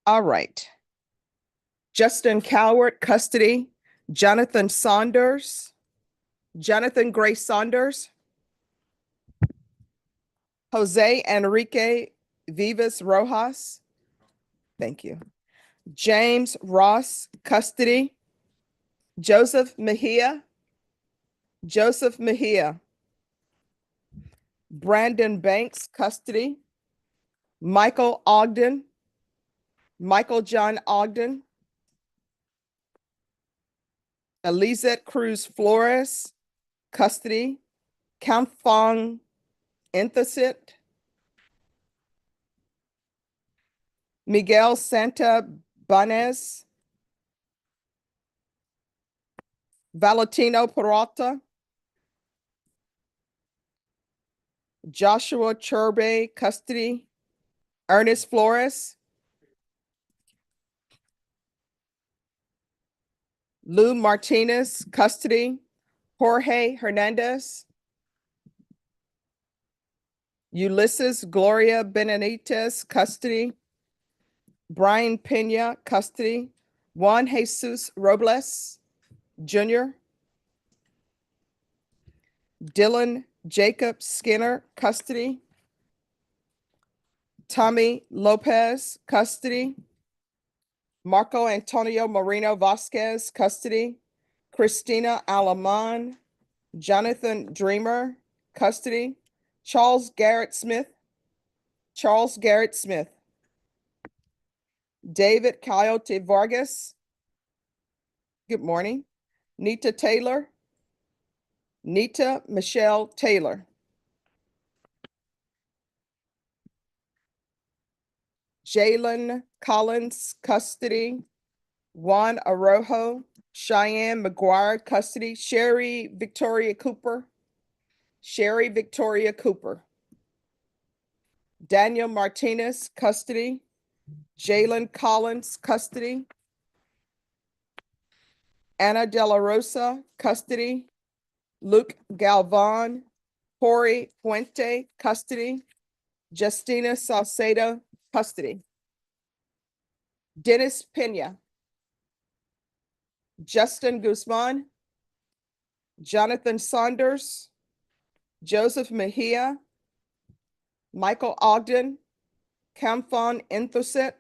All right. Justin Coward, custody. Jonathan Saunders. Jonathan Gray Saunders. Jose Enrique Vivas Rojas. Thank you. James Ross, custody. Joseph Mejia. Joseph Mejia. Brandon Banks, custody. Michael Ogden. Michael John Ogden. Elizet Cruz Flores, custody. Kamfong Enthusit. Miguel Santa Banes. Valentino Peralta. Joshua Churbe, custody. Ernest Flores. Lou Martinez, custody. Jorge Hernandez. Ulysses Gloria Benitez, custody. Brian Pena, custody. Juan Jesus Robles Jr. Dylan Jacob Skinner, custody. Tommy Lopez, custody. Marco Antonio Moreno Vasquez, custody. Christina Alaman. Jonathan Dreamer, custody. Charles Garrett Smith. Charles Garrett Smith. David Coyote Vargas. Good morning. Nita Taylor. Nita Michelle Taylor. Jalen Collins, custody. Juan Arojo. Cheyenne McGuire, custody. Sherry Victoria Cooper. Sherry Victoria Cooper. Daniel Martinez, custody. Jalen Collins, custody. Anna De La Rosa, custody. Luke Galvan. Corey Puente, custody. Justina Salcedo, custody. Dennis Pena. Justin Guzman. Jonathan Saunders. Joseph Mejia. Michael Ogden. Kamfon Enthusit.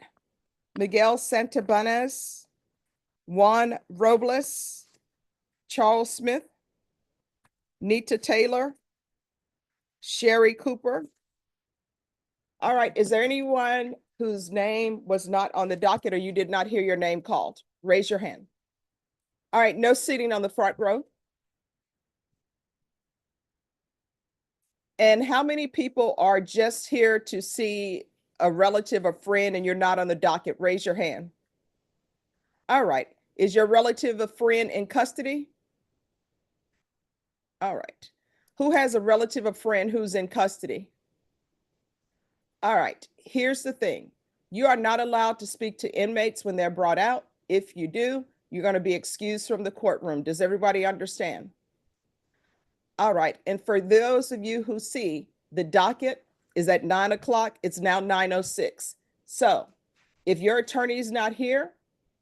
Miguel Santabanez. Juan Robles. Charles Smith. Nita Taylor. Sherry Cooper. All right, is there anyone whose name was not on the docket or you did not hear your name called? Raise your hand. All right, no seating on the front row. And how many people are just here to see a relative or friend and you're not on the docket? Raise your hand. All right, is your relative or friend in custody? All right, who has a relative or friend who's in custody? All right, here's the thing. You are not allowed to speak to inmates when they're brought out. If you do, you're going to be excused from the courtroom. Does everybody understand? All right, and for those of you who see, the docket is at 9 o'clock. It's now 9:06. So if your attorney's not here,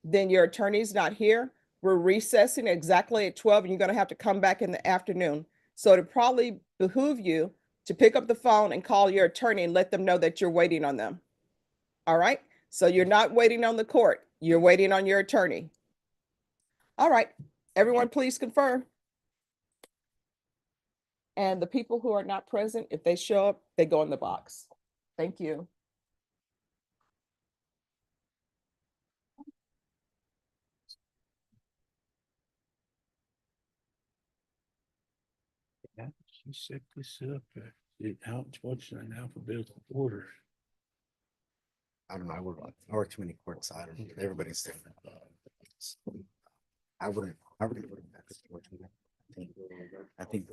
then your attorney's not here. We're recessing exactly at 12 and you're going to have to come back in the afternoon. So it'd probably behoove you to pick up the phone and call your attorney and let them know that you're waiting on them. All right. So you're not waiting on the court. You're waiting on your attorney. All right. Everyone, please confirm. And the people who are not present, if they show up, they go in the box. Thank you. She set this up what's in alphabetical order. I don't know. I work too many courts. I don't know. Everybody's different. I wouldn't put it back to court. I think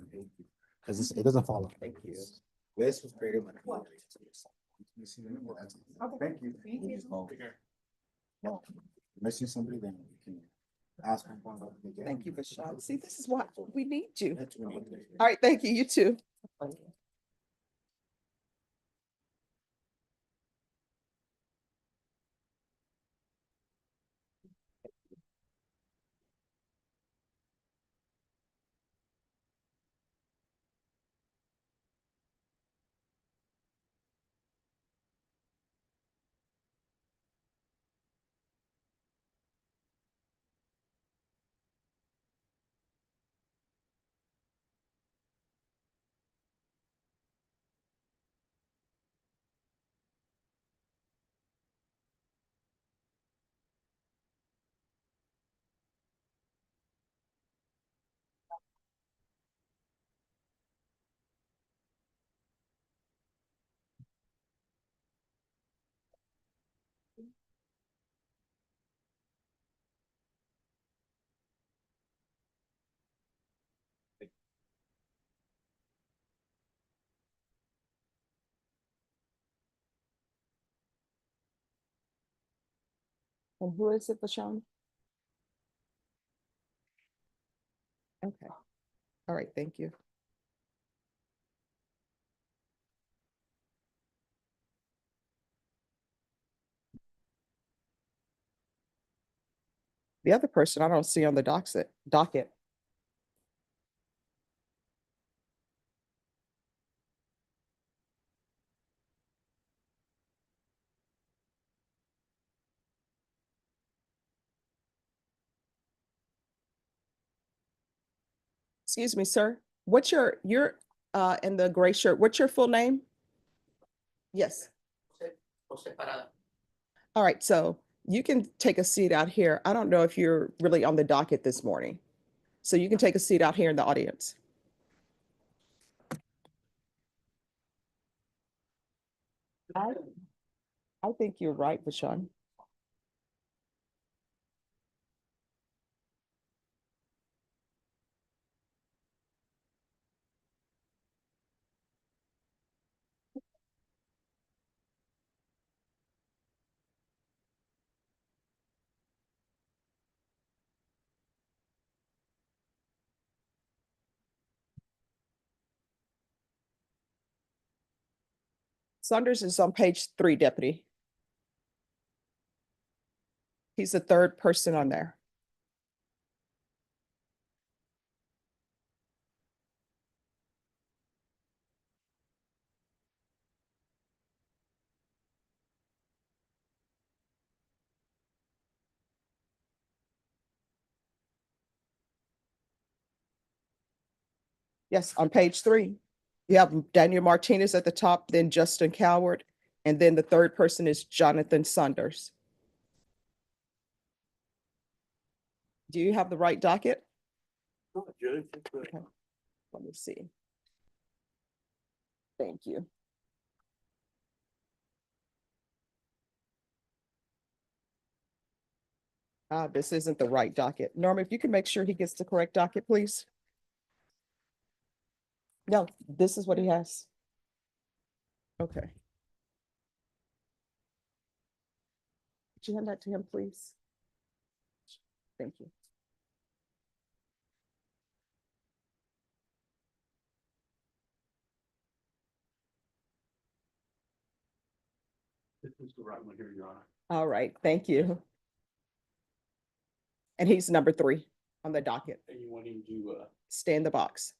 because it doesn't follow. Thank you. This was created by. Thank you. Well, unless you're somebody, then you can ask them. Thank you, Vashon. See, this is why we need you. All right, thank you. You too. And who is it, Vashon? Okay. All right, thank you. The other person I don't see on the docket. Excuse me, sir. What's your in the gray shirt, what's your full name? Yes. All right, so you can take a seat out here. I don't know if you're really on the docket this morning. So you can take a seat out here in the audience. I, I think you're right, Vashon. Saunders is on page 3, Deputy. He's the third person on there. Yes, on page 3. You have Daniel Martinez at the top, then Justin Coward, and then the third person is Jonathan Saunders. Do you have the right docket? Judge, Okay. Let me see. Thank you. This isn't the right docket. Norma, if you can make sure he gets the correct docket, please. No, this is what he has. Okay. Could you hand that to him, please? Thank you. this is the right one here, Your Honor. All right, thank you. And he's number 3 on the docket. And you want him to, Stay in the box.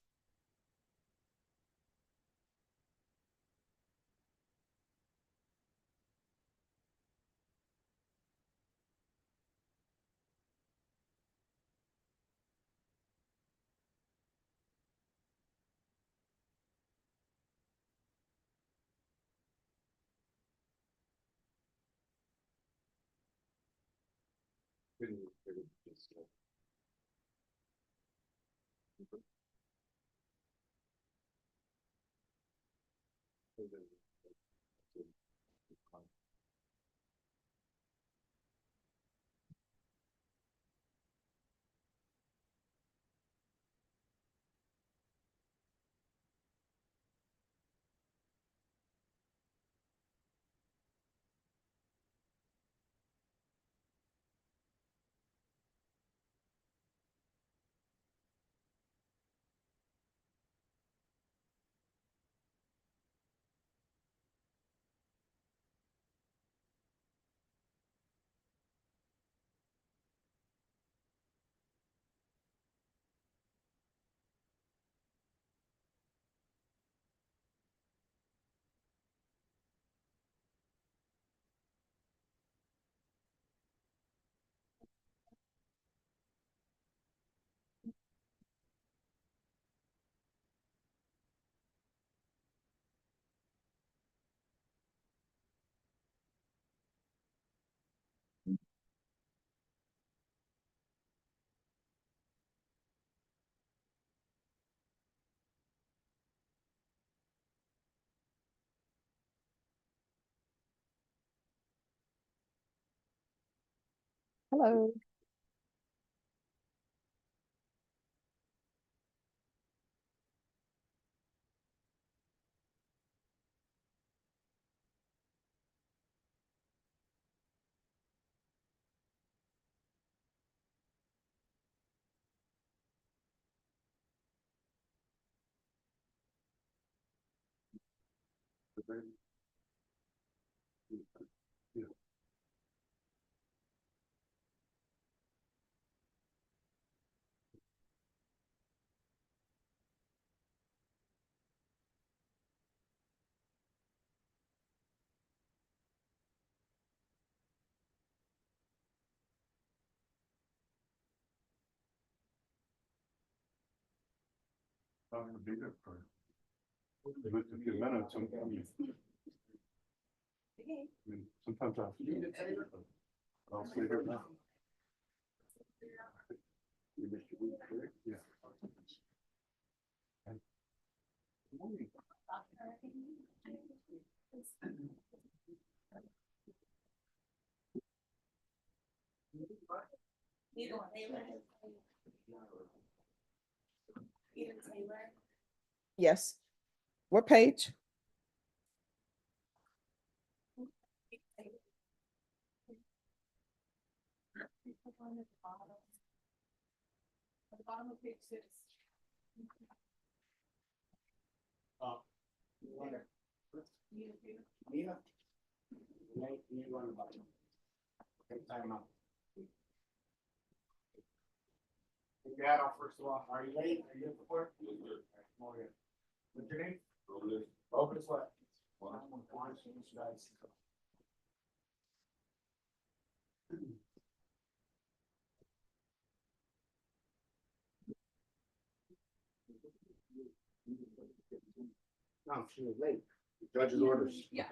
Hello. I'm gonna be there for at least a few minutes. I mean, sometimes I'll stay here now. Yeah. Yes. What page? Time out. Get off first of all. Are you late? Are you late for work? What's your name? Robert what? No, she was late. Judge's orders. Yeah.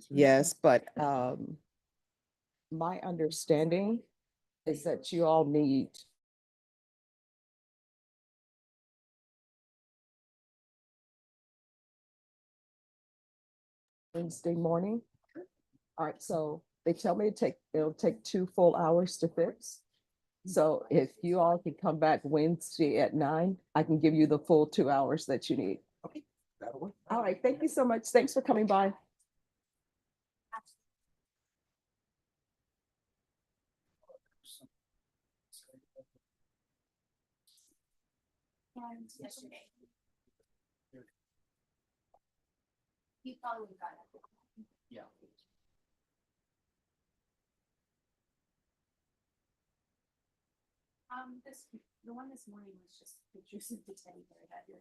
Yes, but my understanding is that you all need Wednesday morning. All right, so they tell me it'll take 2 full hours to fix. So if you all can come back Wednesday at 9, I can give you the full 2 hours that you need. Okay, that'll work. All right, thank you so much. Thanks for coming by. And yesterday. He probably would have got it. Yeah. The one this morning was just pictures of the teddy bear that you're.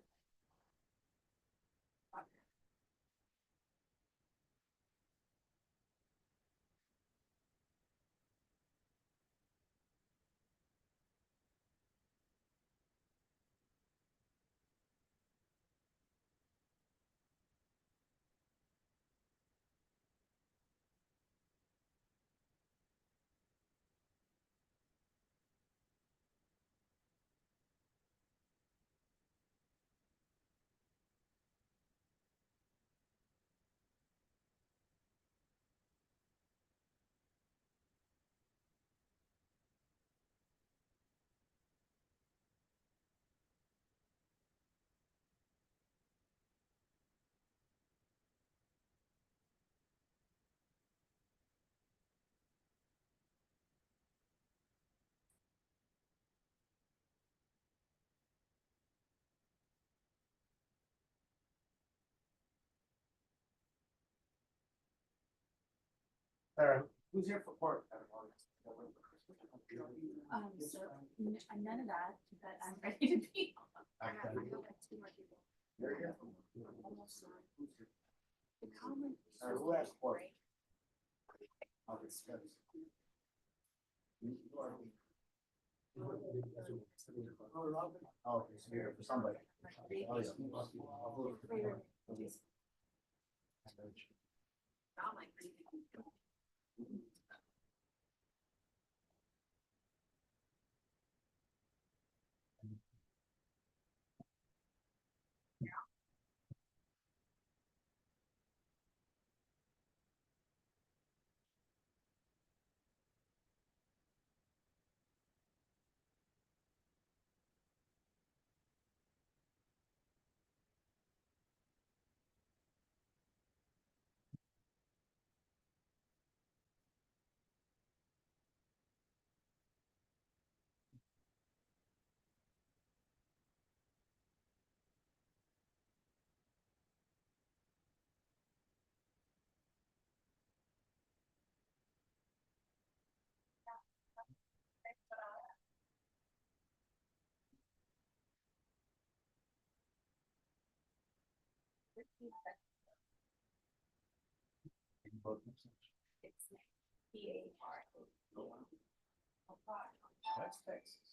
Who's here for court? So none of that, but I'm ready to be. There you go. Almost not. The common. Who has court? Oh, it's here for somebody. Oh, yeah. That's Texas.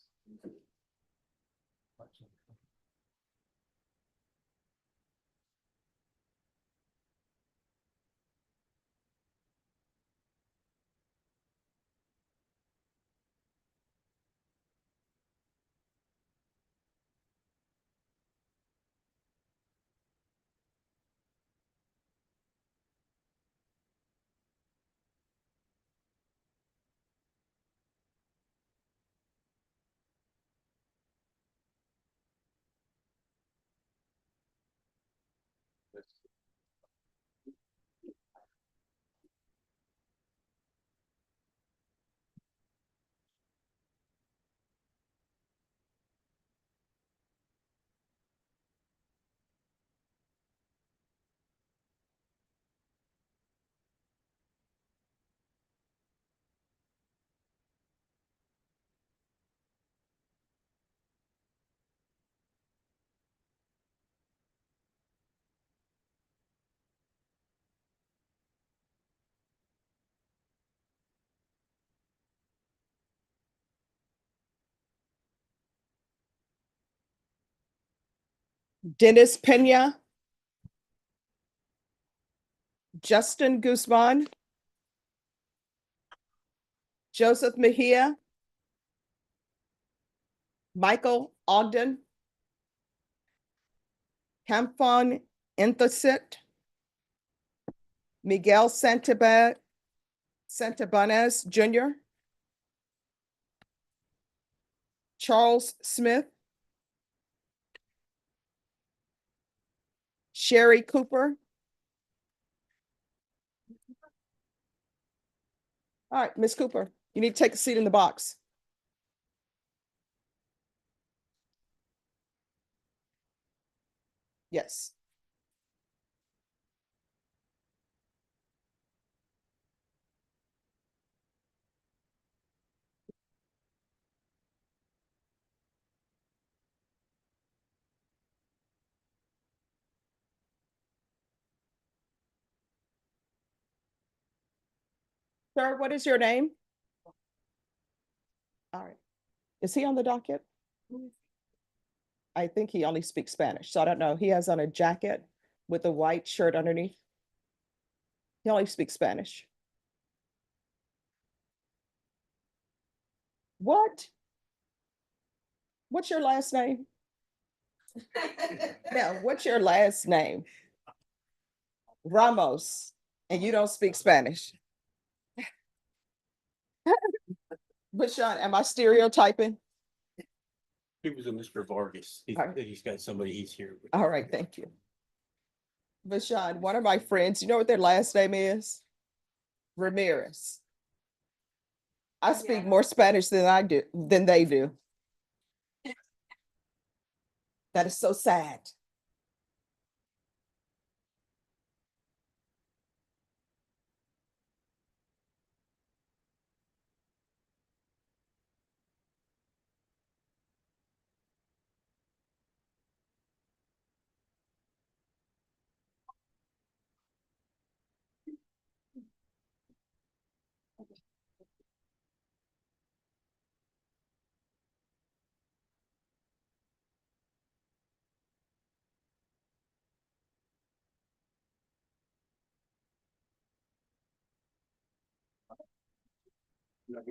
Dennis Pena, Justin Guzman, Joseph Mejia, Michael Ogden, Campon Inthacit, Miguel Santabanez Jr., Charles Smith, Sherry Cooper. All right, Miss Cooper, you need to take a seat in the box. Yes. Sir, what is your name? All right. Is he on the docket? I think he only speaks Spanish, so I don't know. He has on a jacket with a white shirt underneath. He only speaks Spanish. What? What's your last name? Now, what's your last name? Ramos, and you don't speak Spanish. But Sean, am I stereotyping? He was a Mr. Vargas. All right. He's got somebody he's here with. All right, thank you. But Sean, one of my friends, you know what their last name is? Ramirez. I speak more Spanish than they do. That is so sad. Not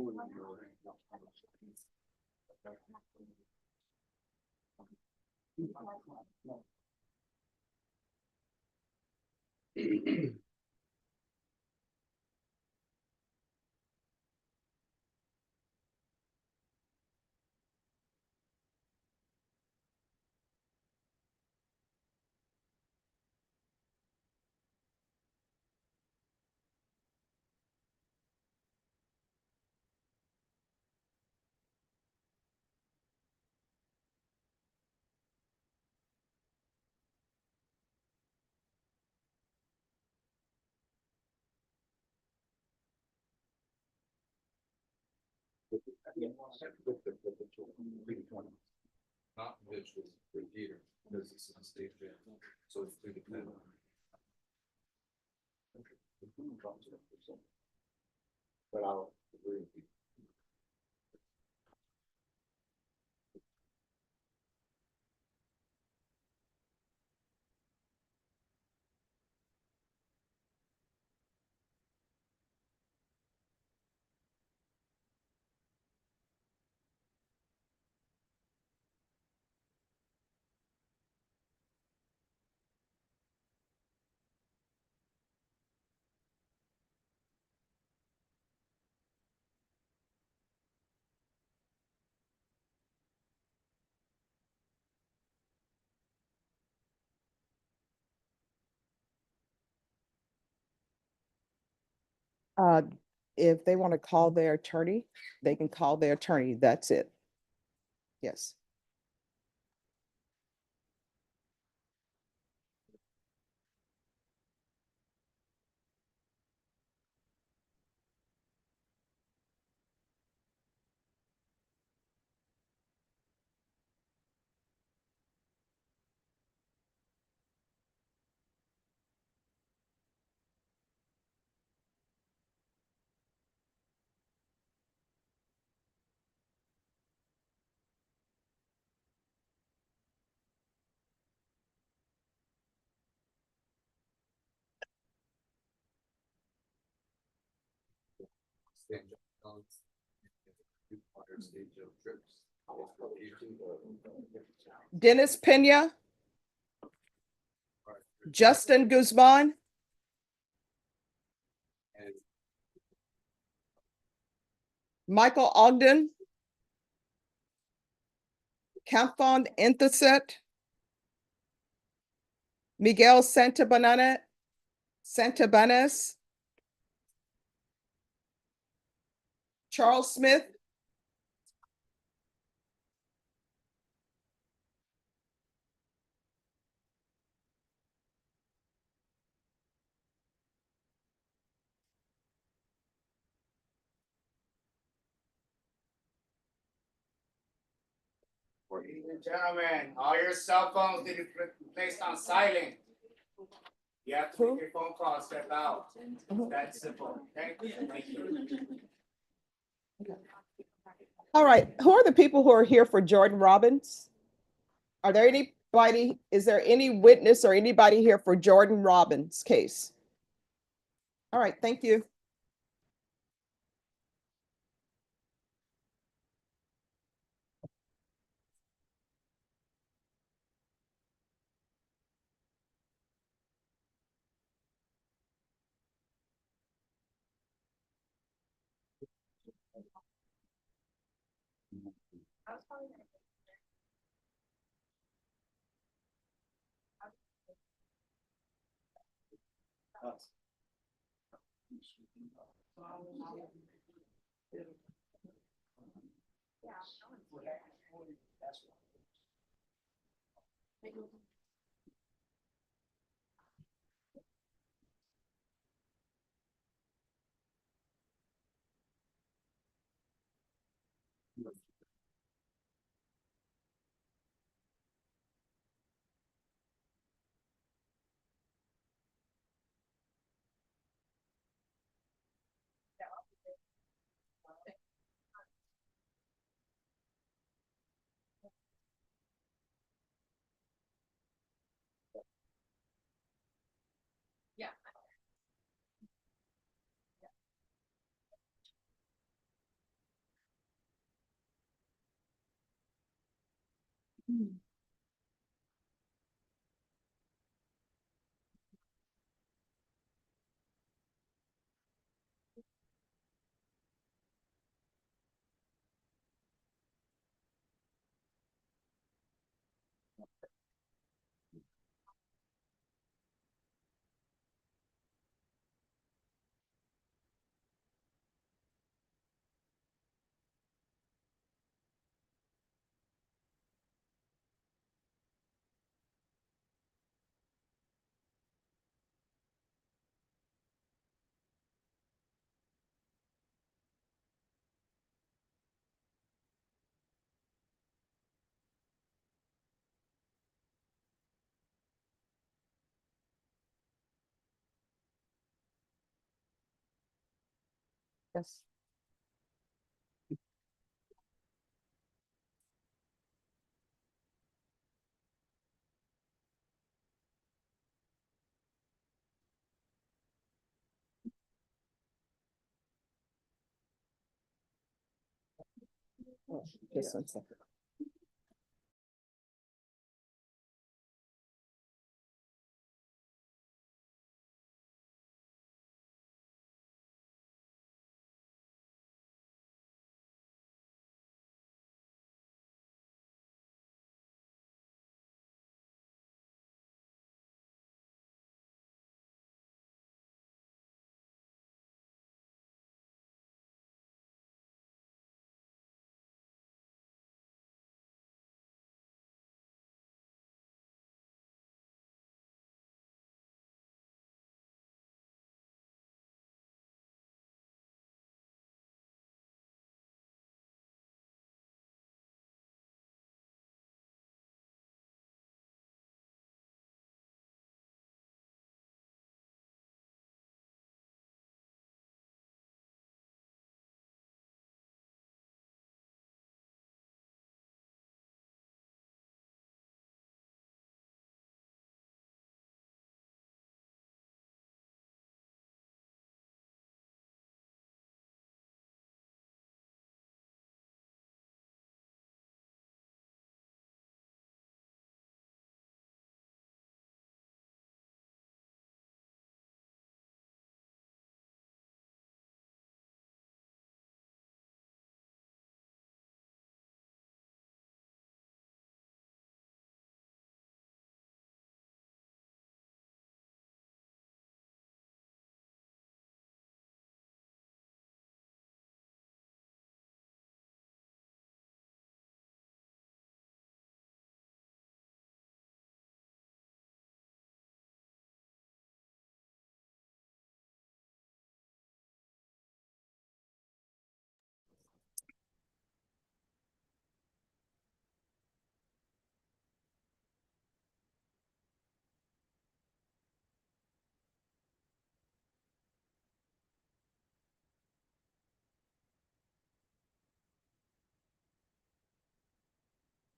visual for theater, because it's on stage, so it's pretty dependent. But I'll agree with you. Uh, if they want to call their attorney, they can call their attorney. That's it. Yes. Stage of talents, water stage of trips. Dennis Pena, Justin Guzman, And Michael Ogden, Kampfon Interset, Miguel Santabanes, Charles Smith, Ladies and gentlemen, all your cell phones need to be placed on silent. You have to make your phone call, step out. That's simple. Thank you. All right, who are the people who are here for Jordan Robbins? Are there anybody, is there any witness or anybody here for Jordan Robbins' case? All right, thank you. Yes. Just 1 second.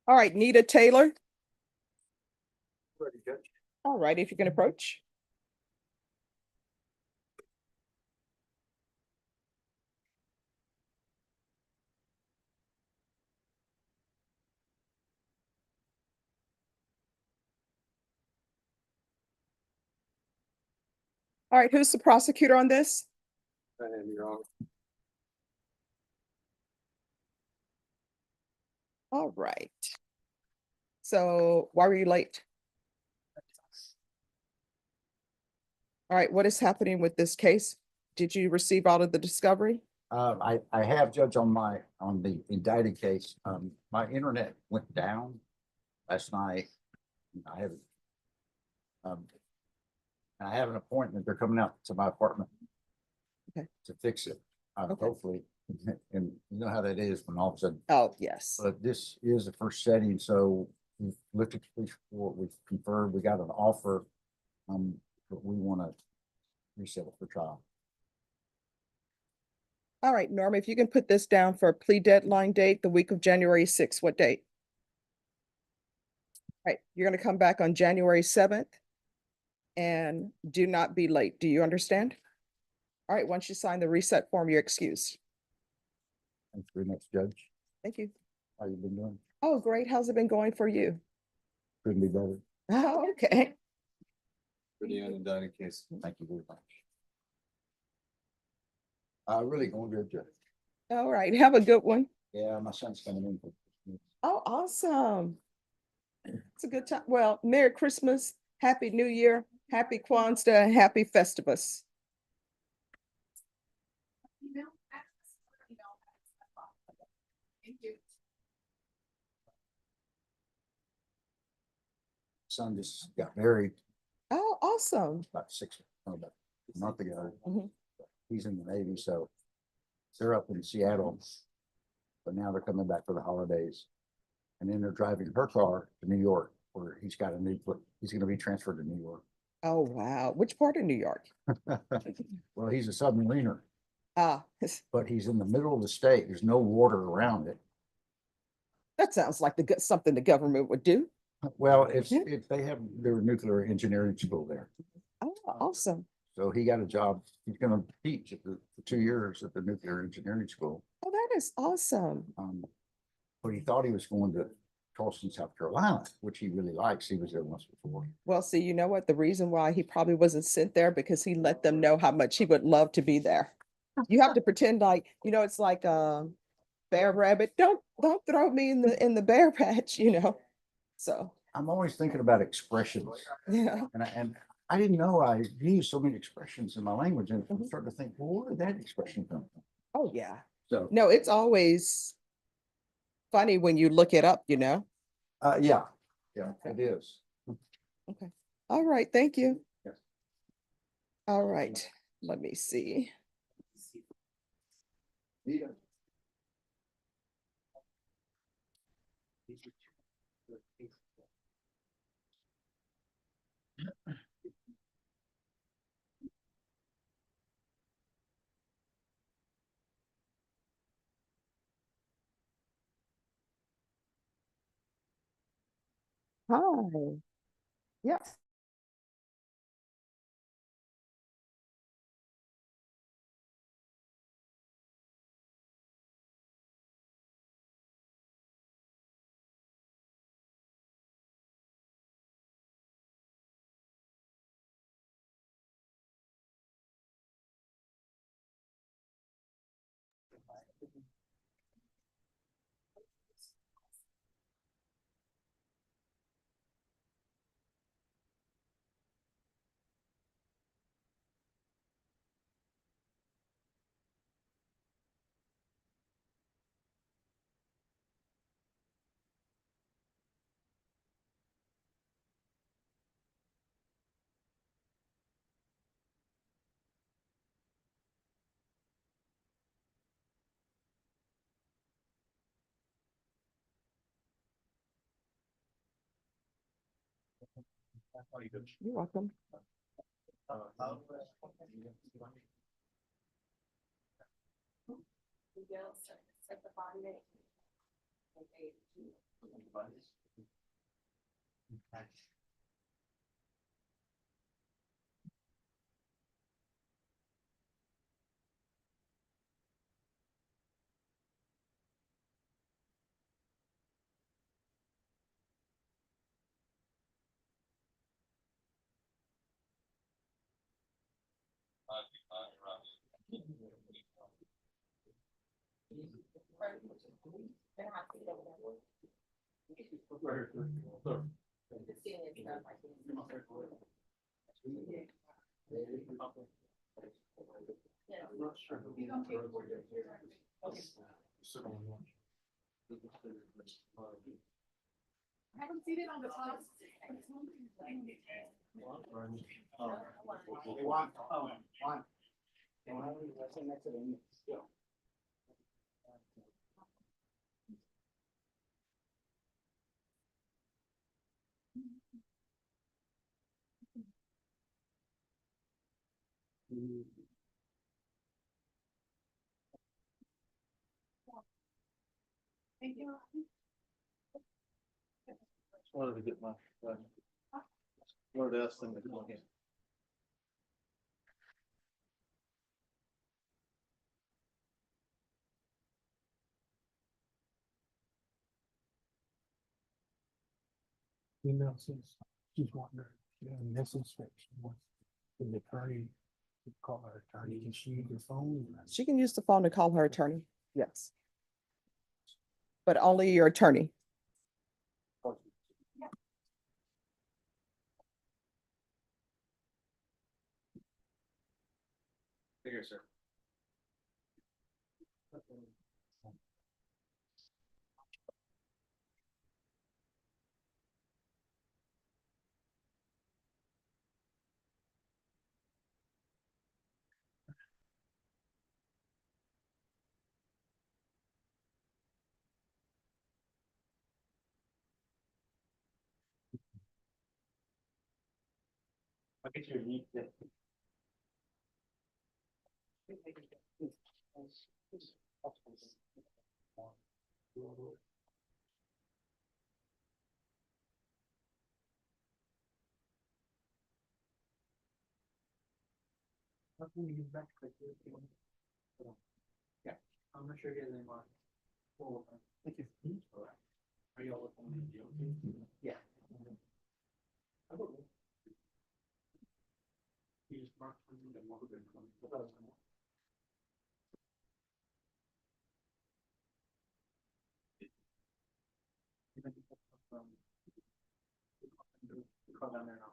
All right, Nita Taylor. Ready, Judge? All right, if you can approach. All right, who's the prosecutor on this? I am, Your Honor. All right. So why were you late? All right, what is happening with this case? Did you receive all of the discovery? I have, Judge, on the indicted case, my internet went down last night. I have, I have an appointment. They're coming out to my apartment. Okay. To fix it, Okay. hopefully, and you know how that is when all of a sudden, Oh, yes. but this is the first setting, so we've looked at the police report, we've confirmed, we got an offer. But we want to reset it for trial. All right, Norm, if you can put this down for a plea deadline date, the week of January 6th, what date? All right, you're going to come back on January 7th and do not be late. Do you understand? All right, once you sign the reset form, you're excused. Thanks very much, Judge. Thank you. How you been doing? Oh, great. How's it been going for you? Couldn't be better. Oh, okay. For the unindicted case. Thank you very much. Really going good, Jeff. All right. Have a good one. Yeah, my son's coming in. Oh, awesome. It's a good time. Well, Merry Christmas, Happy New Year, Happy Kwanzaa, and Happy Festivus. Email access, email access. Thank you. Son just got married Oh, awesome. about a month ago. Mhm. He's in the Navy, so they're up in Seattle. But now they're coming back for the holidays. And then they're driving her car to New York, where he's got he's gonna be transferred to New York. Oh, wow. Which part of New York? Well, he's a submariner, Ah, but he's in the middle of the state. There's no water around it. that sounds like something the government would do. Well, if Yeah. they have their nuclear engineering school there. Oh, awesome. So he got a job. He's gonna teach for 2 years at the nuclear engineering school. Oh, that is awesome. But he thought he was going to Charleston, South Carolina, which he really likes. He was there once before. Well, see, you know what? The reason why he probably wasn't sent there because he let them know how much he would love to be there. You have to pretend like, it's like bear rabbit. Don't throw me in the bear patch, So, I'm always thinking about expressions, yeah. and I didn't know I used so many expressions in my language, and I'm Mhm. starting to think, well, where did that expression come from? Oh, yeah. So, No, it's always funny when you look it up. yeah, it is. Okay. All right. Thank you. Yes. All right. Let me see. Hi. Yes. You're welcome. I haven't seen it on the top. One. Thank you. Wanted to get my, wanted to ask them to come in. Email says she's wanting her, message that she wants the attorney to call her attorney. Can she use her phone? She can use the phone to call her attorney, yes. But only your attorney. Here, sir. I'll get you a neat. Yeah, I'm not sure you guys any more. Thank you. Are you all looking at the deal? Yeah. You just marked something that more than one. Call down there now.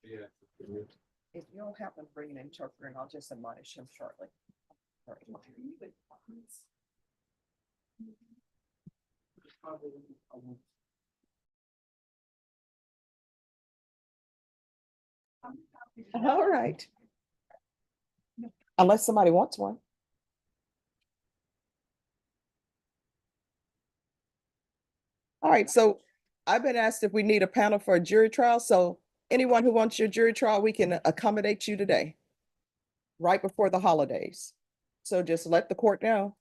Yeah. If you'll happen to bring an interpreter, I'll just admonish him shortly. All right. All right. Unless somebody wants one. All right, so I've been asked if we need a panel for a jury trial, so anyone who wants your jury trial, we can accommodate you today, right before the holidays. So just let the court know.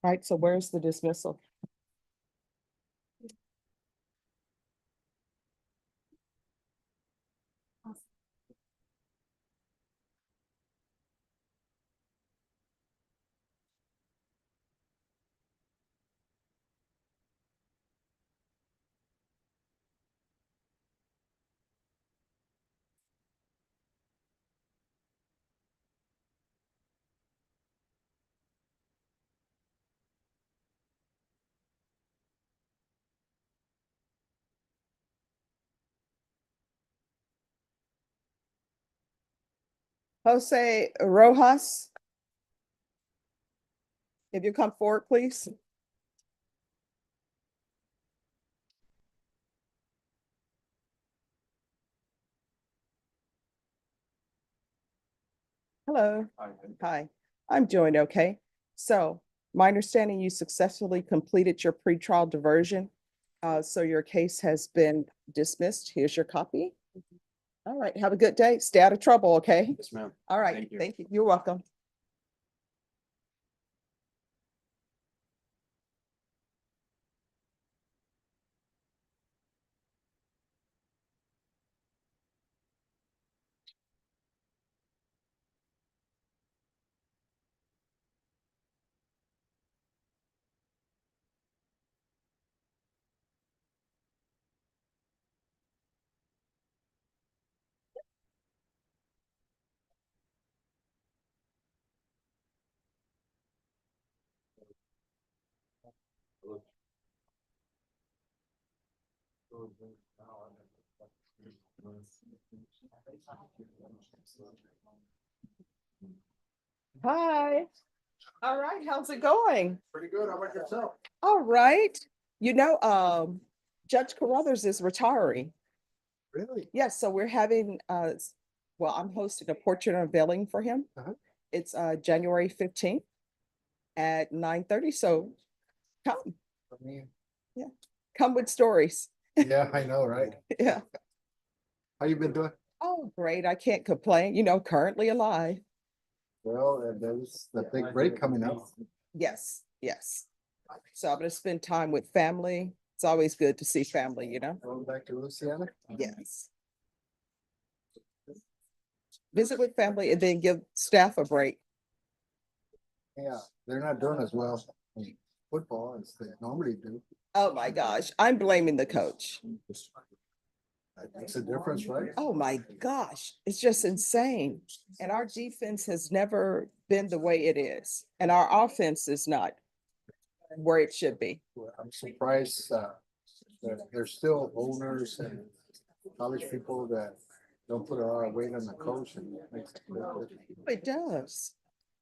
Right, so where's the dismissal? Jose Rojas. If you come forward, please. Hello. Hi, I'm doing okay. So my understanding, you successfully completed your pretrial diversion. So your case has been dismissed. Here's your copy. All right, have a good day. Stay out of trouble, okay? Yes, ma'am. All right, Thank you. thank you. You're welcome. Hi. All right, how's it going? Pretty good. How about yourself? All right. You know, Judge Carruthers is retiring. Really? Yes, so we're having, well, I'm hosting a portrait unveiling for him. Uh-huh. It's January 15th at 9:30, so come, I mean, come with stories. yeah, I know, right? Yeah. How you been doing? Oh, great. I can't complain, you know, currently alive. Well, there's the big break coming up. Yes, yes. So I'm gonna spend time with family. It's always good to see family, you know? Going back to Louisiana? Yes. Visit with family and then give staff a break. Yeah, they're not doing as well in football as they normally do. Oh my gosh, I'm blaming the coach. That makes a difference, right? Oh my gosh, it's just insane. And our defense has never been the way it is. And our offense is not where it should be. Well, I'm surprised that there's still owners and college people that don't put a lot of weight on the coach and it makes it feel good. It does.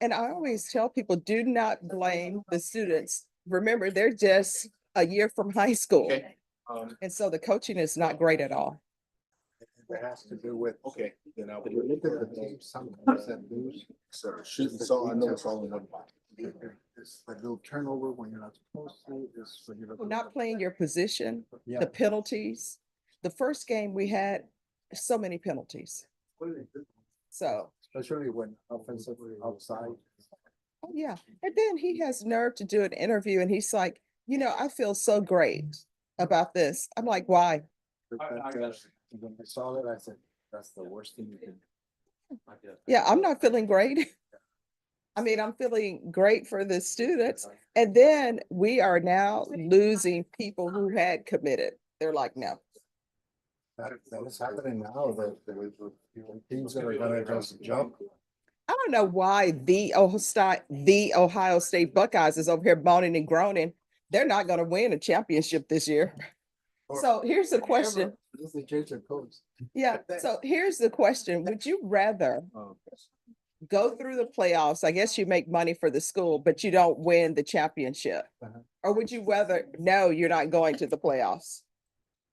And I always tell people, do not blame the students. Remember, they're just a year from high school. Okay. And so the coaching is not great at all. It has to do with, Okay, then I'll. when you look at the teams sometimes that lose. So I know it's all in one. It's a little turnover when you're not supposed to, it's when you're. Not playing your position, Yeah. the penalties. The first game we had so many penalties. So, Especially when offensively outside. oh yeah. And then he has nerve to do an interview and he's like, you know, I feel so great about this. I'm like, why? When I saw that, I said, that's the worst thing you can. Yeah, I'm not feeling great. I mean, I'm feeling great for the students. And then we are now losing people who had committed. They're like, no. That is happening now, that teams that are gonna just jump. I don't know why the Ohio State Buckeyes is over here moaning and groaning. They're not going to win a championship this year. So here's the question. This is the change of codes. Yeah, so here's the question. Would you rather go through the playoffs? I guess you make money for the school, but you don't win the championship. Or would you rather, no, you're not going to the playoffs?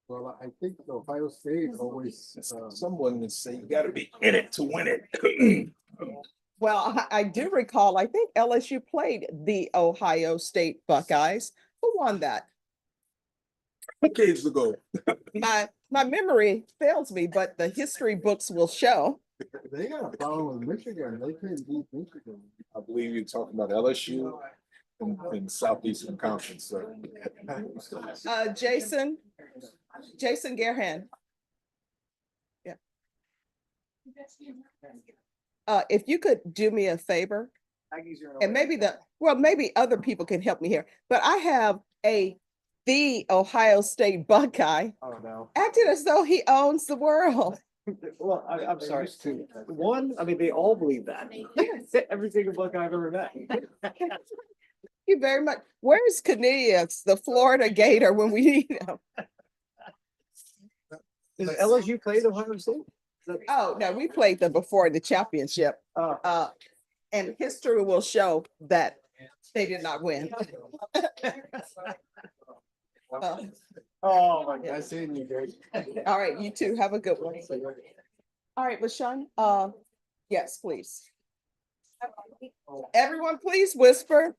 Well, I think Ohio State always, Someone would say you gotta be in it to win it. Well, I do recall, I think LSU played the Ohio State Buckeyes. Who won that? Decades ago. My memory fails me, but the history books will show. they got a problem with Michigan. They can't beat Michigan. I believe you're talking about LSU and Southeastern Conference, so. Jason Gerhan. Yeah. If you could do me a favor, and maybe other people can help me here, but I have the Ohio State Buckeye Oh, no. acting as though he owns the world. Well, I'm sorry. One, I mean, they all believe that. Every single book I've ever met. Thank you very much. Where's Cornelius, the Florida Gator, when we need him? Does LSU play Ohio State? Oh, no, we played them before the championship. And history will show that they did not win. Oh, my God. I seen you, Gary. All right, you two have a good one. All right, LaShawn, yes, please. Everyone, please whisper.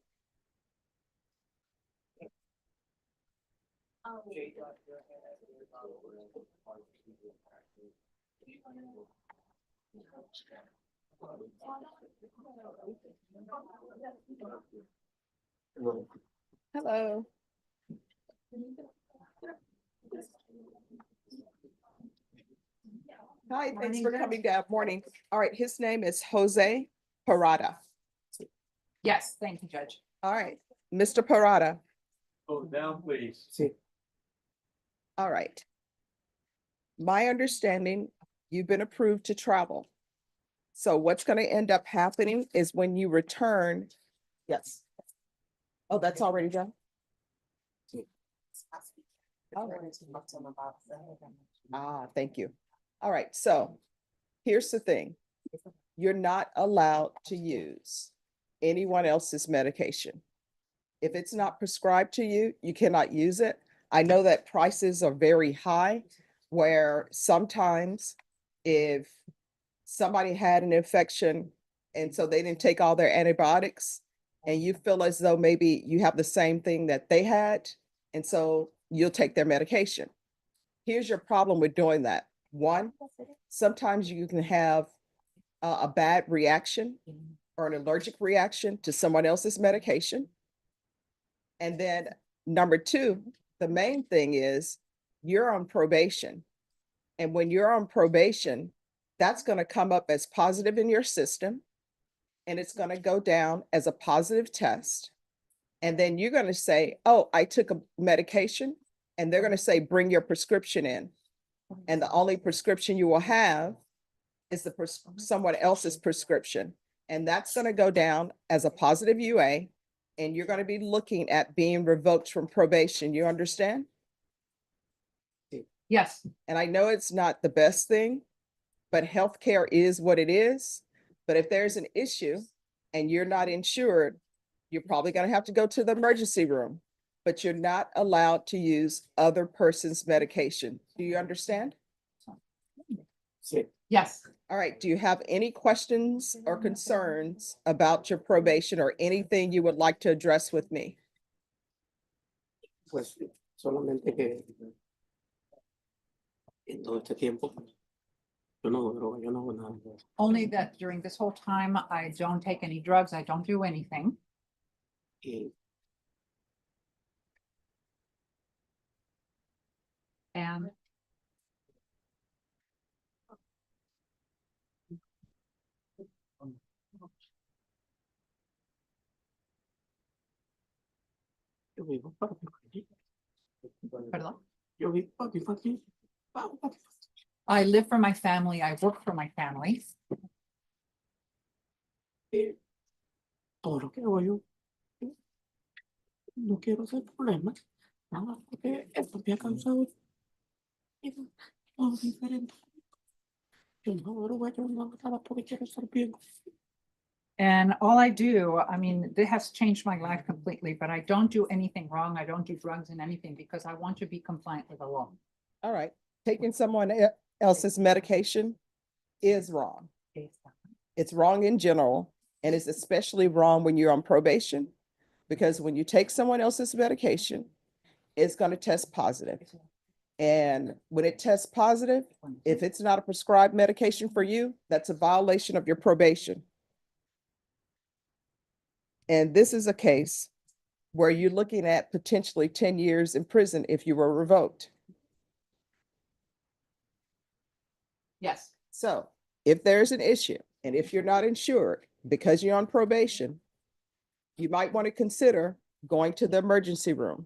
Hello. Hi, thanks for coming down. Morning. All right, his name is Jose Parada. Yes, thank you, Judge. All right, Mr. Parada. Oh, down, please. All right. My understanding, you've been approved to travel. So what's going to end up happening is when you return, yes. Oh, that's already done? Thank you. All right, so here's the thing. You're not allowed to use anyone else's medication. If it's not prescribed to you, you cannot use it. I know that prices are very high, where sometimes if somebody had an infection and so they didn't take all their antibiotics, and you feel as though maybe you have the same thing that they had, and so you'll take their medication. Here's your problem with doing that. One, sometimes you can have a bad reaction or an allergic reaction to someone else's medication. And then number two, the main thing is you're on probation. And when you're on probation, that's going to come up as positive in your system, and it's going to go down as a positive test. And then you're going to say, oh, I took a medication, and they're going to say, bring your prescription in. And the only prescription you will have is someone else's prescription. And that's going to go down as a positive UA, and you're going to be looking at being revoked from probation. You understand? Yes, And I know it's not the best thing, but healthcare is what it is. But if there's an issue and you're not insured, you're probably going to have to go to the emergency room, but you're not allowed to use other person's medication. Do you understand? yes. All right. Do you have any questions or concerns about your probation or anything you would like to address with me? Pues solamente que en todo este tiempo yo no hago droga, yo no hago nada. Only that during this whole time, I don't take any drugs. I don't do anything. Y And yo vivo para mi familia. pardon? Yo vivo para mi familia. I live for my family. I work for my family. Todo lo que hago yo, no quiero hacer problemas, nada, porque esto me ha causado Oh, diferente. Yo no, Uruguay, yo no estaba porque quiero estar bien. And all I do, I mean, this has changed my life completely, but I don't do anything wrong. I don't do drugs and anything because I want to be compliant with the law. All right, taking someone else's medication is wrong. It's wrong in general, and it's especially wrong when you're on probation, because when you take someone else's medication, it's going to test positive. And when it tests positive, if it's not a prescribed medication for you, that's a violation of your probation. And this is a case where you're looking at potentially 10 years in prison if you were revoked. Yes. So if there's an issue and if you're not insured because you're on probation, you might want to consider going to the emergency room.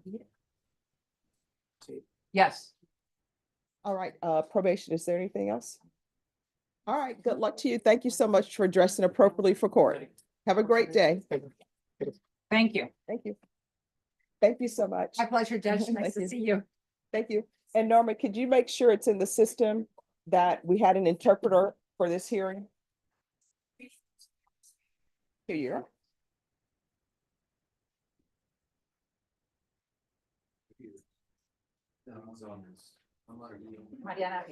Yes. All right, probation, is there anything else? All right, good luck to you. Thank you so much for dressing appropriately for court. Have a great day. Thank you. Thank you. Thank you so much. My pleasure, Judge. Nice Thank to you. see you. Thank you. And Norma, could you make sure it's in the system that we had an interpreter for this hearing? Here you are. Mariana.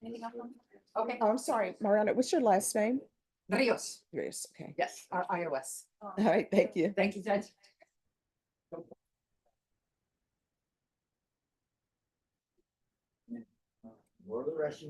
Anything else? Okay. Oh, I'm sorry, Mariana, what's your last name? Rios. Yes, okay. Yes, our iOS. All right, thank you. Thank you, Judge. More of the rest.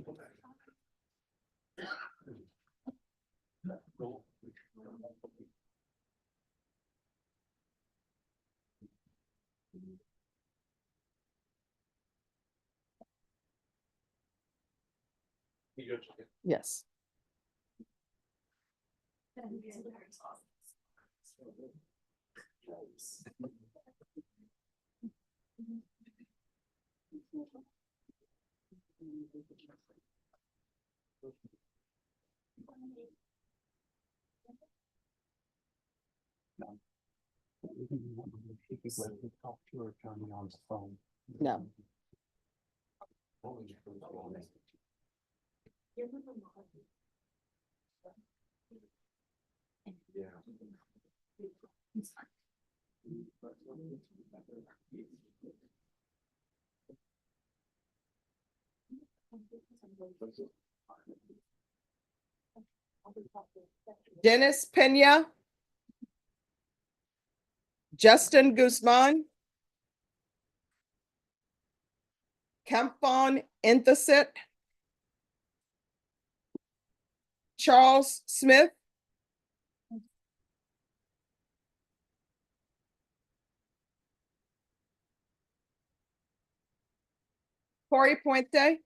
Yes. Talk to her attorney on the phone. No. Dennis Pena. Justin Guzman. Kempon Inthesit. Charles Smith. Corey Puente.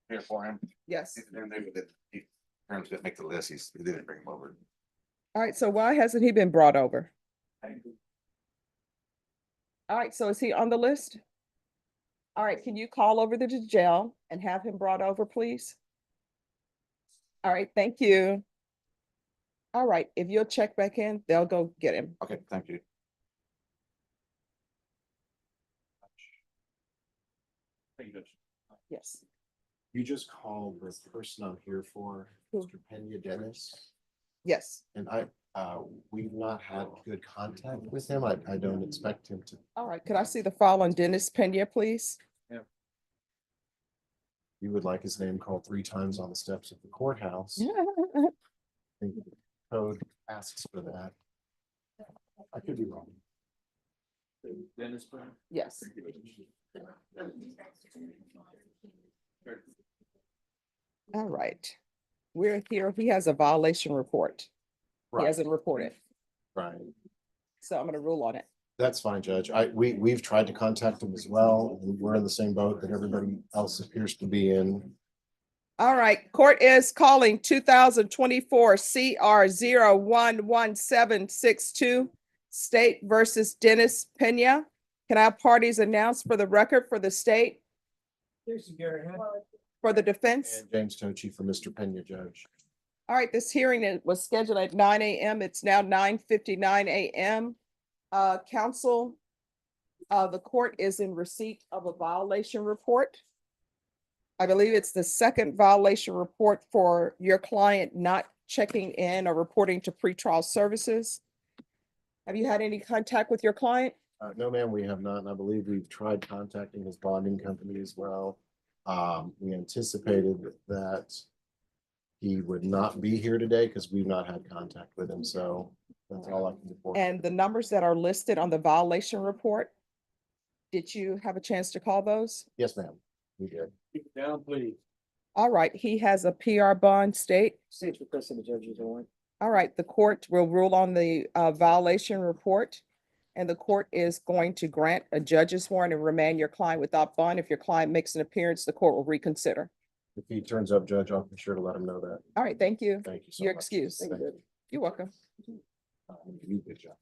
Here for him. Yes. Terms didn't make the list, he didn't bring him over. All right, so why hasn't he been brought over? All right, so is he on the list? All right, can you call over to the jail and have him brought over, please? All right, thank you. All right, if you'll check back in, they'll go get him. Okay, thank you. Yes. You just called the person I'm here for, Who? Mr. Pena Dennis, Yes. and we've not had good contact with him. I don't expect him to. All right, could I see the file on Dennis Pena, please? You would like his name called 3 times on the steps of the courthouse. I think the code asks for that. I could be wrong. Dennis. Yes. All right. We're here. He has a violation report. He Right, hasn't reported, right. so I'm gonna rule on it. That's fine, Judge. We've tried to contact him as well. We're in the same boat that everybody else appears to be in. All right, court is calling 2024 CR 011762 State versus Dennis Pena. Can I have parties announced for the record for the state, for the defense? And James Tochi for Mr. Pena, Judge. All right, this hearing was scheduled at 9 a.m. It's now 9:59 a.m. Counsel, The court is in receipt of a violation report. I believe it's the second violation report for your client not checking in or reporting to pretrial services. Have you had any contact with your client? No, ma'am, we have not, and I believe we've tried contacting his bonding company as well. We anticipated that he would not be here today because we've not had contact with him, so that's all I can report. And the numbers that are listed on the violation report, did you have a chance to call those? Yes, ma'am, we did. Keep it down, please. All right, he has a PR bond state. State's requesting the judge's warrant. All right, the court will rule on the violation report. And the court is going to grant a judge's warrant and remand your client without bond. If your client makes an appearance, the court will reconsider. If he turns up, Judge, I'll be sure to let him know that. All right, thank you. Thank you so You're much. excused. Thank you. You're welcome. You did a good job.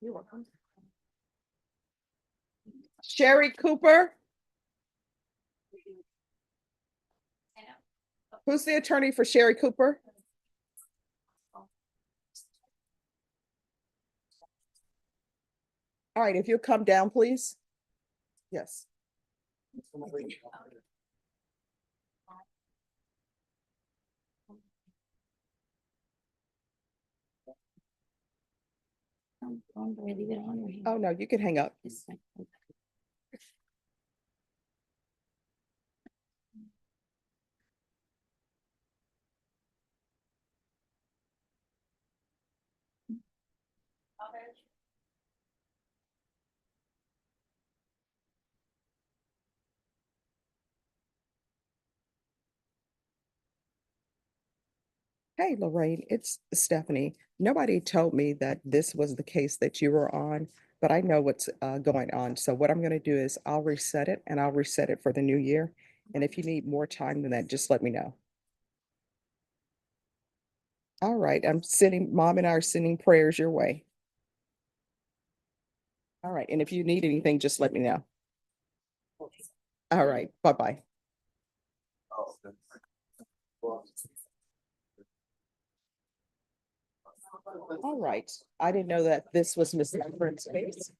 You're welcome. Sherry Cooper. Who's the attorney for Sherry Cooper? All right, if you'll come down, please. Yes. Leave it on or hang Oh, up? no, you can hang up. It's like- Hey, Lorraine, it's Stephanie. Nobody told me that this was the case that you were on, but I know what's going on. So what I'm going to do is I'll reset it and I'll reset it for the new year. And if you need more time than that, just let me know. All right, Mom and I are sending prayers your way. All right, and if you need anything, just let me know. All right, bye-bye. All right, I didn't know that this was Miss Lambert's case.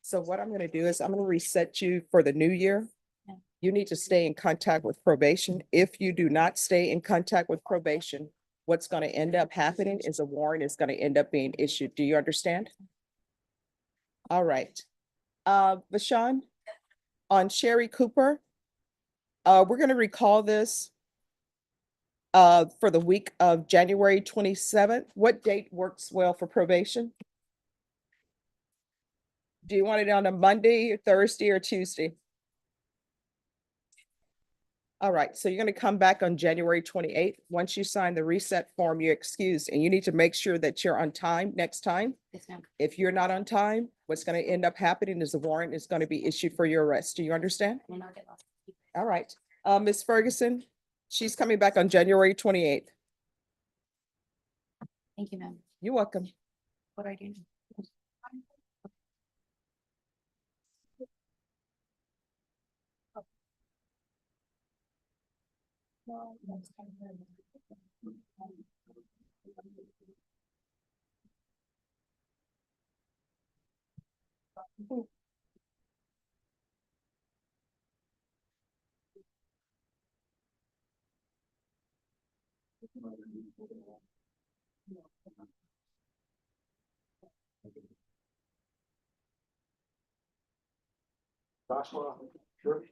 So what I'm gonna do is I'm gonna reset you for the new year. Yeah. You need to stay in contact with probation. If you do not stay in contact with probation, what's gonna end up happening is a warrant is gonna end up being issued. Do you understand? All right. Vashon, on Sherry Cooper, we're gonna recall this for the week of January 27th. What date works well for probation? Do you want it on a Monday, Thursday, or Tuesday? All right, so you're gonna come back on January 28th. Once you sign the reset form, you're excused, and you need to make sure that you're on time next time. Yes, ma'am. If you're not on time, what's gonna end up happening is the warrant is gonna be issued for your arrest. Do you understand? And I'll get lost. All right, Ms. Ferguson, she's coming back on January 28th. Thank you, ma'am. You're welcome. What do I do? Joshua, sure.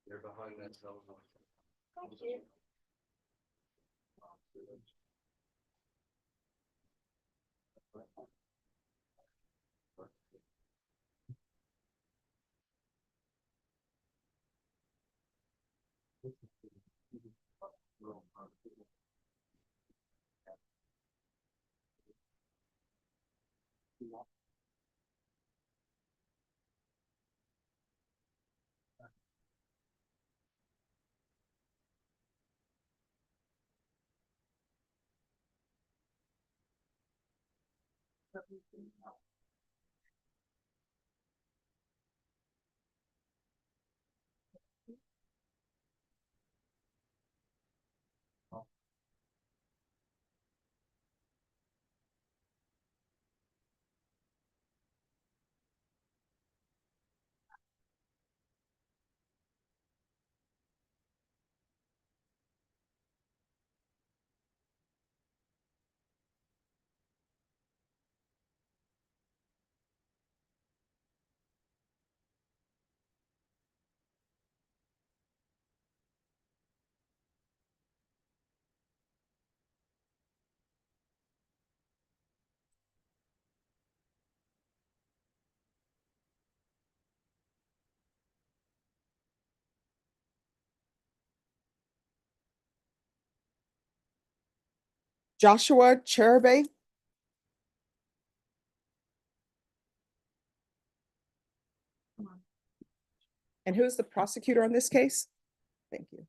They're behind that cell phone. Joshua Cherube. And who's the prosecutor on this case? Thank you.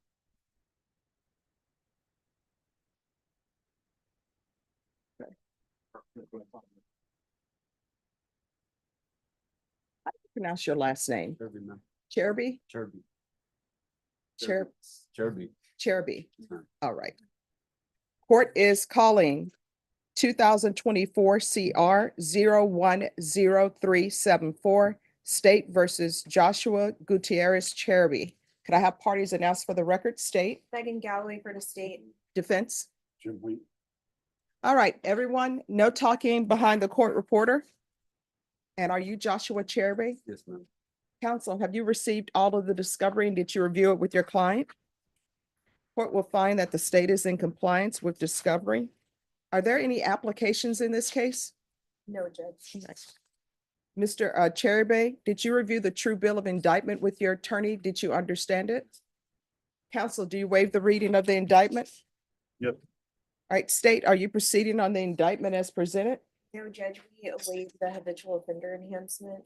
How do you pronounce your last name? Cherby, ma'am. Cherby? Cherby. Cher, Cherby. Cherby. Mhm. All right. Court is calling 2024 CR 010374, State versus Joshua Gutierrez Cherby. Could I have parties announced for the record? State, Megan Galloway for the state. defense. Jim Wheat. All right, everyone, no talking behind the court reporter. And are you Joshua Cherby? Yes, ma'am. Counsel, have you received all of the discovery and did you review it with your client? Court will find that the state is in compliance with discovery. Are there any applications in this case? No, Judge. Mr. Cherube, did you review the true bill of indictment with your attorney? Did you understand it? Counsel, do you waive the reading of the indictment? Yep. All right, state, are you proceeding on the indictment as presented? No, Judge, we waived the habitual offender enhancement.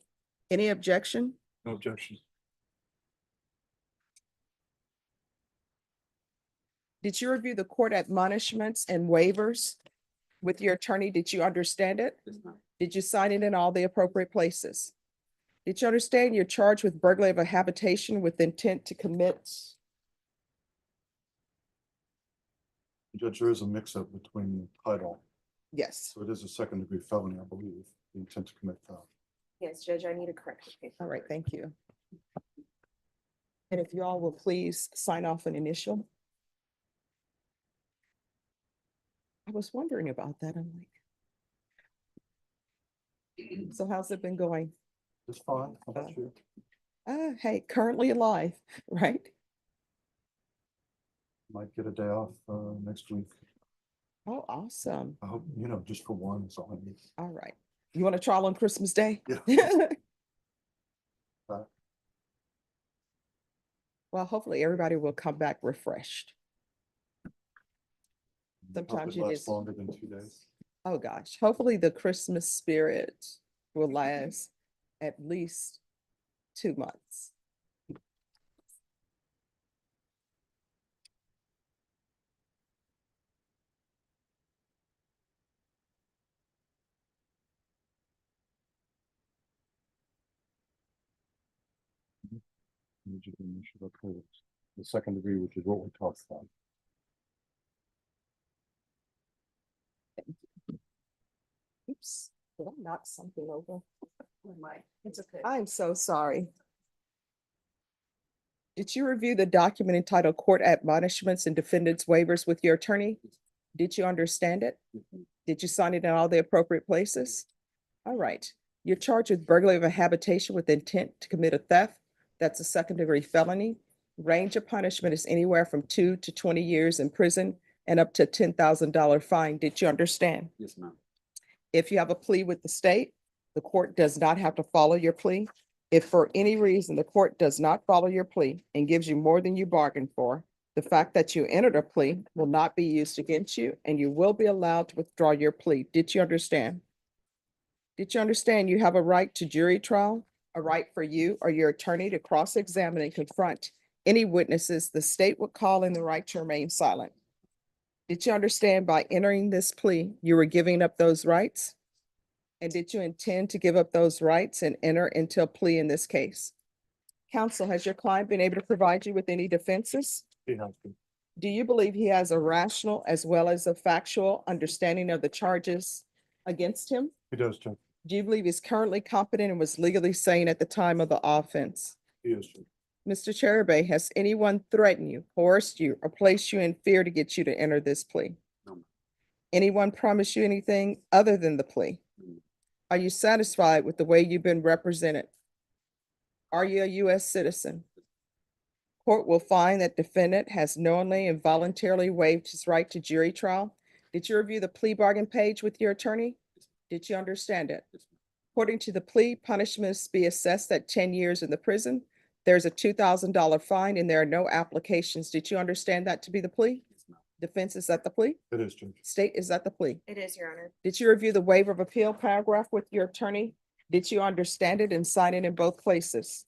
Any objection? No objection. Did you review the court admonishments and waivers with your attorney? Did you understand it? Yes, ma'am. Did you sign it in all the appropriate places? Did you understand you're charged with burglary of a habitation with intent to commit? Judge, there is a mix-up between the title, Yes. so it is a second-degree felony, I believe, the intent to commit felony. Yes, Judge, I need a correction. All right, thank you. And if you all will please sign off an initial. I was wondering about that. I'm like. So how's it been going? It's fine. How about you? Hey, currently alive, right? Might get a day off, next week. Oh, awesome. I hope, just for one, so I need. All right. You want to trial on Christmas Day? Yeah. Well, hopefully everybody will come back refreshed. Sometimes you Lasts just, longer than 2 days. oh gosh, hopefully the Christmas spirit will last at least 2 months. The second degree, which is what we talked about. Oops, did I knock something over? Oh my, it's okay. I'm so sorry. Did you review the document entitled Court Admonishments and Defendants Waivers with your attorney? Did you understand it? Did you sign it in all the appropriate places? All right. You're charged with burglary of a habitation with intent to commit a theft. That's a second-degree felony. Range of punishment is anywhere from 2 to 20 years in prison and up to $10,000 fine. Did you understand? Yes, ma'am. If you have a plea with the state, the court does not have to follow your plea. If for any reason the court does not follow your plea and gives you more than you bargained for, the fact that you entered a plea will not be used against you and you will be allowed to withdraw your plea. Did you understand? Did you understand you have a right to jury trial, a right for you or your attorney to cross-examine and confront any witnesses the state would call in, the right to remain silent? Did you understand by entering this plea, you were giving up those rights? And did you intend to give up those rights and enter into a plea in this case? Counsel, has your client been able to provide you with any defenses? He has to. Do you believe he has a rational as well as a factual understanding of the charges against him? He does, Judge. Do you believe he's currently competent and was legally sane at the time of the offense? He is, Judge. Mr. Cheruba, has anyone threatened you, coerced you, or placed you in fear to get you to enter this plea? No. Anyone promise you anything other than the plea? No. Are you satisfied with the way you've been represented? Are you a U.S. citizen? Court will find that defendant has knowingly and voluntarily waived his right to jury trial. Did you review the plea bargain page with your attorney? Did you understand it? According to the plea, punishments be assessed at 10 years in the prison. There's a $2,000 fine and there are no applications. Did you understand that to be the plea? Defense, is that the plea? It is, Judge. State, is that the plea? It is, Your Honor. Did you review the waiver of appeal paragraph with your attorney? Did you understand it and sign it in both places?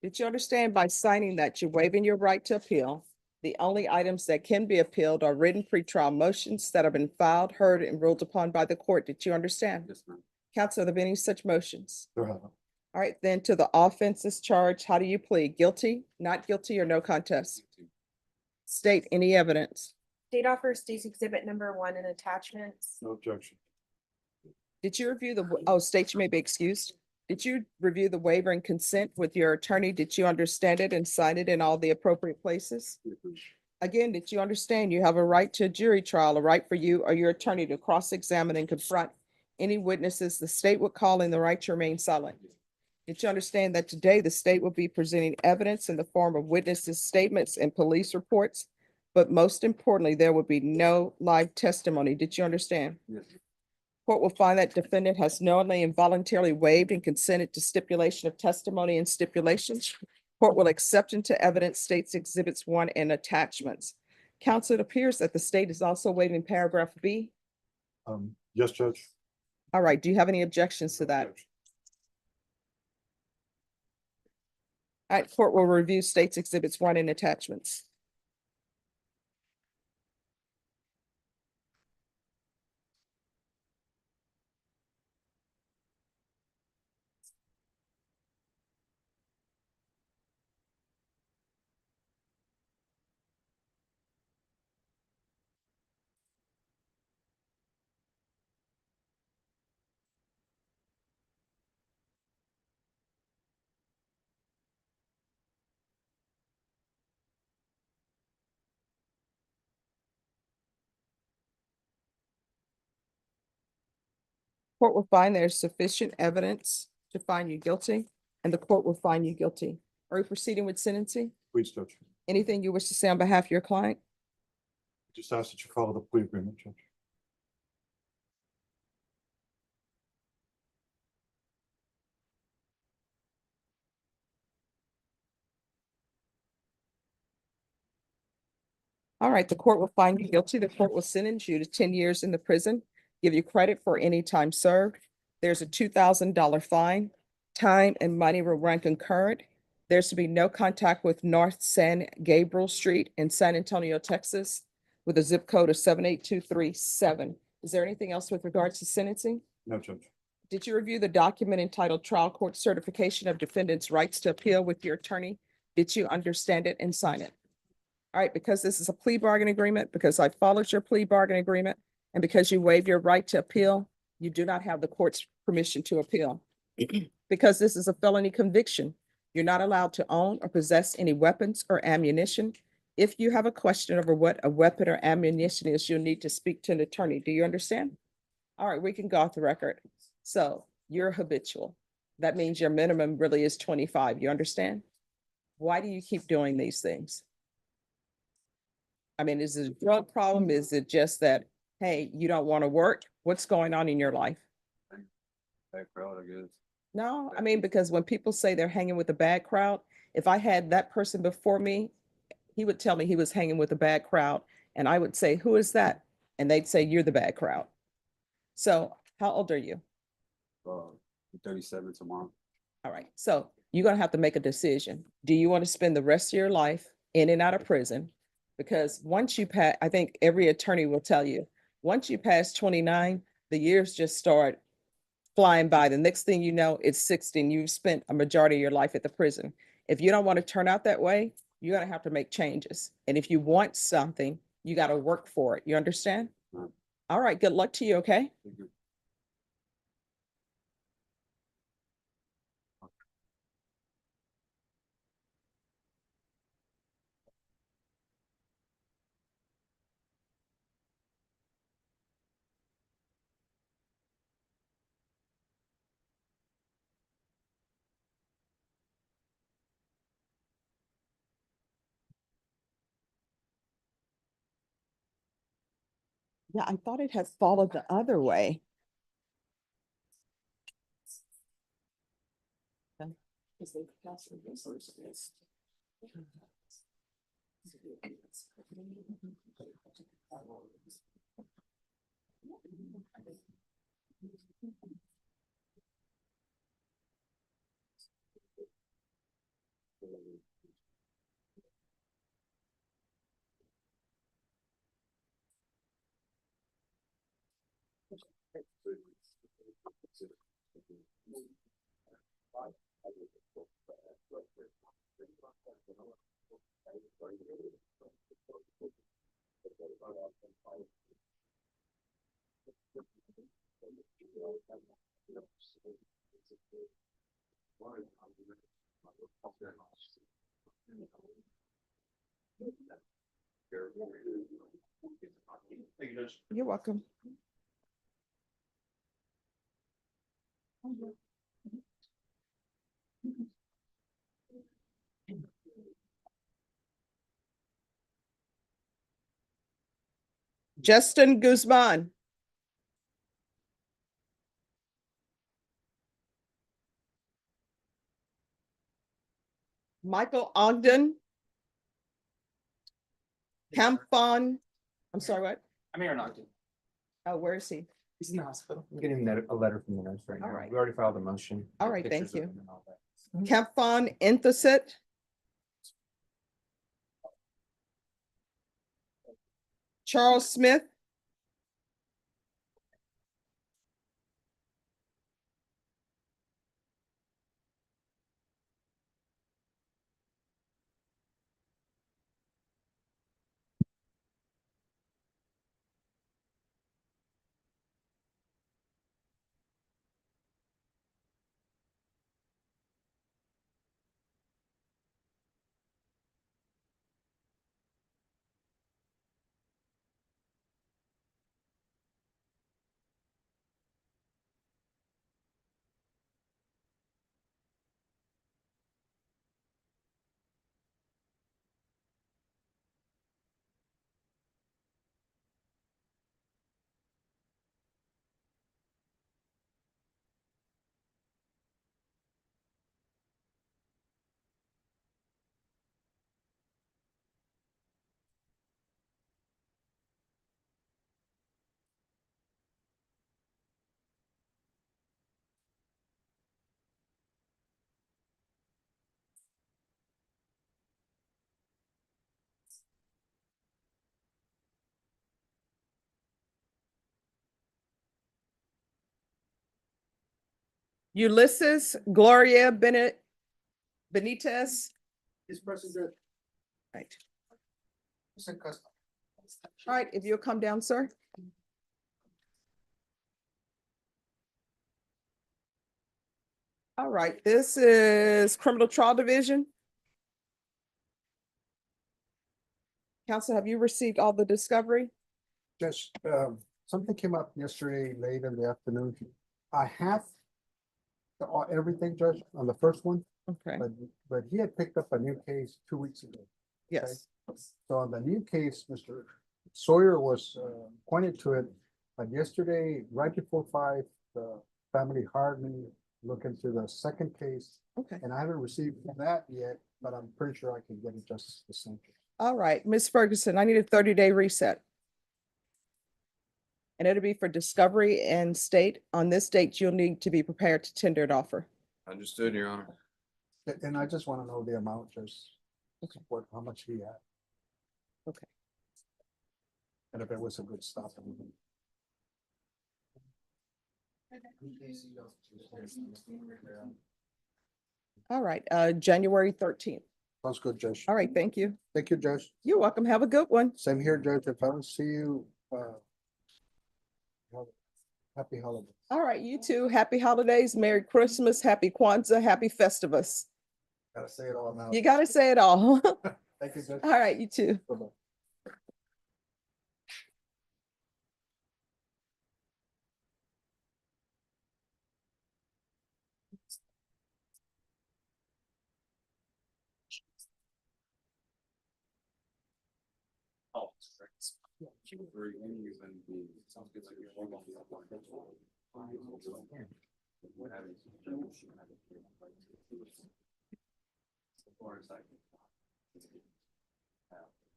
Did you understand by signing that you're waiving your right to appeal? The only items that can be appealed are written pretrial motions that have been filed, heard, and ruled upon by the court. Did you understand? Yes, ma'am. Counsel, are there any such motions? There haven't. All right, then to the offenses charged, how do you plead? Guilty, not guilty, or no contest? State any evidence. State offers state's exhibit number 1 and attachments. No objection. Did you review the, oh, state, you may be excused. Did you review the waiver and consent with your attorney? Did you understand it and sign it in all the appropriate places? Yes, ma'am. Again, did you understand you have a right to a jury trial, a right for you or your attorney to cross-examine and confront any witnesses the state would call in, the right to remain silent? Did you understand that today the state will be presenting evidence in the form of witnesses' statements and police reports? But most importantly, there will be no live testimony. Did you understand? Yes. Court will find that defendant has knowingly and voluntarily waived and consented to stipulation of testimony and stipulations. Court will accept into evidence states exhibits 1 and attachments. Counsel, it appears that the state is also waiving paragraph B. Yes, Judge. All right, do you have any objections to that? Objection. All right, court will review states exhibits 1 and attachments. Court will find there's sufficient evidence to find you guilty, and the court will find you guilty. Are we proceeding with sentencing? Please, Judge. Anything you wish to say on behalf of your client? Just ask that you follow the plea agreement, Judge. All right, the court will find you guilty. The court will sentence you to 10 years in the prison, give you credit for any time served. There's a $2,000 fine. Time and money will run concurrent. There's to be no contact with North San Gabriel Street in San Antonio, Texas, with a zip code of 78237. Is there anything else with regards to sentencing? No, Judge. Did you review the document entitled Trial Court Certification of Defendant's Rights to Appeal with your attorney? Did you understand it and sign it? All right, because this is a plea bargain agreement, because I followed your plea bargain agreement, and because you waived your right to appeal, you do not have the court's permission to appeal. Because this is a felony conviction, you're not allowed to own or possess any weapons or ammunition. If you have a question over what a weapon or ammunition is, you'll need to speak to an attorney. Do you understand? All right, we can go off the record. So you're habitual. That means your minimum really is 25. You understand? Why do you keep doing these things? I mean, is it a drug problem? Is it just that, hey, you don't want to work? What's going on in your life? Bad crowd, I guess. No, I mean, because when people say they're hanging with a bad crowd, if I had that person before me, he would tell me he was hanging with a bad crowd. And I would say, who is that? And they'd say, you're the bad crowd. So how old are you? 37 tomorrow. All right. So you're going to have to make a decision. Do you want to spend the rest of your life in and out of prison? Because once you pass, I think every attorney will tell you, once you pass 29, the years just start flying by. The next thing you know, it's 60 and you've spent a majority of your life at the prison. If you don't want to turn out that way, you're going to have to make changes. And if you want something, you got to work for it. You understand? Right. All right. Good luck to you. Okay. Thank you. Yeah, I thought it had followed the other way. You're welcome. Justin Guzman. Michael Ogden. Campon. I'm sorry, what? I'm here in Ogden. Oh, where is he? He's in the hospital. I'm getting a letter from the nurse right now. All right. We already filed a motion. All right, Pictures thank of you. him and all that. Campon Enthusit. Charles Smith. Ulysses Gloria Benitez. Is President. Right. All right, if you'll come down, sir. All right, this is Criminal Trial Division. Counsel, have you received all the discovery? Just, something came up yesterday late in the afternoon. I have everything, Judge, on the first one, Okay, but he had picked up a new case 2 weeks ago. yes. So on the new case, Mr. Sawyer was pointed to it, but yesterday, right before 5, the family hired me to look into the second case, Okay, and I haven't received that yet, but I'm pretty sure I can get it just the same. all right, Ms. Ferguson, I need a 30-day reset. And it'll be for discovery and state. On this date, you'll need to be prepared to tender an offer. Understood, Your Honor. And I just want to know the amount, just Okay. how much he had, Okay. and if it was a good stop. All right, January 13th. Sounds good, Judge. All right, thank you. Thank you, Judge. You're welcome. Have a good one. Same here, Judge. If I don't see you, happy holidays. All right, you too. Happy holidays, Merry Christmas, Happy Kwanzaa, Happy Festivus. Gotta say it all now. You gotta say it all. Thank you, Judge. All right, you too. Bye-bye.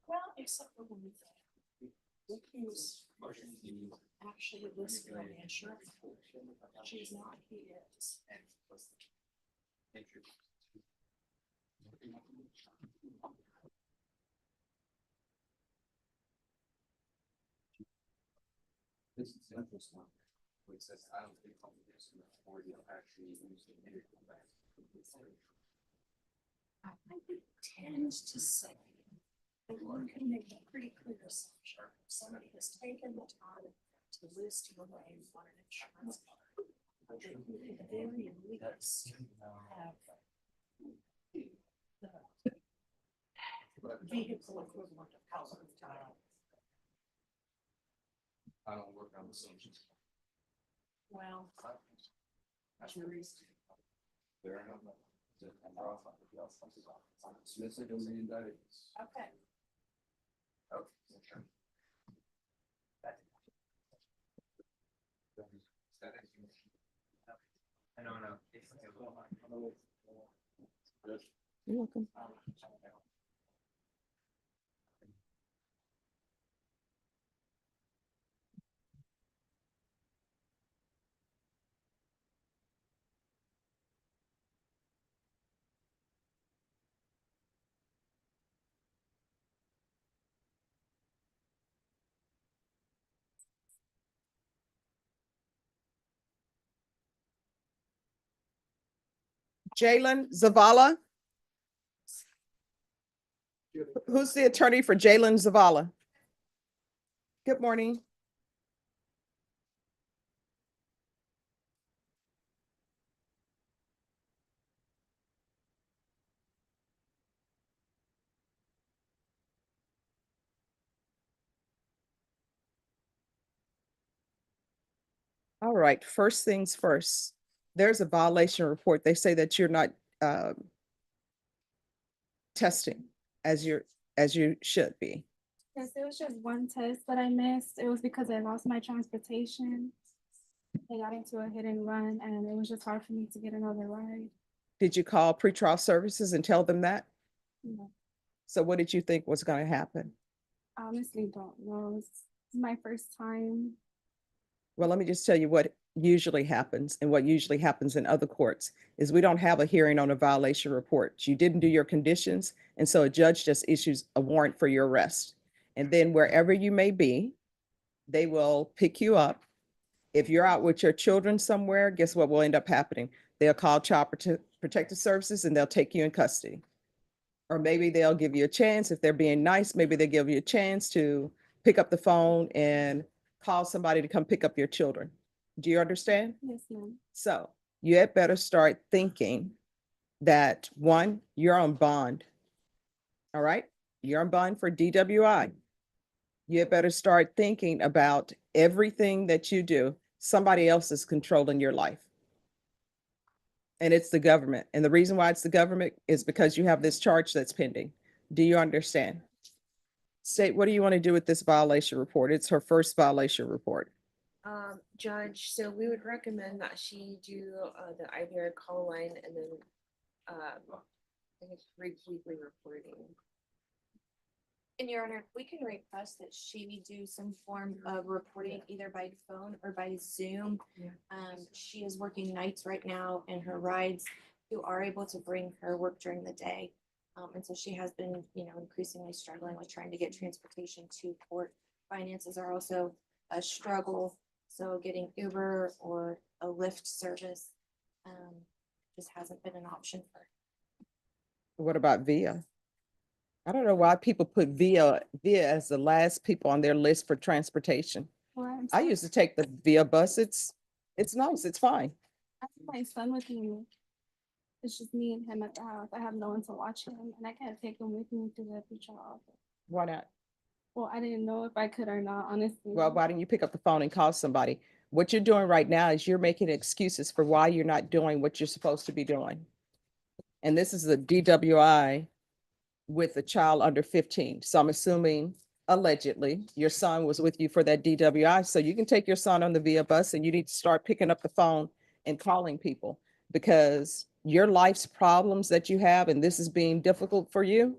Well, except for one thing. Who's actually listed on the insurance. She's not, he is. This is the first one. Which says, I don't think this or you'll actually use the medical back. I think tends to say, that one can make a pretty clear assumption. Somebody has taken the time to list your name on an insurance card. That you at the very least have the vehicle equivalent of color of title. I don't work on assumptions. Well, That's your reason. Fair enough. Smith's like a million dollars. okay. I don't know. You're welcome. Jalen Zavala. Who's the attorney for Jalen Zavala? Good morning. All right, first things first. There's a violation report. They say that you're not testing as you should be. Yes, it was just one test that I missed. It was because I lost my transportation. I got into a hit and run and it was just hard for me to get another ride. Did you call pretrial services and tell them that? No, So what did you think was going to happen? I honestly don't know. It's my first time. Well, let me just tell you what usually happens and what usually happens in other courts is we don't have a hearing on a violation report. You didn't do your conditions, and so a judge just issues a warrant for your arrest. And then wherever you may be, they will pick you up. If you're out with your children somewhere, guess what will end up happening? they'll call Protective Services and they'll take you in custody. Or maybe they'll give you a chance, if they're being nice, maybe they give you a chance to pick up the phone and call somebody to come pick up your children. Do you understand? Yes, ma'am. So you had better start thinking that, one, you're on bond. All right? You're on bond for DWI. You had better start thinking about everything that you do. Somebody else is controlling your life. And it's the government. And the reason why it's the government is because you have this charge that's pending. Do you understand? State, what do you want to do with this violation report? It's her first violation report. Judge, so we would recommend that she do the IVR call line and then I guess weekly reporting. And Your Honor, we can request that she do some form of reporting either by phone or by Zoom. Yeah. She is working nights right now and her rides who are able to bring her work during the day. And so she has been, increasingly struggling with trying to get transportation to court. Finances are also a struggle. So getting Uber or a Lyft service just hasn't been an option for her. What about Via? I don't know why people put Via as the last people on their list for transportation. Well, I used to take the Via bus. It's nice. It's fine. I have my son with me. It's just me and him at the house. I have no one to watch him, and I can't take him with me to the pretrial office. Why not? Well, I didn't know if I could or not, honestly. Well, why didn't you pick up the phone and call somebody? What you're doing right now is you're making excuses for why you're not doing what you're supposed to be doing. And this is a DWI with a child under 15. So I'm assuming allegedly your son was with you for that DWI. So you can take your son on the Via bus and you need to start picking up the phone and calling people, because your life's problems that you have, and this is being difficult for you,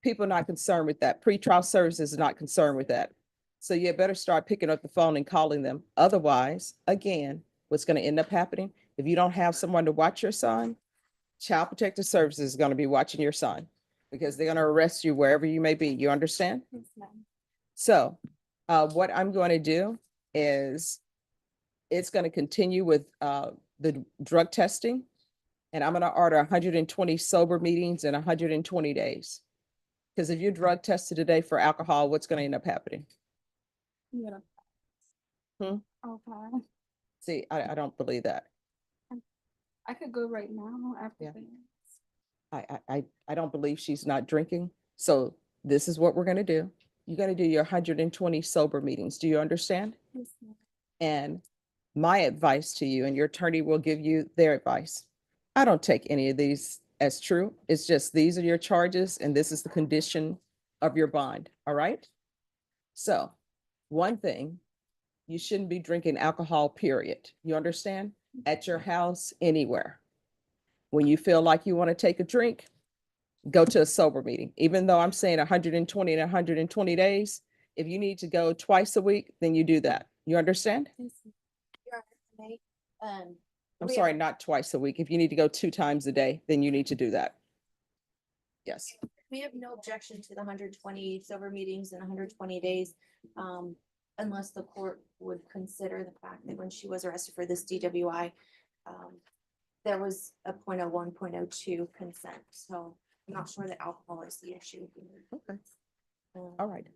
people are not concerned with that. Pretrial services is not concerned with that. So you better start picking up the phone and calling them. Otherwise, again, what's going to end up happening, if you don't have someone to watch your son, Child Protective Services is going to be watching your son, because they're going to arrest you wherever you may be. You understand? Yes, ma'am. So what I'm going to do is it's going to continue with the drug testing, and I'm going to order 120 sober meetings in 120 days. Because if you're drug tested today for alcohol, what's going to end up happening? Yeah. Hmm? Okay. See, I don't believe that. I could go right now after Yeah. this. I don't believe she's not drinking. So this is what we're going to do. You're going to do your 120 sober meetings. Do you understand? Yes, ma'am. And my advice to you, and your attorney will give you their advice. I don't take any of these as true. It's just, these are your charges and this is the condition of your bond. All right. So one thing, you shouldn't be drinking alcohol, period. You understand? At your house, anywhere. When you feel like you want to take a drink, go to a sober meeting. Even though I'm saying 120 and 120 days, if you need to go twice a week, then you do that. You understand? Yes, Your Honor, may, I'm we sorry, have- not twice a week. If you need to go 2 times a day, then you need to do that. Yes. We have no objection to the 120 sober meetings in 120 days. Unless the court would consider the fact that when she was arrested for this DWI, there was a 0.01, 0.02 consent. So I'm not sure that alcohol is the issue. Okay. Um, All right.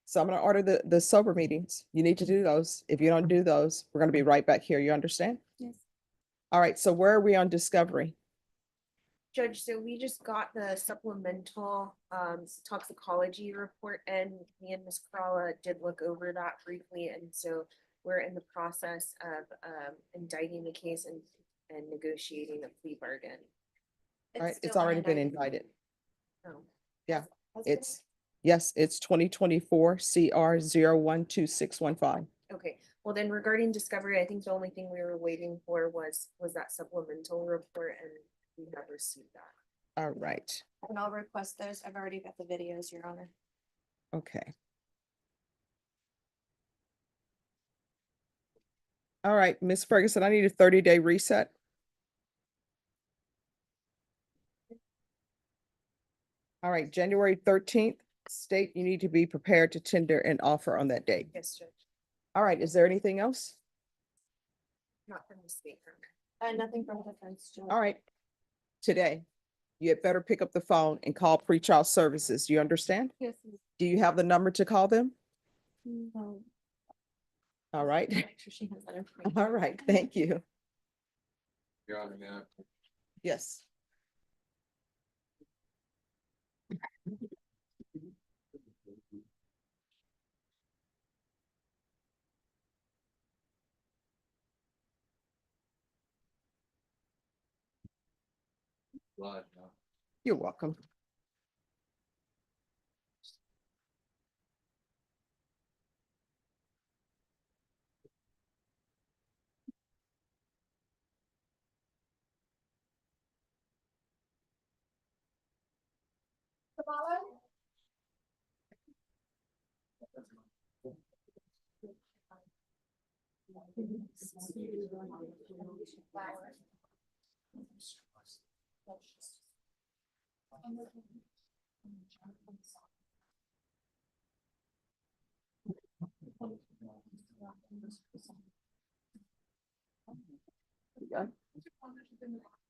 So I'm going to order the sober meetings. You need to do those. If you don't do those, we're going to be right back here. You understand? yes. All right. So where are we on discovery? Judge, so we just got the supplemental toxicology report, and me and Ms. Corolla did look over that briefly, and so we're in the process of indicting the case and negotiating a plea bargain. All right. It's still already been unindicted. indicted. Oh, Yeah. Has been- Yes, it's 2024 CR 012615. okay, well then regarding discovery, I think the only thing we were waiting for was that supplemental report, and we have received that. All right. And I'll request those. I've already got the videos, Your Honor. Okay. All right, Ms. Ferguson, I need a 30-day reset. All right, January 13th, state you need to be prepared to tender an offer on that date. Yes, Judge, All right, is there anything else? not from the state. Nothing from defense. Judge. All right. Today, you had better pick up the phone and call pretrial services. You understand? Yes. Do you have the number to call them? No. All right. Make sure she has that information. All right. Thank you. Your Honor, now. Yes. Live now. You're welcome.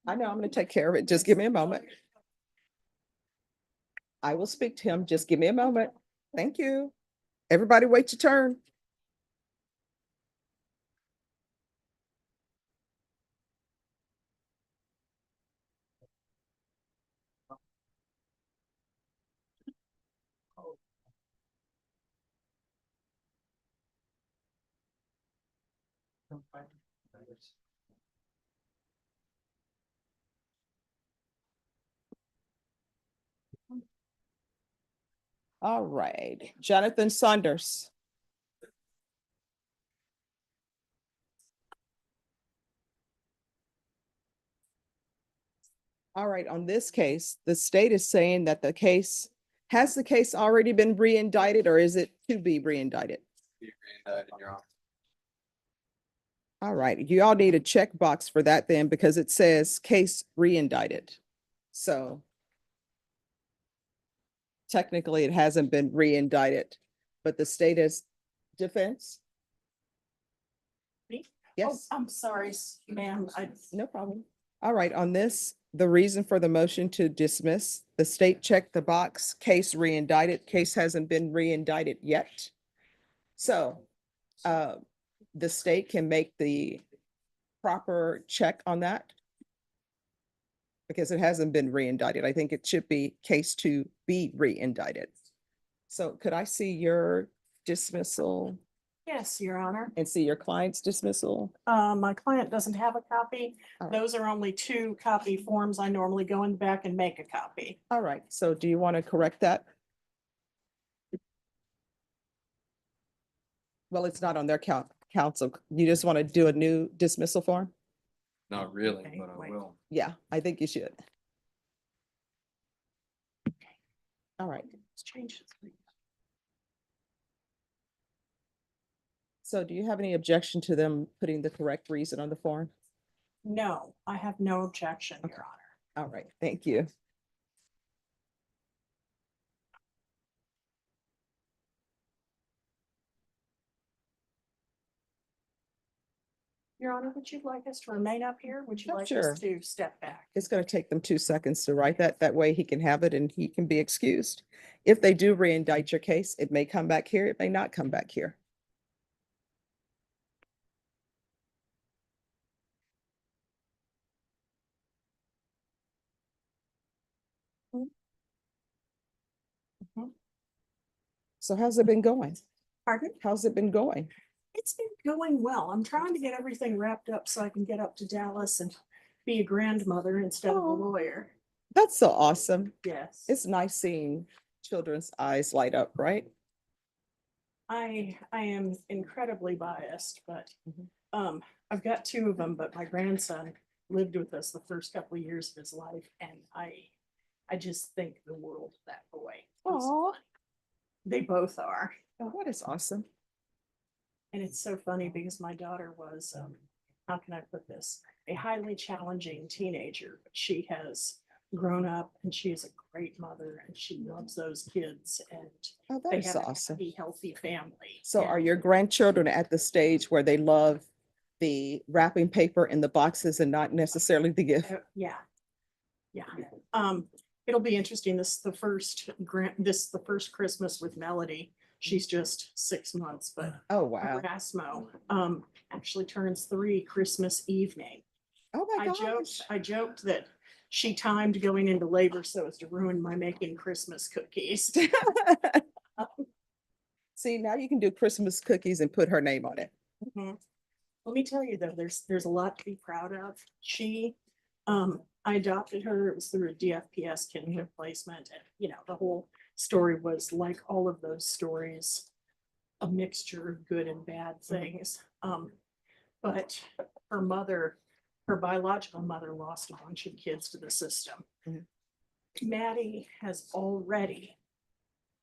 I know, I'm going to take care of it. Just give me a moment. I will speak to him. Just give me a moment. Thank you. Everybody wait your turn. All right, Jonathan Saunders. All right, on this case, the state is saying that has the case already been re-indicted or is it to be re-indicted? Your Honor. All right, you all need a checkbox for that then because it says case re-indicted. So technically it hasn't been re-indicted, but the state is defense. Me? Yes. Oh, I'm sorry, ma'am. No problem. All right, on this, the reason for the motion to dismiss, the state checked the box, case re-indicted, case hasn't been re-indicted yet. So the state can make the proper check on that because it hasn't been re-indicted. I think it should be case to be re-indicted. So could I see your dismissal Yes, Your Honor. and see your client's dismissal? My client doesn't have a copy. All right. Those are only 2 copy forms. I normally go in the back and make a copy. All right, so do you want to correct that? Well, it's not on their council. You just want to do a new dismissal form? Not really, Okay, but I wait. will. Yeah, I think you should. All right, Let's change this. so do you have any objection to them putting the correct reason on the form? No, I have no objection, Okay. Your Honor. All right, thank you. Your Honor, would you like us to remain up here? Would you Oh, like sure. us to step back? It's going to take them 2 seconds to write that. That way he can have it and he can be excused. If they do re-indict your case, it may come back here, it may not come back here. So how's it been going? Pardon? How's it been going? It's been going well. I'm trying to get everything wrapped up so I can get up to Dallas and be a grandmother instead of a Oh. lawyer. That's so awesome. Yes. It's nice seeing children's eyes light up, right? I am incredibly biased, but Mhm. I've got 2 of them, but my grandson lived with us the first couple of years of his life, and I just think the world of that boy. Oh, They both are. that is awesome. And it's so funny because my daughter was, how can I put this? A highly challenging teenager, but she has grown up and she is a great mother and she loves those kids and Oh, that they is have a awesome. happy, healthy family. So And are your grandchildren at the stage where they love the wrapping paper and the boxes and not necessarily the gift. Yeah. Yeah. It'll be interesting. This is the first the first Christmas with Melody. She's just 6 months, but Oh, wow. Erasmo, actually turns 3 Christmas evening. Oh, my gosh. I joked that she timed going into labor so as to ruin my making Christmas cookies. See, now you can do Christmas cookies and put her name on it. Mhm. Let me tell you though, there's a lot to be proud of. I adopted her, it was through a DFPS kinship placement, and you know, the whole story was like all of those stories, a mixture of good and bad things. But her mother, her biological mother lost a bunch of kids to the system. Mhm. Maddie has already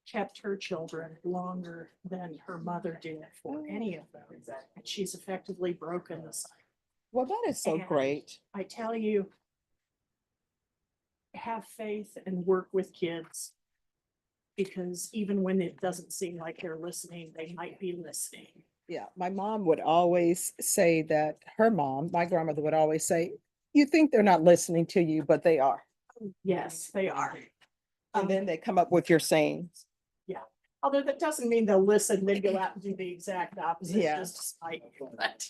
kept her children longer than her mother did for any of them. And she's effectively broken the cycle. Well, that is so And great. I tell you, have faith and work with kids. Because even when it doesn't seem like they're listening, they might be listening. Yeah, my mom would always say that her mom, my grandmother would always say, you think they're not listening to you, but they are. Yes, they are. And then they come up with your sayings. Yeah, although that doesn't mean they'll listen, then go out and do the exact opposite, Yeah. just to spite you, but.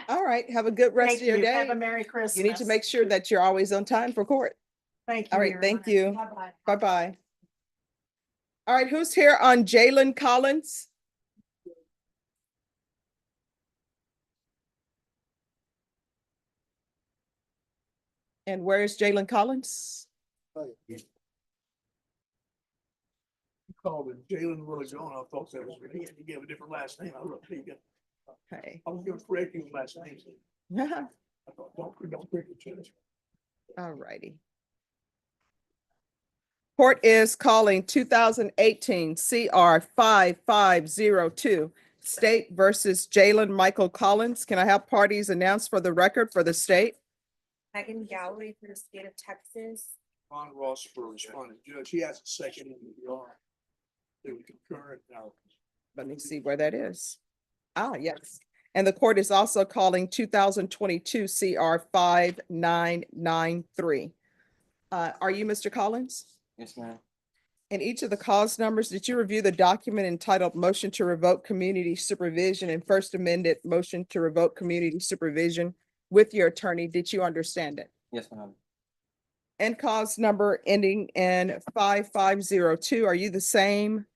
All right, have a good rest Thank of your you. day. Have a Merry Christmas. You need to make sure that you're always on time for court. Thank you. All right, Your thank Honor. you. Bye-bye. Bye-bye. All right, who's here on Jalen Collins? And where's Jalen Collins? Called it Jalen really going. I thought that was, he gave a different last name. I looked, Okay. I was gonna correct his last name. I thought, don't break the chance. All righty. Court is calling 2018 CR 5502, State versus Jalen Michael Collins. Can I have parties announced for the record for the state? Megan Galloway for the state of Texas. Ron Ross for responding judge. He has a second in the ER. They were concurrent now. Let me see where that is. Ah, yes. And the court is also calling 2022 CR 5993. Are you Mr. Collins? Yes, ma'am. In each of the cause numbers, did you review the document entitled Motion to Revoke Community Supervision and First Amended Motion to Revoke Community Supervision with your attorney? Did you understand it? Yes, ma'am. And cause number ending in 5502, are you the same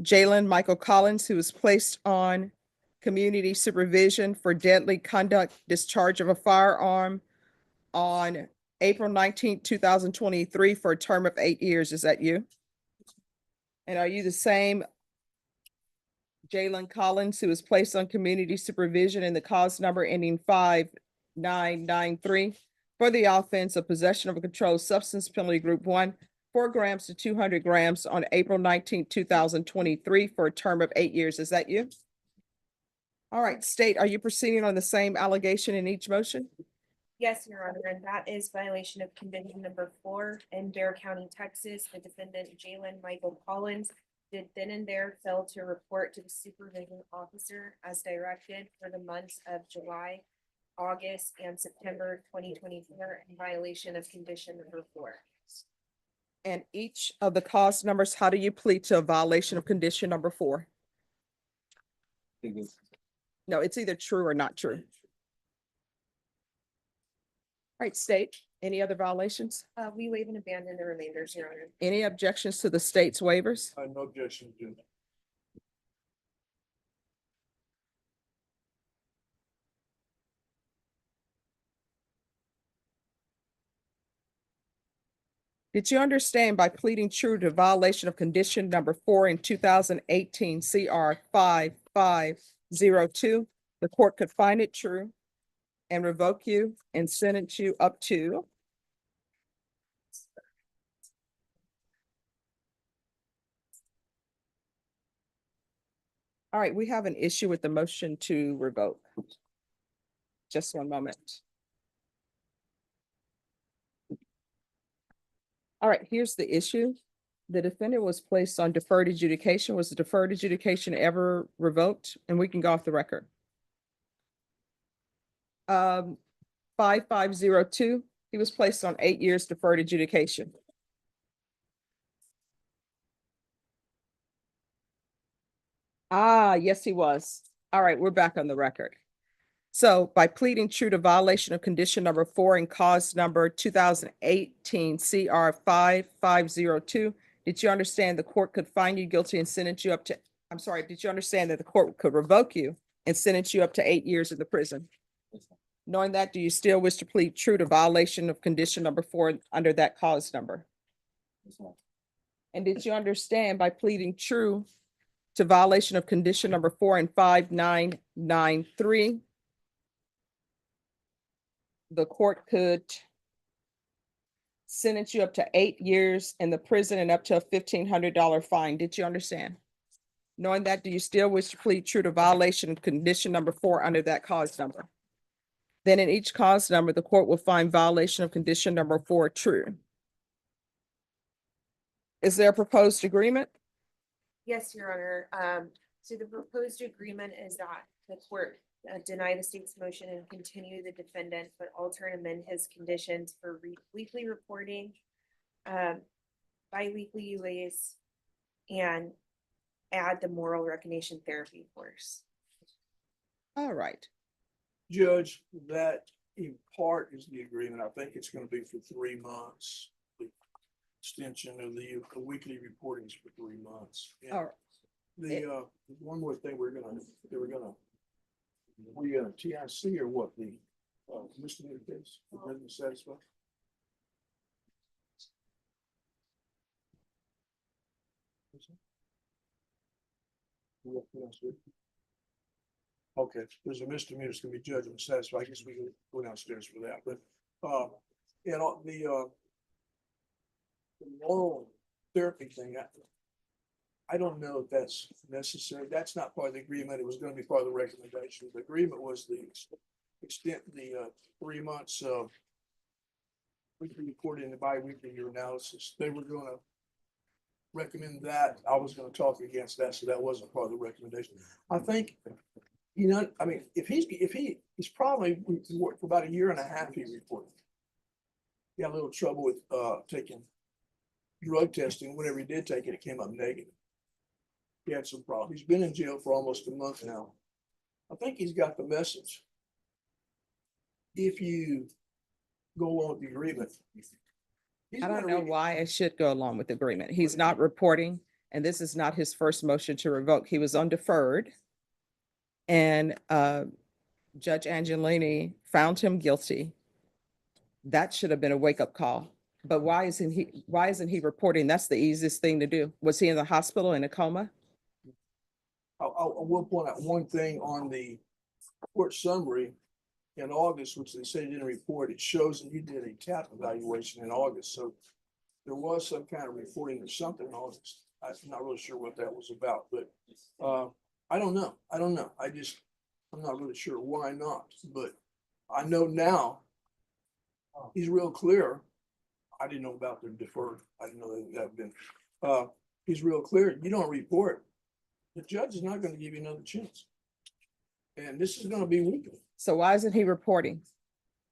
Jalen Michael Collins who was placed on community supervision for deadly conduct, discharge of a firearm on April 19th, 2023 for a term of 8 years? Is that you? And are you the same Jalen Collins who was placed on community supervision in the cause number ending 5993 for the offense of possession of a controlled substance, penalty group 1, 4 grams to 200 grams on April 19th, 2023 for a term of 8 years? Is that you? All right, state, are you proceeding on the same allegation in each motion? Yes, Your Honor, and that is violation of condition number 4 in Dare County, Texas. The defendant Jalen Michael Collins did then and there fail to report to the supervision officer as directed for the months of July, August, and September 2024 in violation of condition number 4. And each of the cause numbers, how do you plead to a violation of condition number 4? No, it's either true or not true. All right, state, any other violations? We waive and abandon the remainders, Your Honor. Any objections to the state's waivers? I have no objection to that. Did you understand by pleading true to violation of condition number 4 in 2018 CR 5502, the court could find it true and revoke you and sentence you up to all right, we have an issue with the motion to revoke. Just one moment. All right, here's the issue. The defendant was placed on deferred adjudication. Was the deferred adjudication ever revoked? And we can go off the record. 5502, he was placed on 8 years deferred adjudication. Ah, yes, he was. All right, we're back on the record. So by pleading true to violation of condition number 4 and cause number 2018 CR 5502, did you understand the court could find you guilty and sentence you up to, I'm sorry, did you understand that the court could revoke you and sentence you up to 8 years in the prison? Knowing that, do you still wish to plead true to violation of condition number 4 under that cause number? And did you understand by pleading true to violation of condition number 4 and 5993, the court could sentence you up to 8 years in the prison and up to a $1,500 fine? Did you understand? Knowing that, do you still wish to plead true to violation of condition number 4 under that cause number? Then in each cause number, the court will find violation of condition number 4 true. Is there a proposed agreement? Yes, Your Honor. So the proposed agreement is that the court deny the state's motion and continue the defendant, but alter and amend his conditions for weekly reporting, bi-weekly UAs, and add the moral recognition therapy course. All right. Judge, that in part is the agreement. I think it's gonna be for 3 months. The extension of the weekly reportings for 3 months. And All right. the, one more thing we're gonna TIC or what, the, misdemeanor case, it doesn't satisfy? Okay, there's a misdemeanor, it's gonna be judged and satisfied. I guess we can go downstairs for that, but, you know, the moral therapy thing, I don't know if that's necessary. That's not part of the agreement. It was gonna be part of the recommendation. The agreement was the extent, the 3 months of weekly reporting and bi-weekly year analysis. They were gonna recommend that. I was gonna talk against that, so that wasn't part of the recommendation. I think, you know, I mean, if he's probably worked for about 1.5 years, he reported. He had a little trouble with taking drug testing. Whenever he did take it, it came up negative. He had some problems. He's been in jail for almost a month now. I think he's got the message. If you go along with the agreement. I don't know why I should go along with the agreement. He's not reporting, and this is not his first motion to revoke. He was on deferred. And Judge Angelini found him guilty. That should have been a wake-up call. But why isn't he reporting? That's the easiest thing to do. Was he in the hospital in a coma? I will point out one thing on the court summary in August, which they said he didn't report. It shows that he did a TAP evaluation in August. So there was some kind of reporting or something in August. I'm not really sure what that was about, but I don't know. I'm not really sure why not, but I know now he's real clear. I didn't know about the deferred. I didn't know that had been, he's real clear. You don't report, the judge is not going to give you another chance. And this is going to be weekly. So why isn't he reporting?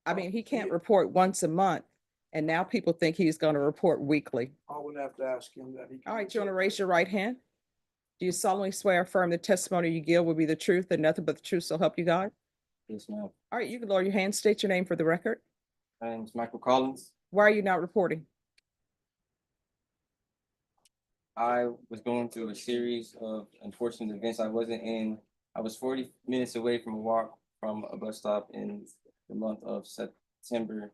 I mean, he can't report once a month, and now people think he's going to report weekly. I would have to ask him that. All right, do you want to raise your right hand? Do you solemnly swear or affirm the testimony you give will be the truth and nothing but the truth, so help you God? Yes, ma'am. All right, you can lower your hand, state your name for the record. My name is Michael Collins. Why are you not reporting? I was going through a series of unfortunate events. I was 40 minutes away from a walk from a bus stop in the month of September.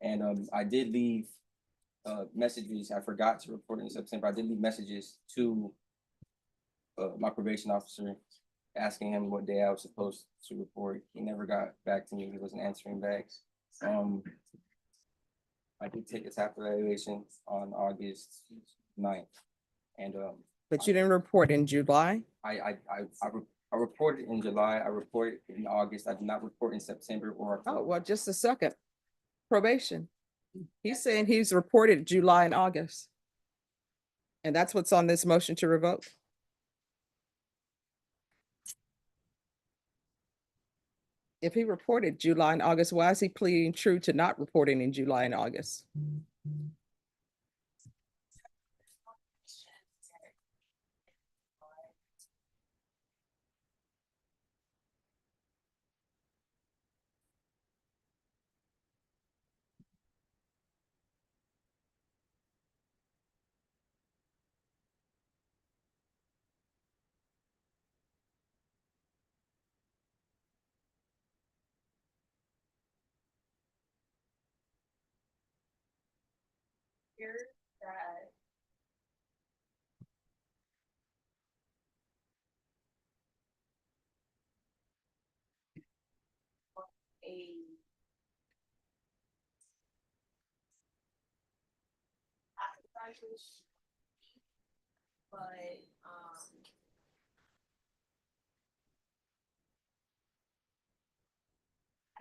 And I did leave messages. I forgot to report in September. I did leave messages to my probation officer asking him what day I was supposed to report. He never got back to me. He wasn't answering back. I did take a TAP evaluation on August 9th. And But you didn't report in July? I reported in July. I reported in August. I did not report in September or October. Oh, well, just a second. Probation. He's saying he's reported July and August. And that's what's on this motion to revoke. If he reported July and August, why is he pleading true to not reporting in July and August? Here that. A. But, I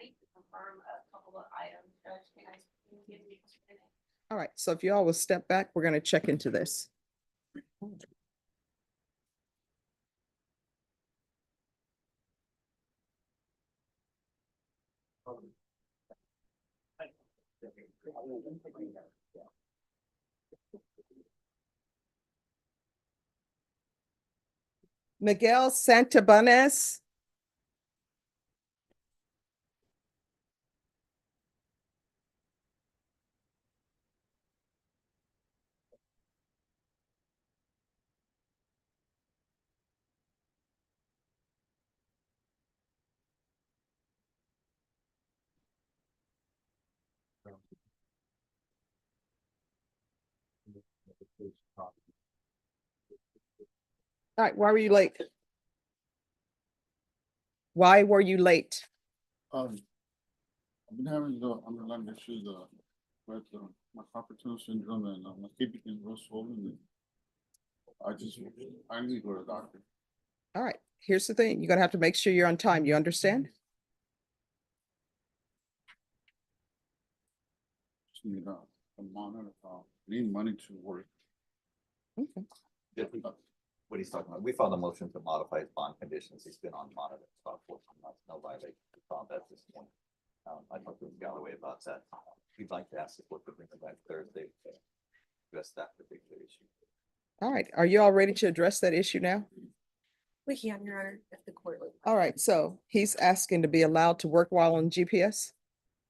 need to confirm a couple of items, Judge, can I give me just a minute? All right, so if you all will step back, we're going to check into this. Miguel Santabanez. All right, why were you late? Why were you late? I've been having the underlying issues, with, my carpal tunnel syndrome and, my feet became real swollen and I need to go to the doctor. All right, here's the thing. You're gonna have to make sure you're on time. You understand? Just need, a monitor, need money to work. Okay. What he's talking about, we filed a motion to modify his bond conditions. He's been on monitor for about 14 months, no violation found at this point. I talked to Galloway about that. We'd like to ask the court to bring it back Thursday to address that particular issue. All right, are you all ready to address that issue now? We can, Your Honor, if the court would. All right, so he's asking to be allowed to work while on GPS?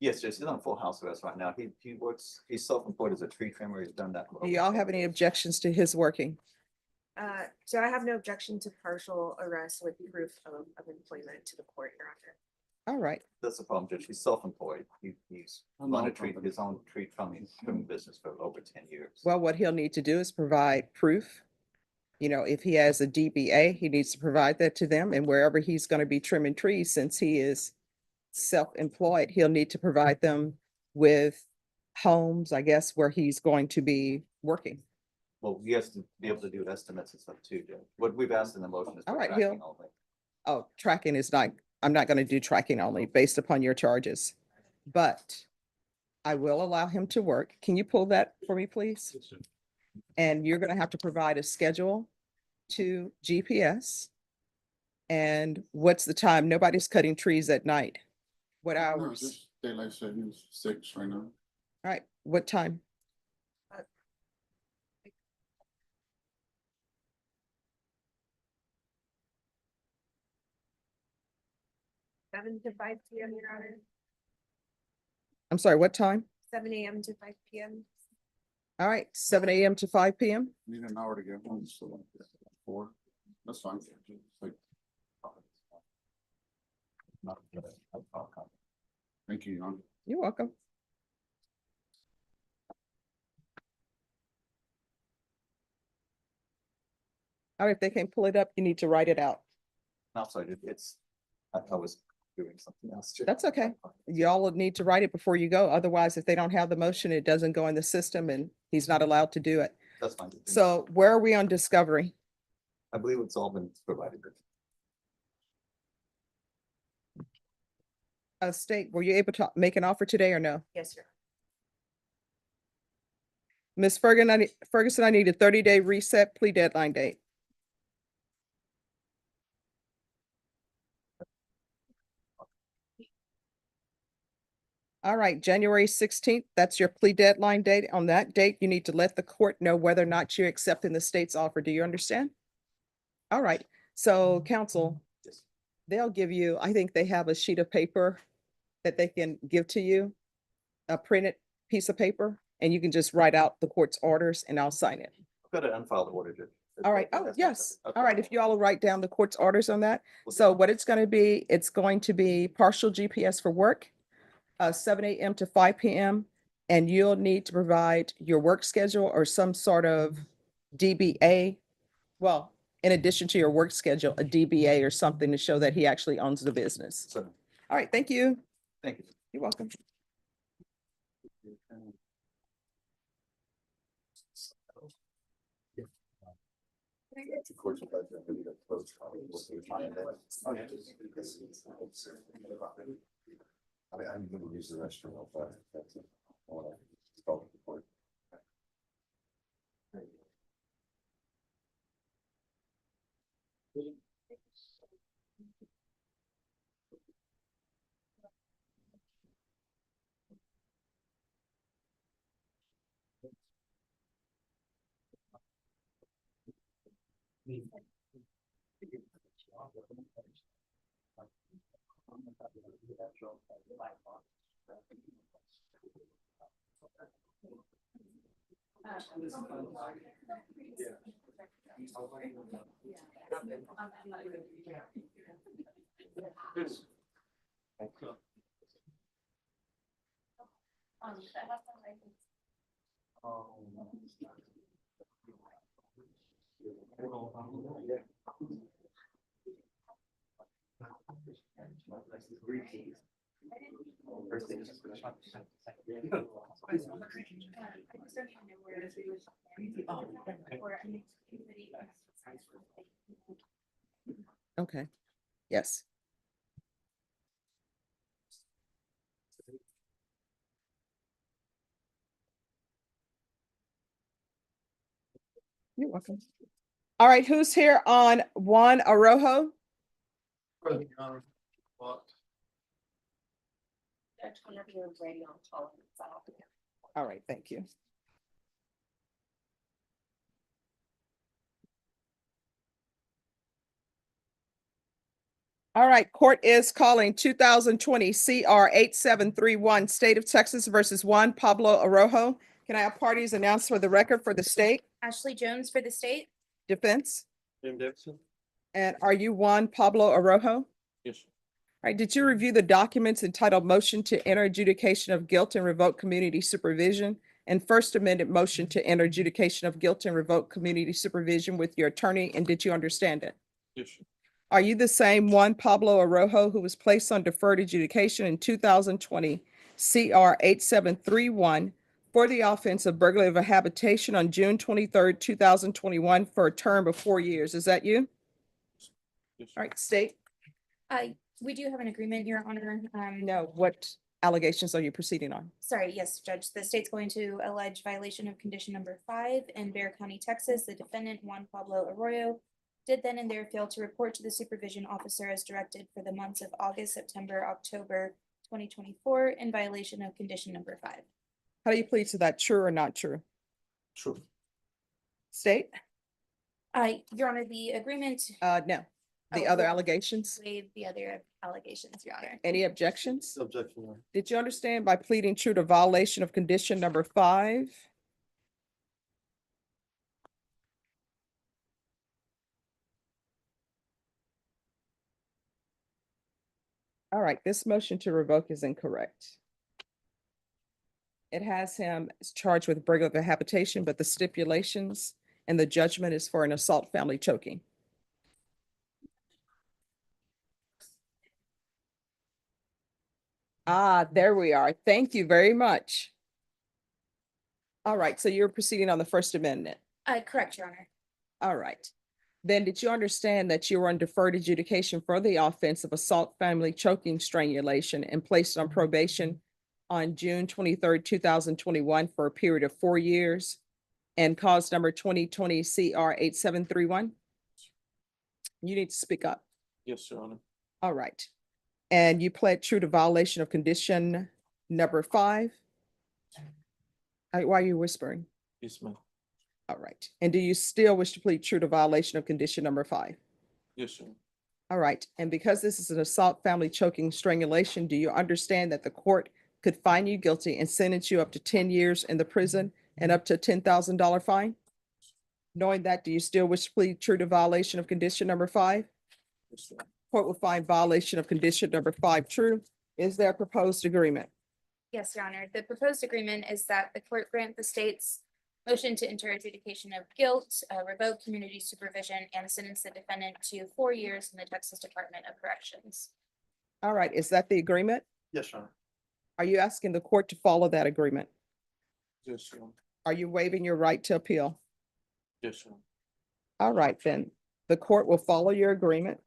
Yes, Judge, he's on full house arrest right now. He works, he's self-employed as a tree trimmer. He's done that. for Do over y'all 10 have any years. objections to his working? So I have no objection to partial arrest with proof of employment to the court, Your Honor. All right, That's the problem, Judge. He's self-employed. He's I'm run not his own tree trimming business for over 10 years. well, what he'll need to do is provide proof. You know, if he has a DBA, he needs to provide that to them, and wherever he's gonna be trimming trees, since he is self-employed, he'll need to provide them with homes, I guess, where he's going to be working. Well, he has to be able to do estimates and stuff too, Judge. What we've asked in the motion is All for right, tracking only. Oh, tracking is not, I'm not gonna do tracking only based upon your charges. But I will allow him to work. Can you pull that for me, please? And you're gonna have to provide a schedule to GPS. And what's the time? Nobody's cutting trees at night. What No, hours? just daylight savings 6 right now. All right, what time? 7 to 5 p.m., Your Honor. I'm sorry, what time? 7 a.m. to 5 p.m. All right, 7 a.m. to 5 p.m. Need an hour to get home, so 4. That's fine. Just like, thank you, Your Honor. You're welcome. All right, if they can't pull it up, you need to write it out. No, sorry, I was doing something else. Judge. That's okay. Y'all will need to write it before you go. Otherwise, if they don't have the motion, it doesn't go in the system and he's not allowed to do it. That's fine. So where are we on discovery? I believe it's all been provided. State, were you able to make an offer today or no? Yes, Your Honor. Ms. Ferguson, I need a 30-day reset plea deadline date. All right, January 16th, that's your plea deadline date. On that date, you need to let the court know whether or not you're accepting the state's offer. Do you understand? All right, so counsel, Yes. they'll give you, I think they have a sheet of paper that they can give to you, a printed piece of paper, and you can just write out the court's orders and I'll sign it. I've got an unfiled order, Judge. All right. Oh, That's yes. okay. All right. If you all will write down the court's orders on that. Will do. So what it's going to be partial GPS for work, 7 a.m. to 5 p.m. And you'll need to provide your work schedule or some sort of DBA. Well, in addition to your work schedule, a DBA or something to show that he actually owns the business. So, All right. Thank you. thank you. You're welcome. Of course, if I can read it close, we'll see if I can- Oh, yeah. I mean, I'm gonna use the restroom real fast. That's it. I wanna call the court. Okay. Yes. You're welcome. All right. Who's here on Juan Arojo? Judge, whenever you're ready on tolerance, All right. Thank you. All right, court is calling 2020 CR 8731, State of Texas versus Juan Pablo Arojo. Can I have parties announced for the record for the state Ashley Jones for the state. defense? Jim Davidson? And are you Juan Pablo Arojo? Yes. All right, did you review the documents entitled Motion to Enter Adjudication of Guilt and Revoke Community Supervision and First Amended Motion to Enter Adjudication of Guilt and Revoke Community Supervision with your attorney, and did you understand it? Yes. Are you the same Juan Pablo Arojo who was placed on deferred adjudication in 2020 CR 8731 for the offense of burglary of a habitation on June 23rd, 2021 for a term of 4 years? Is that you? Yes. All right, state. We do have an agreement, Your Honor. No, what allegations are you proceeding on? Sorry, yes, Judge. The state's going to allege violation of condition number 5 in Bexar County, Texas. The defendant, Juan Pablo Arroyo, did then and there fail to report to the supervision officer as directed for the months of August, September, October 2024 in violation of condition number 5. How do you plead to that? True or not true? True. State? Your Honor, the agreement No. The Oh, other well- allegations? waived the other allegations, Your Honor. Any objections? Objection. Did you understand by pleading true to violation of condition number 5? All right, this motion to revoke is incorrect. It has him charged with burglary of a habitation, but the stipulations and the judgment is for an assault family choking. Ah, there we are. Thank you very much. All right, so you're proceeding on the First Amendment. Correct, Your Honor. All right. Then did you understand that you were on deferred adjudication for the offense of assault family choking strangulation and placed on probation on June 23rd, 2021 for a period of 4 years and cause number 2020 CR 8731? You need to speak up. Yes, Your Honor. All right. And you pled true to violation of condition number 5? Why are you whispering? Yes, ma'am. All right. And do you still wish to plead true to violation of condition number 5? Yes, sir. All right. And because this is an assault, family choking, strangulation, do you understand that the court could find you guilty and sentence you up to 10 years in the prison and up to a $10,000 fine? Knowing that, do you still wish to plead true to violation of condition number 5? Yes, sir. Court will find violation of condition number 5 true. Is there a proposed agreement? Yes, Your Honor. The proposed agreement is that the court grant the state's motion to enter adjudication of guilt, revoke community supervision, and sentence the defendant to 4 years in the Texas Department of Corrections. All right. Is that the agreement? Yes, sir. Are you asking the court to follow that agreement? Yes, sir. Are you waiving your right to appeal? Yes, sir. All right, then. The court will follow your agreement.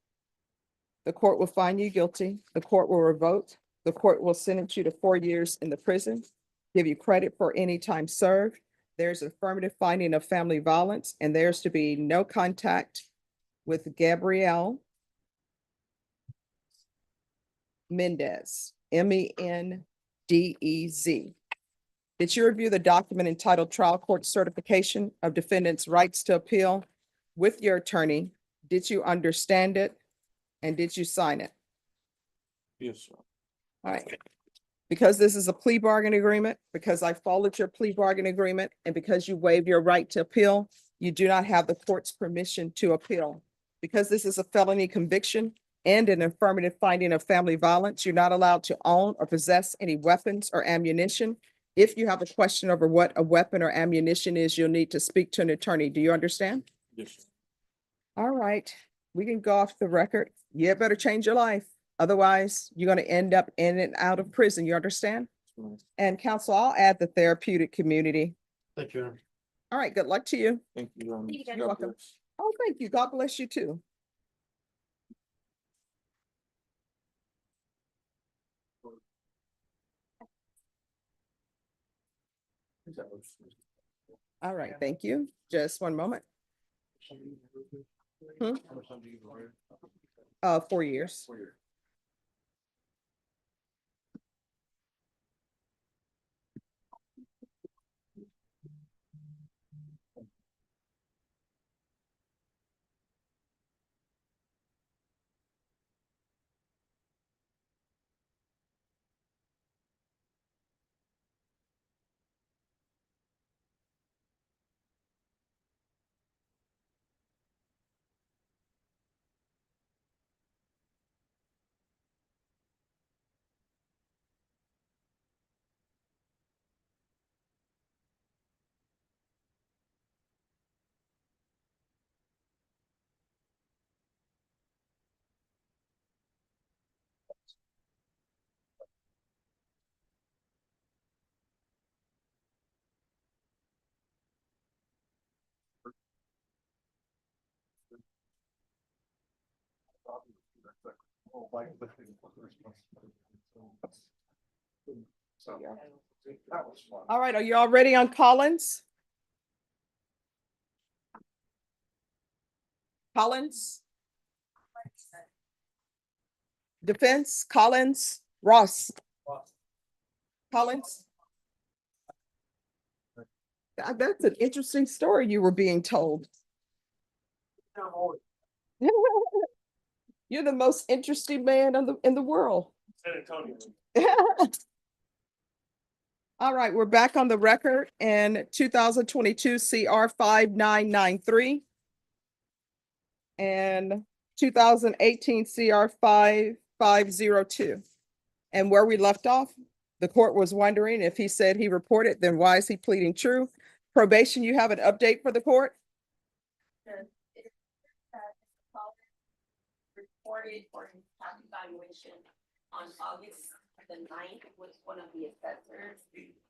The court will find you guilty. The court will revoke. The court will sentence you to 4 years in the prison, give you credit for any time served. There's affirmative finding of family violence, and there's to be no contact with Gabrielle Mendez, Mendez. Did you review the document entitled Trial Court Certification of Defendant's Rights to Appeal with your attorney? Did you understand it? And did you sign it? Yes, sir. All right. Because this is a plea bargain agreement, because I followed your plea bargain agreement, and because you waived your right to appeal, you do not have the court's permission to appeal. Because this is a felony conviction and an affirmative finding of family violence, you're not allowed to own or possess any weapons or ammunition. If you have a question over what a weapon or ammunition is, you'll need to speak to an attorney. Do you understand? Yes, sir. All right, we can go off the record. You better change your life. Otherwise, you're going to end up in and out of prison. You understand? Yes, ma'am. And counsel, I'll add the therapeutic community. Thank you. All right, good luck to you. Thank you. Thank you, Judge. You're welcome. Oh, thank you. God bless you too. All right, thank you. Just one moment. 4 years. All right, are you all ready on Collins? Collins? Defense, Collins, Ross. Collins? That's an interesting story you were being told. You're the most interesting man in the world. San Antonio. All right, we're back on the record in 2022 CR 5993 and 2018 CR 5502. And where we left off, the court was wondering if he said he reported, then why is he pleading true? Probation, you have an update for the court? Reported for his tax evaluation on August the 9th with one of the assessors.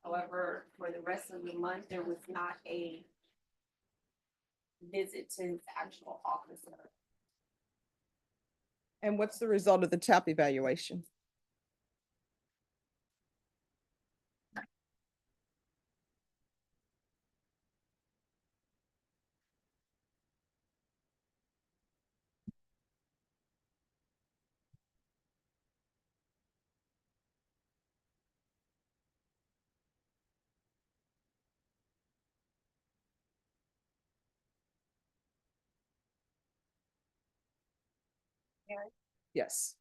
However, for the rest of the month, there was not a visit to his actual officer. And what's the result of the TAP evaluation? Yes.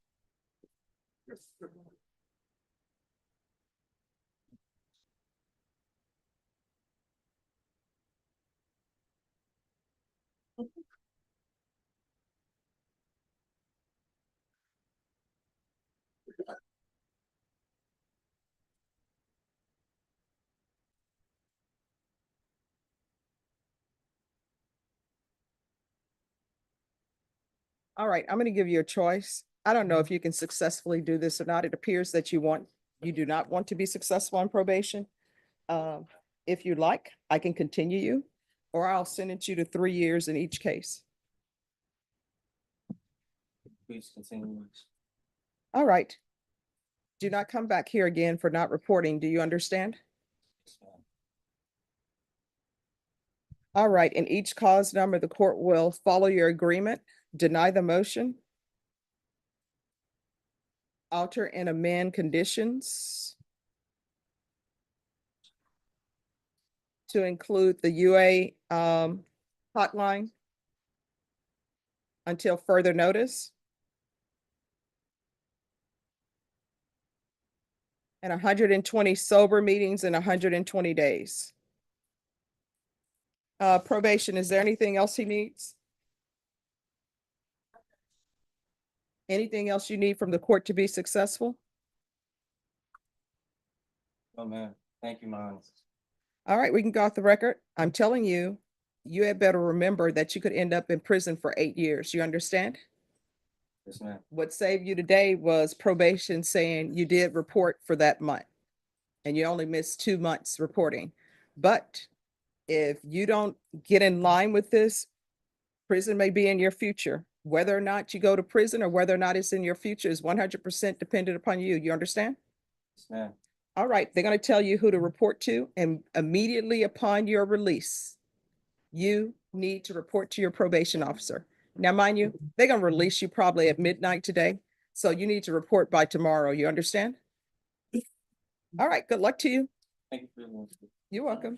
All right, I'm going to give you a choice. I don't know if you can successfully do this or not. It appears that you do not want to be successful on probation. Um, If you'd like, I can continue you, or I'll sentence you to 3 years in each case. Please continue. All right. Do not come back here again for not reporting. Do you understand? Yes, ma'am. All right, in each cause number, the court will follow your agreement, deny the motion, alter and amend conditions to include the UA hotline until further notice, and 120 sober meetings in 120 days. Probation, is there anything else he needs? Anything else you need from the court to be successful? Oh, man. Thank you, Mom. All right, we can go off the record. I'm telling you, you had better remember that you could end up in prison for 8 years. You understand? Yes, ma'am. What saved you today was probation saying you did report for that month and you only missed 2 months reporting. But if you don't get in line with this, prison may be in your future. Whether or not you go to prison or whether or not it's in your future is 100% dependent upon you. You understand? Yes, ma'am. All right, they're going to tell you who to report to, and immediately upon your release, you need to report to your probation officer. Now, mind you, they're going to release you probably at midnight today. So you need to report by tomorrow. You understand? All right, good luck to you. Thank you for your answer. You're welcome.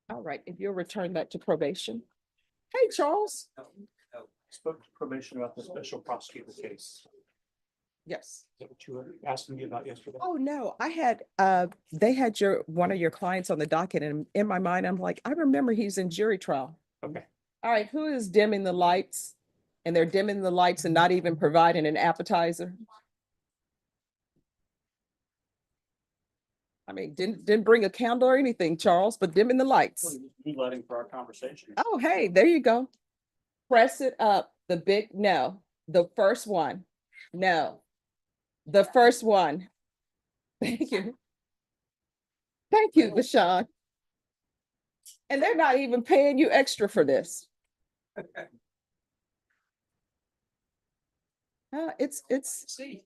All right, if you'll return that to probation. Hey, Charles. Spoke to probation about the special prosecutor case. Yes. Is that what you were asking me about yesterday? Oh, no, they had one of your clients on the docket, and in my mind, I'm like, I remember he's in jury trial. Okay. All right, who is dimming the lights? And they're dimming the lights and not even providing an appetizer. I mean, didn't bring a candle or anything, Charles, but dimming the lights. Moonlighting for our conversation. Oh, hey, there you go. Press it up. The big no. The first one. No. The first one. Thank you. Thank you, Bashan. And they're not even paying you extra for this. It's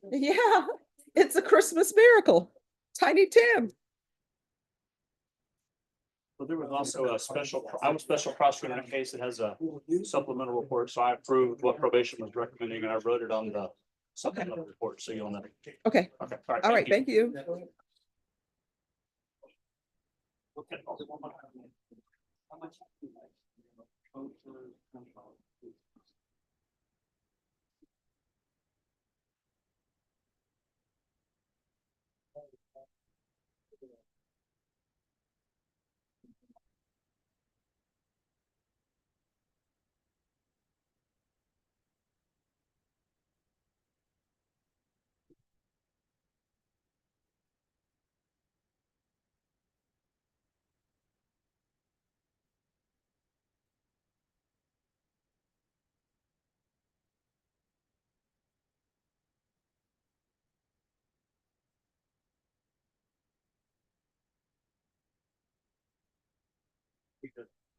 yeah, it's a Christmas miracle. Tiny Tim. Well, there was also I'm a special prosecutor in a case that has a supplemental report, so I approved what probation was recommending and I wrote it on the supplemental report, so you'll know. Okay. Okay. All right. Thank you. Okay.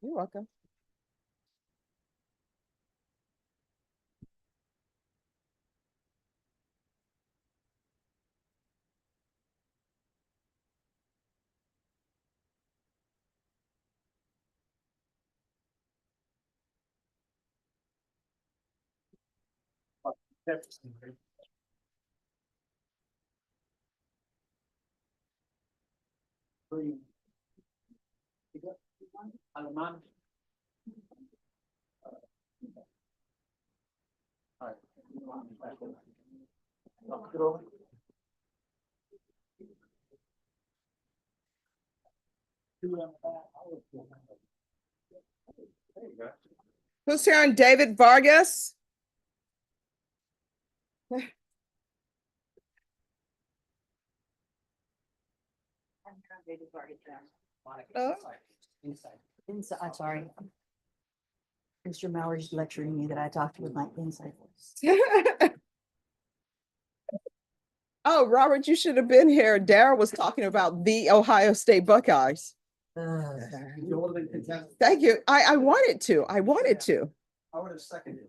You're welcome. Who's here on David Vargas? Oh. Inside, I'm sorry. Mr. Mallory's lecturing me that I talked with my inside voice. Oh, Robert, you should have been here. Dara was talking about the Ohio State Buckeyes. Thank you. I wanted to. I wanted to. I would have seconded.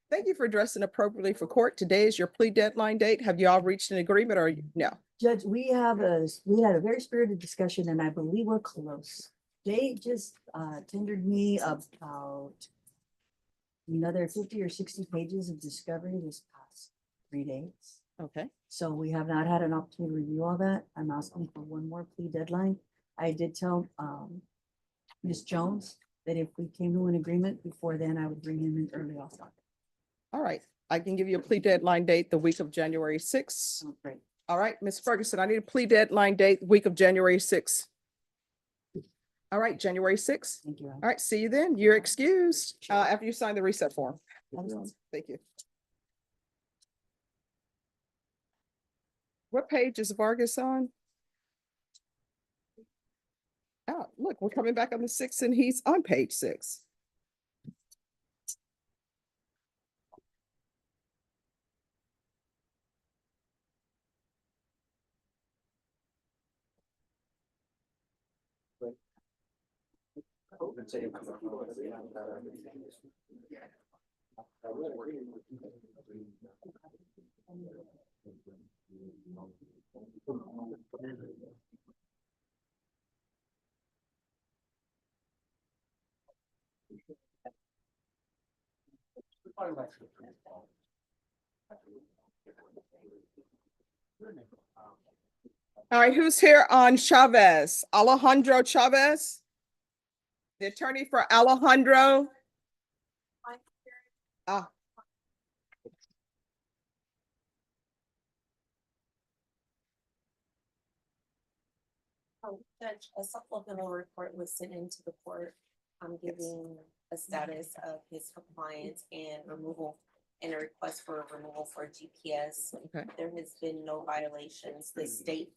Thank you for addressing appropriately for court. Today is your plea deadline date. Have you all reached an agreement or no? Judge, we had a very spirited discussion and I believe we're close. They just tendered me about another 50 or 60 pages of discovery this past 3 days. Okay. So we have not had an opportunity to review all that. I'm asking for one more plea deadline. I did tell Ms. Jones that if we came to an agreement before then, I would bring him in early also. All right. I can give you a plea deadline date the week of January 6th. Oh, great. All right, Ms. Ferguson, I need a plea deadline date week of January 6th. All right, January 6th. Thank you. All right, see you then. You're excused after you sign the reset form. Thank you. What page is Vargas on? Oh, look, we're coming back on the 6th and he's on page 6. All right, who's here on Chavez? Alejandro Chavez? The attorney for Alejandro? Ah. Oh, Judge, a supplemental report was sent into the court. I'm giving a status of his compliance and removal and a request for removal for GPS. Okay. There has been no violations. The state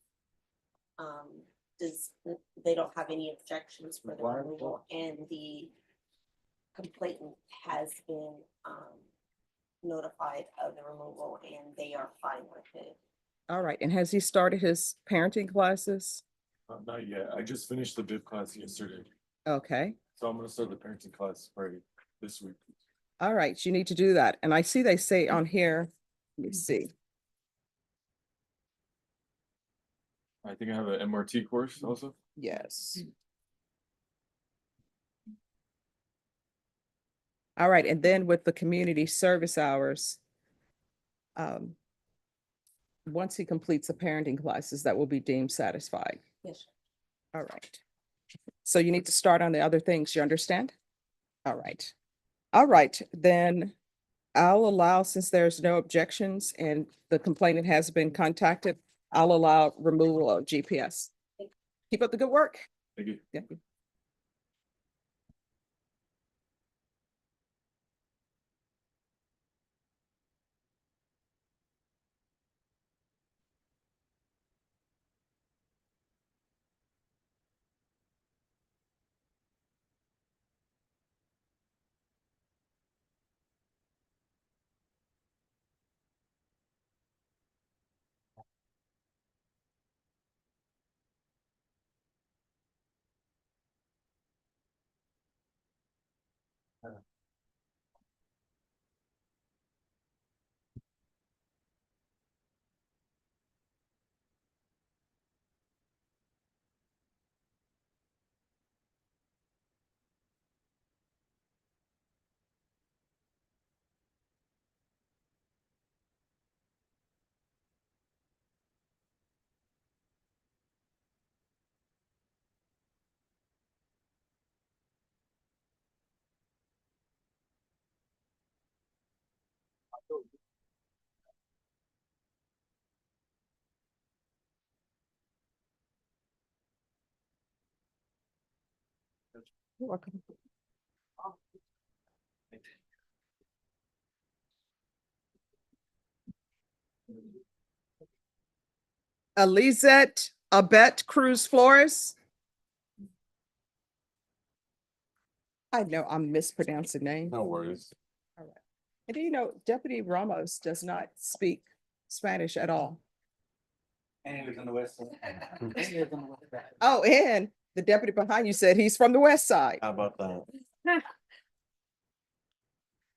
they don't have any objections for the removal and the complainant has been notified of the removal and they are fine with it. All right, and has he started his parenting classes? Not yet. I just finished the bib class yesterday, Okay. so I'm gonna start the parenting class probably this week. All right, you need to do that. And I see they say on here, let me see. I think I have an MRT course also. Yes. All right, and then with the community service hours, once he completes the parenting classes, that will be deemed satisfied. Yes. All right. So you need to start on the other things, you understand? All right. All right, then I'll allow, since there's no objections and the complainant has been contacted, I'll allow removal of GPS. Keep up the good work. Thank you. Yeah. You're welcome. Elizette Abet Cruz Flores. I know I'm mispronouncing names. No worries. All right. And do you know, Deputy Ramos does not speak Spanish at all. And he lives on the west side. Oh, and the deputy behind you said he's from the west side. How about that?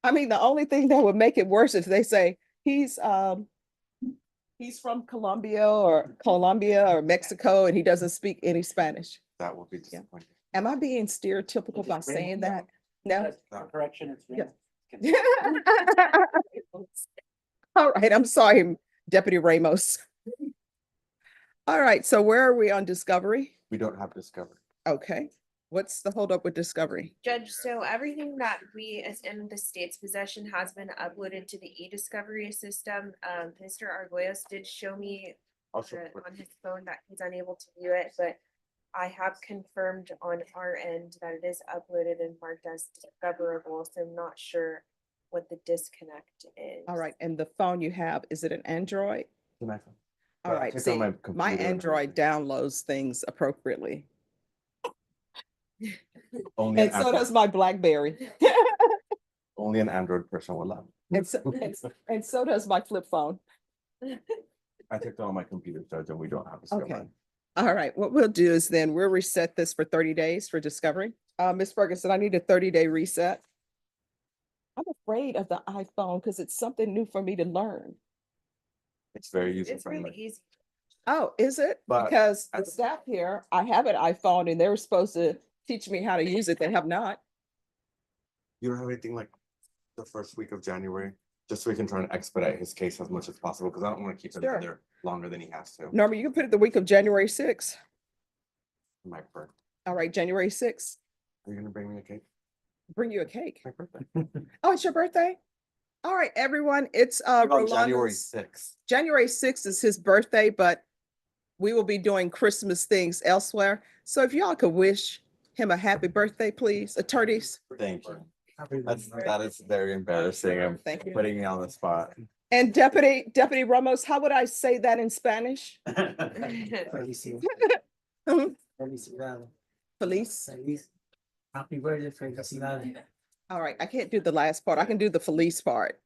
I mean, the only thing that would make it worse if they say he's from Colombia or Mexico and he doesn't speak any Spanish. That would be disappointing. Am I being stereotypical by saying that? No. Correction, it's. Yeah. All right, I'm sorry, Deputy Ramos. All right, so where are we on discovery? We don't have discovery. Okay, what's the holdup with discovery? Judge, so everything that we is in the state's possession has been uploaded to the e-discovery system. Mr. Arguelles did show me Also, on his phone that he's unable to view it, but I have confirmed on our end that it is uploaded and marked as discoverable, so I'm not sure what the disconnect is. All right, and the phone you have, is it an Android? an iPhone. All But right, it's see, on my my computer. Android downloads things appropriately. Only an And so Android- does my BlackBerry. only an Android person will allow. And so does my flip phone. I took it on my computer, Judge, and we don't have discovery. Okay. All right, what we'll do is then we'll reset this for 30 days for discovery. Ms. Ferguson, I need a 30-day reset. I'm afraid of the iPhone because it's something new for me to learn. It's very user It's really friendly. easy. Oh, is it? But Because the I- staff here, I have an iPhone and they were supposed to teach me how to use it. They have not. You don't have anything like the first week of January, just so we can try and expedite his case as much as possible, because I don't want to keep him Sure. there longer than he has to. Norma, you can put it the week of January 6th. My birthday. All right, January 6th. Are you gonna bring me a cake? Bring you a cake. My birthday. Oh, it's your birthday? All right, everyone, it's On January Rolando's. 6th. January 6th is his birthday, but we will be doing Christmas things elsewhere. So if y'all could wish him a happy birthday, please, attorneys. Thank you. That is very embarrassing. I'm Thank you. putting me on the spot. And Deputy Ramos, how would I say that in Spanish? Feliz. Happy birthday, felicidades. All right, I can't do the last part. I can do the Feliz part.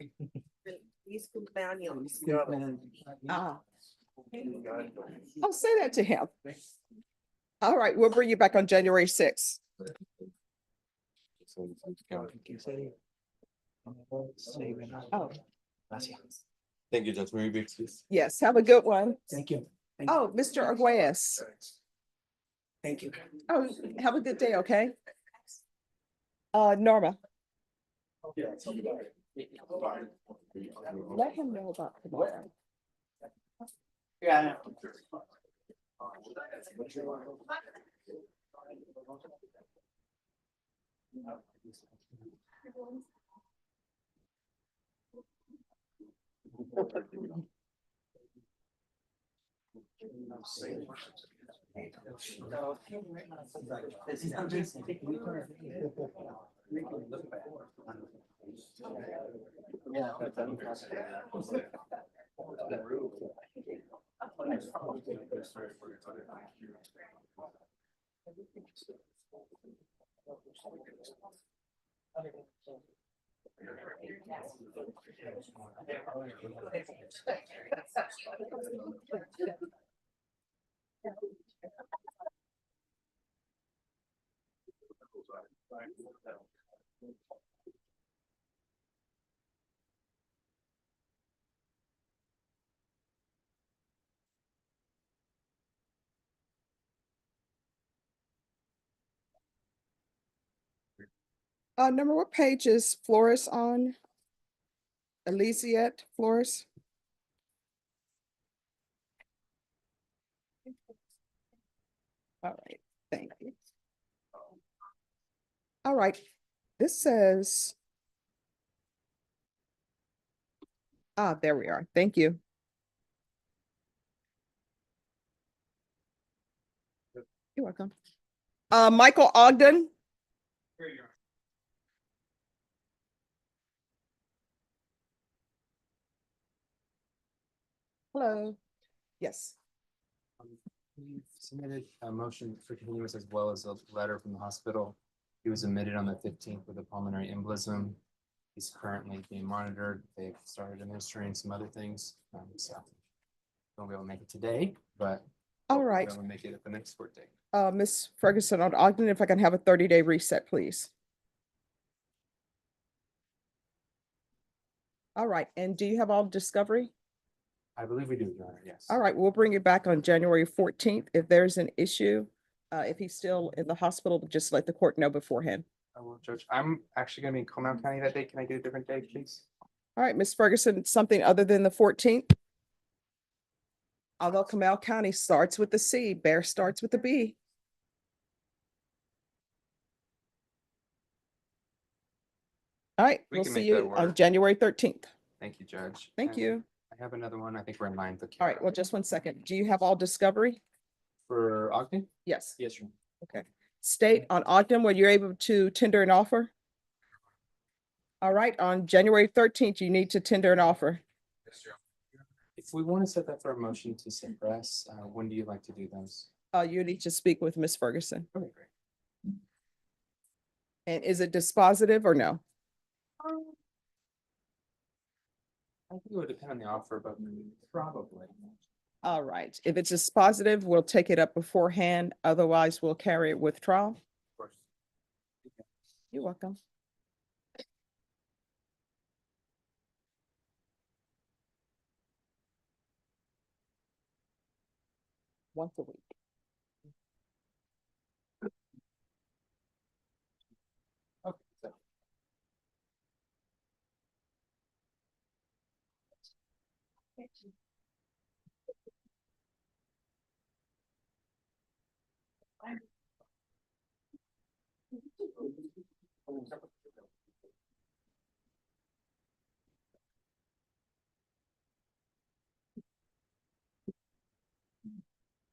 These cumpleaños. Ah. I'll say that to him. All right, we'll bring you back on January 6th. So, go. Oh, Thank you, Judge. May we be excused? yes, have a good one. Thank you. Oh, Mr. Arguelles. Thank you. Oh, have a good day, okay? Norma, let him know about tomorrow. Yeah. Number, what page is Flores on? Elysiette Flores? All right, thank you. All right, this says Ah, there we are. Thank you. You're welcome. Michael Ogden. Hello. Yes. We've submitted a motion for continuance as well as a letter from the hospital. He was admitted on the 15th with a pulmonary embolism. He's currently being monitored. They've started administering some other things. So won't be able to make it today, but All right. we'll make it at the next court date. Ms. Ferguson on Ogden, if I can have a 30-day reset, please. All right. And do you have all discovery? I believe we do, Your Honor, yes. All right, we'll bring it back on January 14th. If there's an issue, if he's still in the hospital, just let the court know beforehand. I will, Judge. I'm actually going to be in Comal County that day. Can I get a different day, please? All right, Ms. Ferguson, something other than the 14th? Although Comal County starts with the C, Bear starts with the B. All right, We we'll can see make that you on work. January 13th. Thank you, Judge. Thank And you. I have another one. I think we're in line. With All right, well, just one second. Do you have all discovery? For Ogden? Yes. Yes, Your Honor. Okay. State on Ogden, were you able to tender an offer? All right, on January 13th, you need to tender an offer. If we want to set that for a motion to suppress, when do you like to do those? You need to speak with Ms. Ferguson. Okay, great. And is it dispositive or no? I think it would depend on the offer, but probably. All right, if it's dispositive, we'll take it up beforehand. Otherwise, we'll carry it with trial. Of course. You're welcome. Once a week. Okay.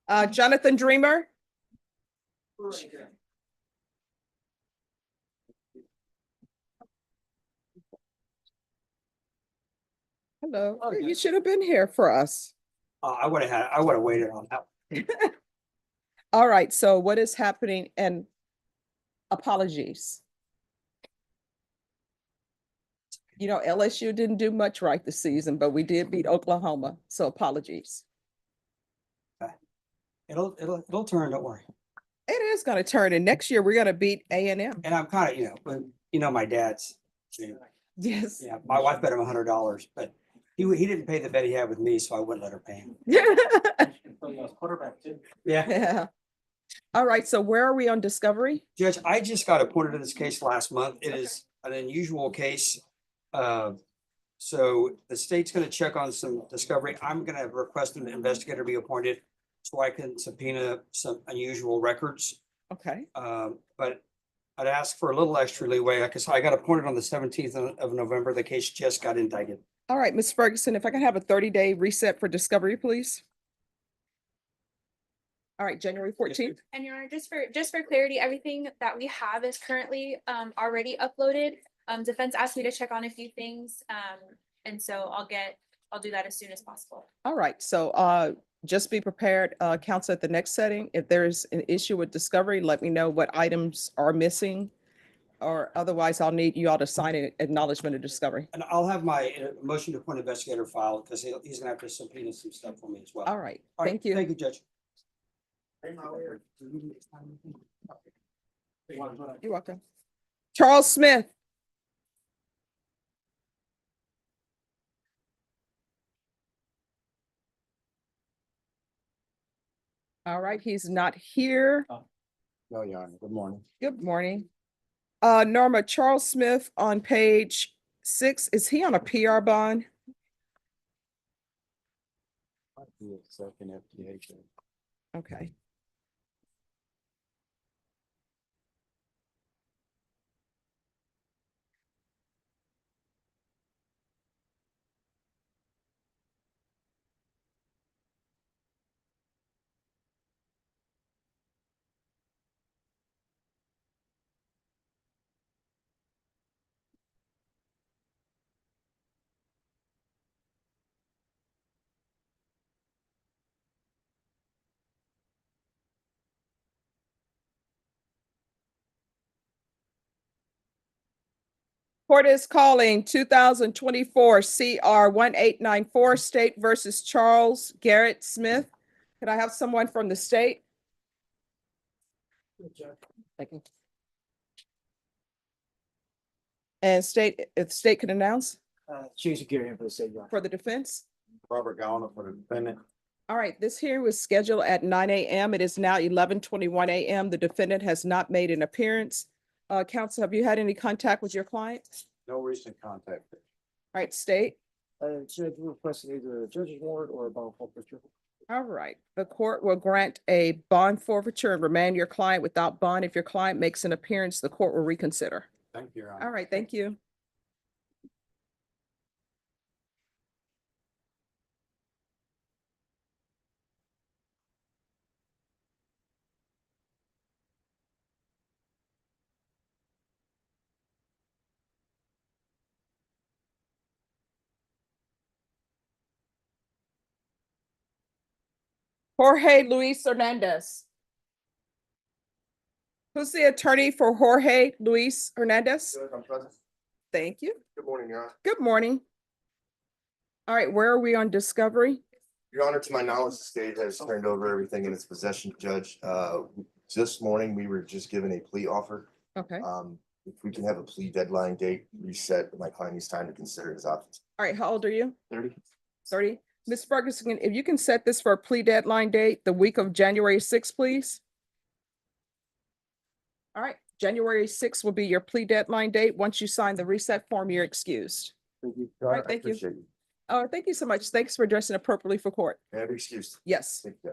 So Jonathan Dreamer? Hello. Oh, You yeah. should have been here for us. I would have waited on that. All right, so what is happening? And apologies. You know, LSU didn't do much right this season, but we did beat Oklahoma, so apologies. It'll turn, don't worry. It is gonna turn, and next year we're gonna beat A&M. And I'm kind of, when, my dad's, Yes. yeah, my wife bet him $100, but he didn't pay the bet he had with me, so I wouldn't let her pay him. Yeah, Yeah. All right, so where are we on discovery? Judge, I just got appointed to this case last month. It is an unusual case. So the state's gonna check on some discovery. I'm gonna request an investigator be appointed so I can subpoena some unusual records. Okay. But I'd ask for a little extra leeway because I got appointed on the 17th of November. The case just got indicted. All right, Ms. Ferguson, if I can have a 30-day reset for discovery, please. All right, January 14th. And Your Honor, just for clarity, everything that we have is currently already uploaded. Defense asked me to check on a few things. And so I'll do that as soon as possible. All right, so just be prepared, counsel, at the next setting. If there's an issue with discovery, let me know what items are missing. Or otherwise, I'll need you all to sign an acknowledgement of discovery. And I'll have my motion to appoint investigator filed because he's gonna have to subpoena some stuff for me as well. All right, All right, thank you. Thank you, Judge. You're welcome. Charles Smith. All right, he's not here. No, Your Honor. Good morning. Good morning. Norma, Charles Smith on page 6, is he on a PR bond? Might be a second FDA check. Okay. Court is calling 2024 CR 1894 State versus Charles Garrett Smith. Could I have someone from the state? Thank you. And state, if the state could announce Tues here for the state. for the defense? Robert Gallo for the defendant. All right, this hearing was scheduled at 9 a.m. It is now 11:21 a.m. The defendant has not made an appearance. Counsel, have you had any contact with your client? No recent contact. All right, state. Judge, we requested either a judge's warrant or a bond forfeiture. All right, the court will grant a bond forfeiture and remand your client without bond. If your client makes an appearance, the court will reconsider. Thank you, Your Honor. All right, thank you. Jorge Luis Hernandez. Who's the attorney for Jorge Luis Hernandez? I'm present. Thank you. Good morning, Your Honor. Good morning. All right, where are we on discovery? Your Honor, to my knowledge, the state has turned over everything in its possession, Judge. This morning, we were just given a plea offer. Okay. All If we can have a plea deadline date reset, my client needs time to consider his options. right, how old are you? 30. 30. Ms. Ferguson, if you can set this for a plea deadline date, the week of January 6th, please. All right, January 6th will be your plea deadline date. Once you sign the reset form, you're excused. Thank you. All right, thank you. Oh, thank you so much. Thanks for dressing appropriately for court. May I have excused? Yes. Thank you.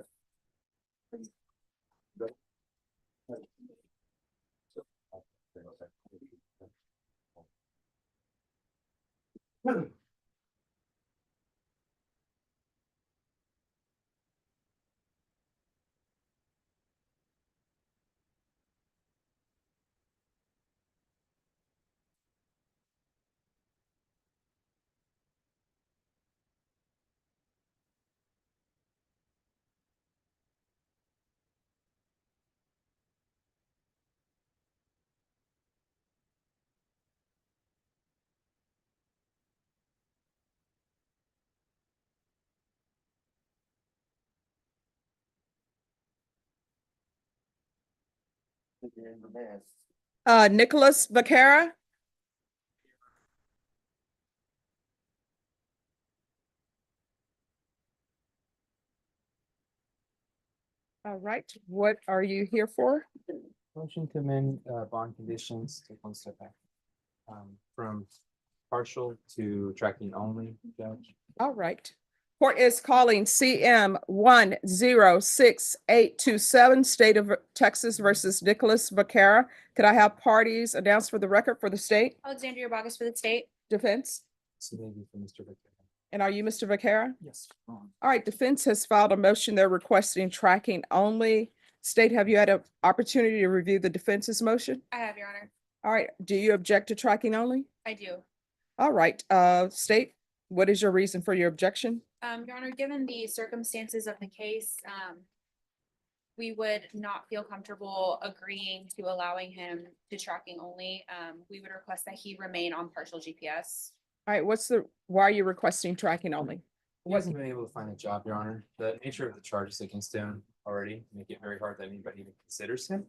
Nicholas Vaquera. All right, what are you here for? Motion to amend bond conditions, take one step back. From partial to tracking only, Judge. All right. Court is calling CM 106827, State of Texas versus Nicholas Vaquera. Could I have parties announced for the record for the state? Alexandria Bogus for the state. Defense? So maybe for Mr. Victor. And are you Mr. Vaquera? Yes. All right, defense has filed a motion. They're requesting tracking only. State, have you had an opportunity to review the defense's motion? I have, Your Honor. All right, do you object to tracking only? I do. All right, state, what is your reason for your objection? Your Honor, given the circumstances of the case, we would not feel comfortable agreeing to allowing him to tracking only. We would request that he remain on partial GPS. All right, why are you requesting tracking only? He hasn't been able to find a job, Your Honor. The nature of the charges against him already make it very hard that anybody even considers him.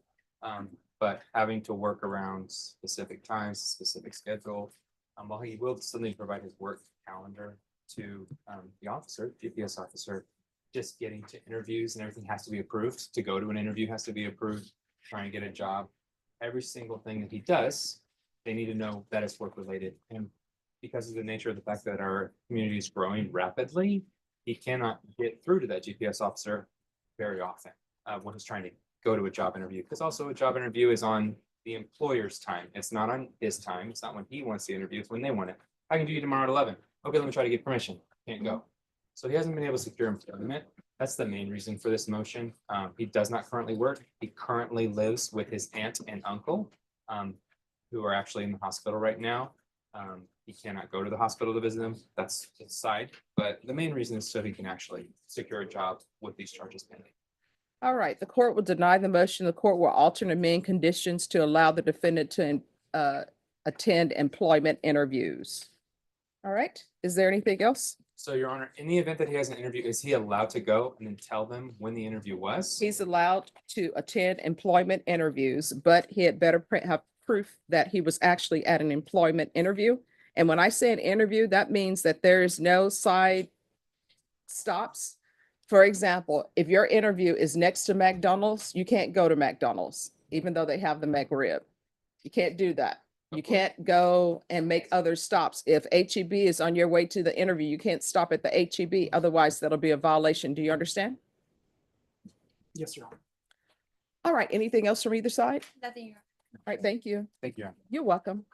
But having to work around specific times, specific schedule, while he will still need to provide his work calendar to the officer, GPS officer, just getting to interviews and everything has to be approved. To go to an interview has to be approved, trying to get a job. Every single thing that he does, they need to know that it's work related. And because of the nature of the fact that our community is growing rapidly, he cannot get through to that GPS officer very often when he's trying to go to a job interview. Because also a job interview is on the employer's time. It's not on his time. It's not when he wants the interview. It's when they want it. I can do you tomorrow at 11. Okay, let me try to get permission. Can't go. So he hasn't been able to secure employment. That's the main reason for this motion. He does not currently work. He currently lives with his aunt and uncle, who are actually in the hospital right now. He cannot go to the hospital to visit them. That's his side. But the main reason is so he can actually secure a job with these charges pending. All right, the court will deny the motion. The court will alter and amend conditions to allow the defendant to attend employment interviews. All right, is there anything else? So, Your Honor, in the event that he has an interview, is he allowed to go and then tell them when the interview was? He's allowed to attend employment interviews, but he had better have proof that he was actually at an employment interview. And when I say an interview, that means that there is no side stops. For example, if your interview is next to McDonald's, you can't go to McDonald's, even though they have the McRib. You can't do that. You can't go and make other stops. If HEB is on your way to the interview, you can't stop at the HEB. Otherwise, that'll be a violation. Do you understand? Yes, Your Honor. All right, anything else from either side? Nothing, Your Honor. All right, thank you. Thank you, Your Honor. You're welcome.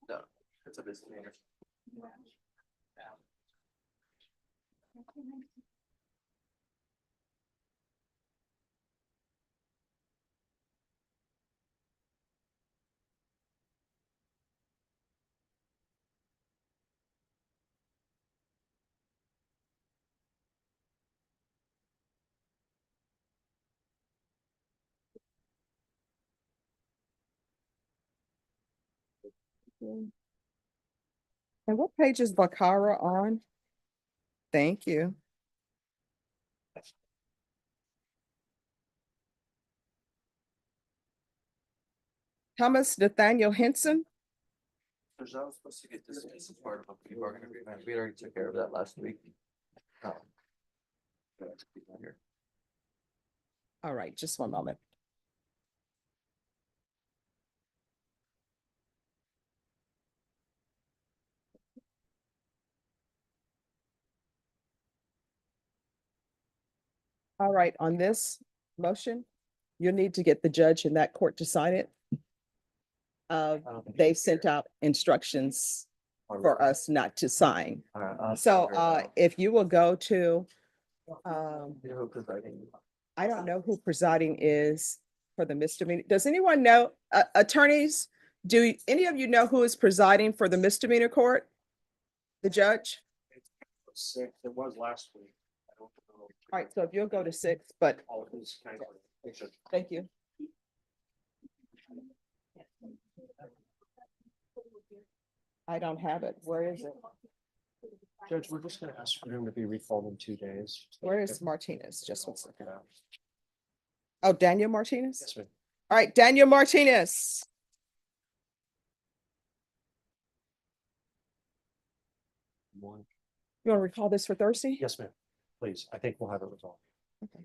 No, it's a misdemeanor. And what page is Bexar on? Thank you. Thomas Nathaniel Henson. I was supposed to get this as part of a plea bargain agreement. We already took care of that last week. Here. All right, just one moment. All right, on this motion, you need to get the judge in that court to sign it. They sent out instructions for us not to sign. So if you will go to, I don't know who presiding is for the misdemeanor. Does anyone know, attorneys, do any of you know who is presiding for the misdemeanor court? The judge? Six, it was last week. I don't know. All right, so if you'll go to 6, but All of this kind of. thank you. I don't have it. Where is it? Judge, we're just gonna ask for him to be recalled in 2 days. Where is Martinez? Just one second. Oh, Daniel Martinez? Yes, ma'am. All right, Daniel Martinez. You want to recall this for Thursday? Yes, ma'am. Please, I think we'll have it resolved. Okay.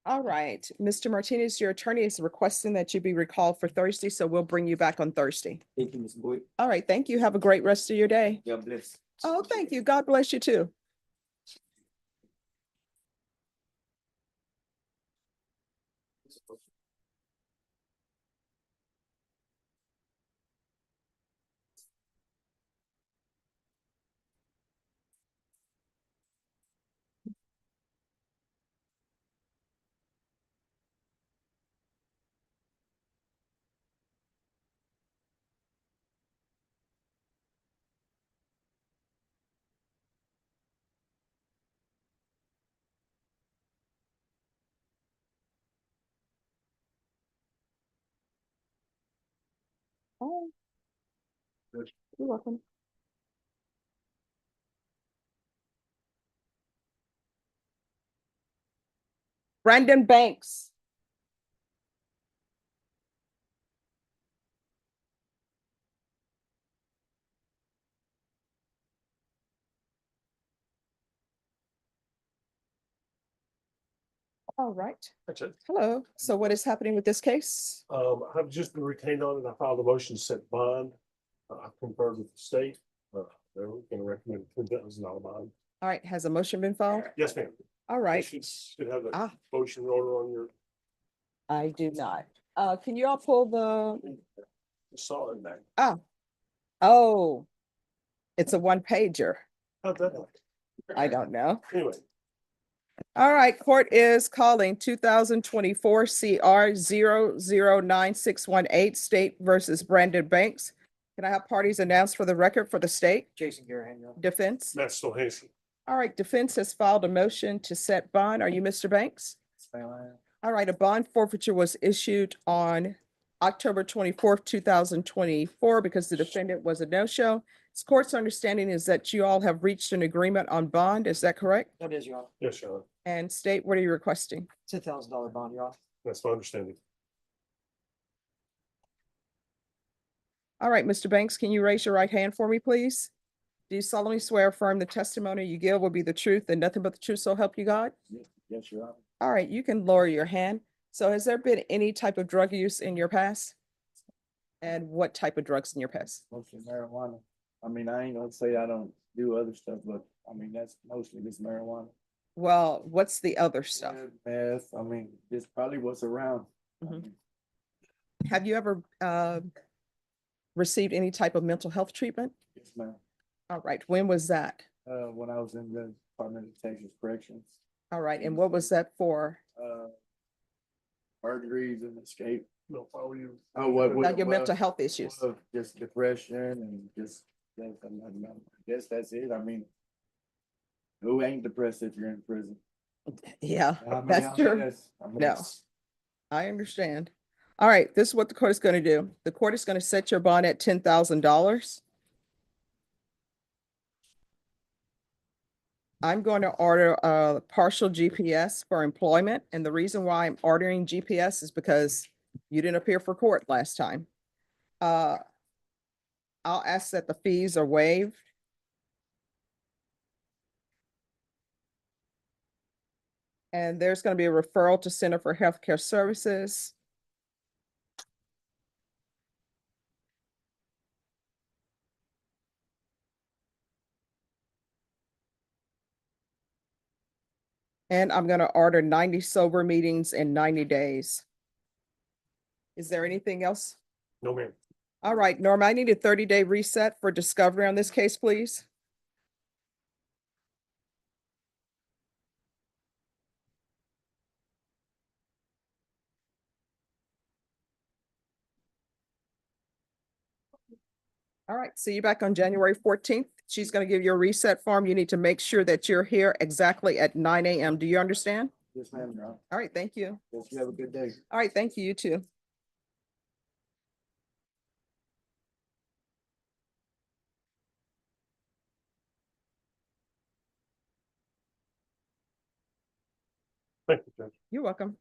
All right, Mr. Martinez, your attorney is requesting that you be recalled for Thursday, so we'll bring you back on Thursday. Thank you, Ms. Boyd. All right, thank you. Have a great rest of your day. God bless. Oh, thank you. God bless you too. Oh, you're welcome. Brandon Banks. All right. That's it. Hello. So what is happening with this case? I've just been retained on it. I filed a motion to set bond. I conferred with the state. They're gonna recommend $10,000 bond. All right, has a motion been filed? Yes, ma'am. All right. Should have a Ah, motion order on your, I do not. Can you all pull the, saw it back. oh, it's a one pager. How'd that happen? I don't know. Anyway, All right, court is calling 2024 CR 00961 State versus Brandon Banks. Can I have parties announced for the record for the state? Jason Garahan, Your Honor. Defense? Matt Stohansky. All right, defense has filed a motion to set bond. Are you Mr. Banks? All right, a bond forfeiture was issued on October 24th, 2024, because the defendant was a no-show. This court's understanding is that you all have reached an agreement on bond. Is that correct? That is, Your Honor. Yes, Your Honor. And state, what are you requesting? $10,000 bond, Your Honor. That's my understanding. All right, Mr. Banks, can you raise your right hand for me, please? Do you solemnly swear or affirm the testimony you give will be the truth and nothing but the truth, so help you God? Yes, Your Honor. All right, you can lower your hand. So has there been any type of drug use in your past? And what type of drugs in your past? Mostly marijuana. I mean, I ain't gonna say I don't do other stuff, but I mean, that's mostly just marijuana. Well, what's the other stuff? Meth, I mean, it's probably what's around. Mhm. Have you ever received any type of mental health treatment? Yes, ma'am. All right, when was that? When I was in the Department of Texas Corrections, All right, and what was that for? burglaries and escape. No, how are you? Oh, what? About your mental health issues? Just depression and just, I guess that's it. I mean, who ain't depressed if you're in prison? Yeah, I mean, that's true. I mean, No, I understand. All right, this is what the court is going to do. The court is going to set your bond at $10,000. I'm going to order a partial GPS for employment. And the reason why I'm ordering GPS is because you didn't appear for court last time. I'll ask that the fees are waived. And there's going to be a referral to Center for Healthcare Services. And I'm going to order 90 sober meetings in 90 days. Is there anything else? No, ma'am. All right, Norma, I need a 30-day reset for discovery on this case, please. All right, see you back on January 14th. She's going to give you a reset form. You need to make sure that you're here exactly at 9 a.m. Do you understand? yes, ma'am, Your Honor. All right, thank you. Yes, you have a good day. All right, thank you, you too. Thank you, Judge. You're welcome.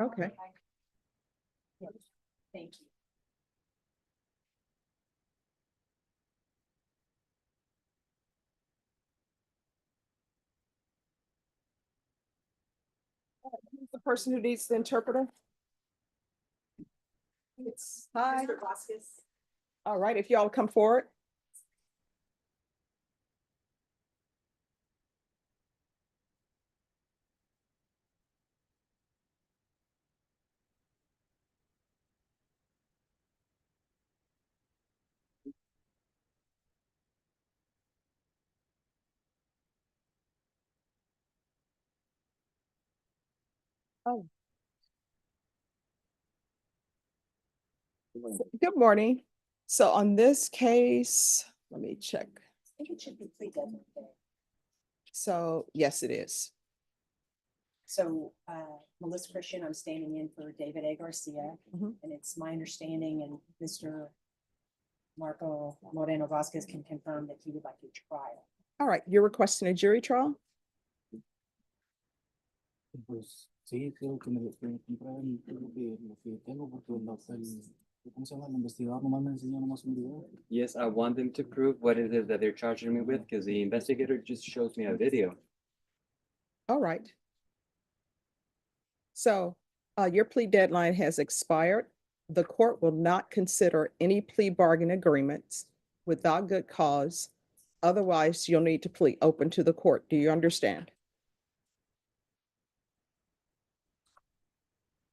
Okay. Thank you. person who needs the interpreter? Hi. All right, if y'all come forward. Oh. Good morning. So on this case, let me check. I think it should be plea deadline day. So yes, it is. So, Melissa Christian, I'm standing in for David A. Garcia, Mhm. and it's my understanding, and Mr. Marco Moreno Vasquez can confirm that he would like a trial. All right, you're requesting a jury trial? Pues sí, creo que me lo pueden comprar y creo que lo que tengo porque ¿cómo se llama? El investigador nomás me enseñó nomás un video. Yes, I want them to prove what it is that they're charging me with, because the investigator just shows me a video. All right. So your plea deadline has expired. The court will not consider any plea bargain agreements without good cause. Otherwise, you'll need to plead open to the court. Do you understand?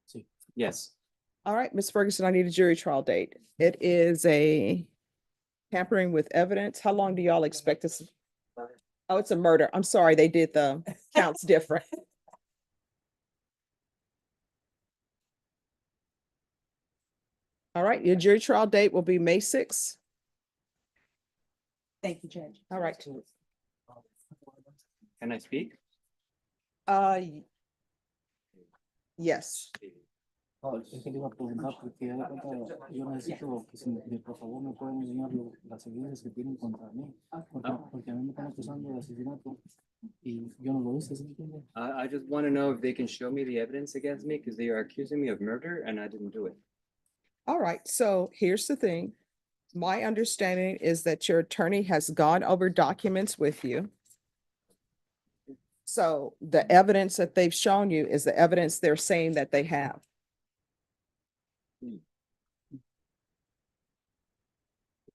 Sí. Yes. All right, Ms. Ferguson, I need a jury trial date. It is a tampering with evidence. How long do y'all expect this? Oh, it's a murder. I'm sorry, they did the counts different. All right, your jury trial date will be May 6th. Thank you, Judge. All right. Can I speak? Yes. Es que le iba a preguntar porque ya de cuenta, yo necesito que por favor me pueden enseñar las evidencias que tienen contra mí, porque a mí me están acusando de asesinato y yo no lo hice, ¿sí me entiende? I just want to know if they can show me the evidence against me, because they are accusing me of murder and I didn't do it. All right, so here's the thing. My understanding is that your attorney has gone over documents with you. So the evidence that they've shown you is the evidence they're saying that they have.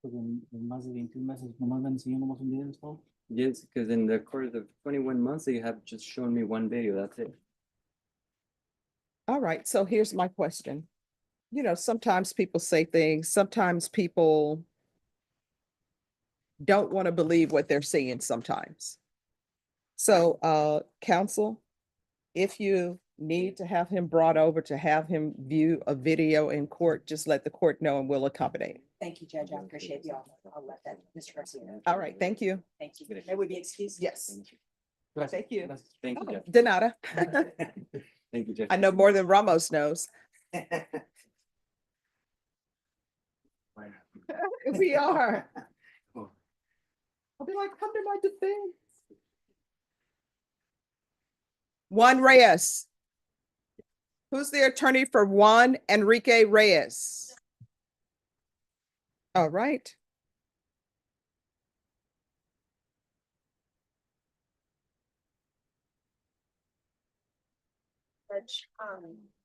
Porque en más de 21 meses nomás me enseñó nomás un video de esto. Yes, because in the course of 21 months, they have just shown me one video, that's it. All right, so here's my question. You know, sometimes people say things, sometimes people don't want to believe what they're seeing sometimes. So, counsel, if you need to have him brought over to have him view a video in court, just let the court know and we'll accommodate. Thank you, Judge. I appreciate the offer. I'll let that Mr. Garcia know. All right, thank you. Thank you. May we be excused? Yes. Gracias. Thank you. Gracias. Thank you, Oh, Jeff. de nada. Thank you, Jeff. I know more than Ramos knows. We are. I'll be like, come to my defense. Juan Reyes. Who's the attorney for Juan Enrique Reyes? All right. Judge,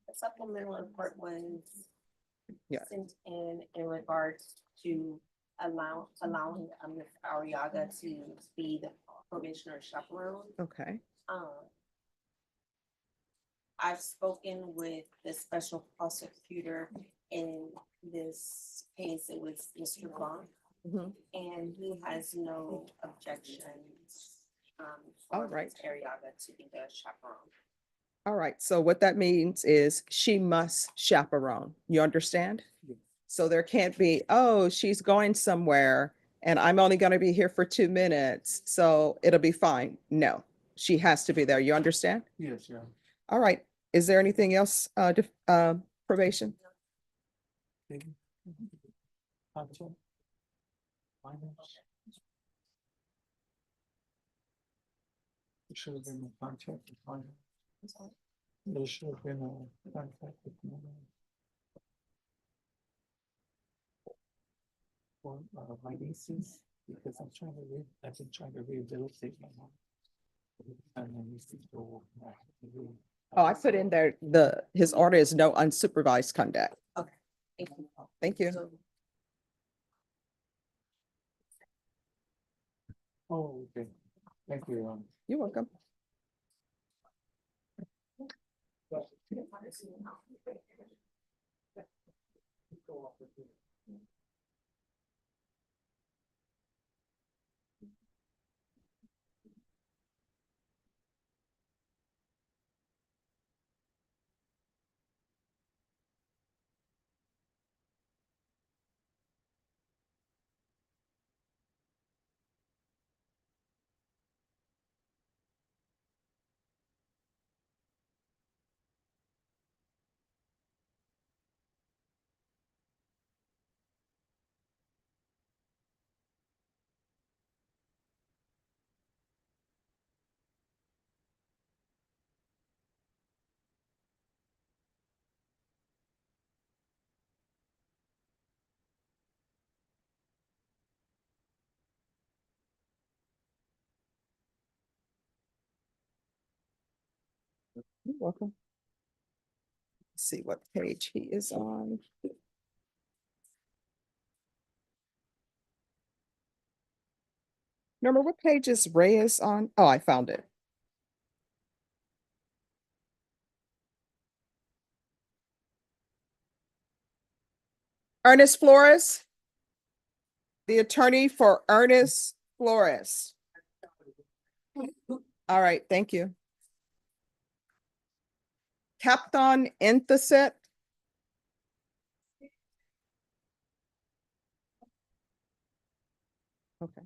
the supplemental report was Yeah. sent in regards to allowing Ms. Arriaga to be the probationer chaperone. Okay. I've spoken with the special prosecutor in this case. It was Mr. Bond, Mhm. and he has no objections All for right. Ms. Arriaga to be the chaperone. All right. So what that means is she must chaperone. You understand? So there can't be, oh, she's going somewhere and I'm only going to be here for 2 minutes, so it'll be fine. No, she has to be there. You understand? Yes, yeah. All right. Is there anything else, probation? It should have been a contract with finance. There should have been a contract with for my nieces, because I've been trying to rehabilitate my mom. And then these people, Oh, I put in there, his order is no unsupervised conduct. Okay. Thank you. Thank you. Oh, okay. Thank you. You're welcome. You're welcome. See what page he is on. Remember what page is Reyes on? Oh, I found it. Ernest Flores. The attorney for Ernest Flores. All right, thank you. Captain Enthuset. Okay.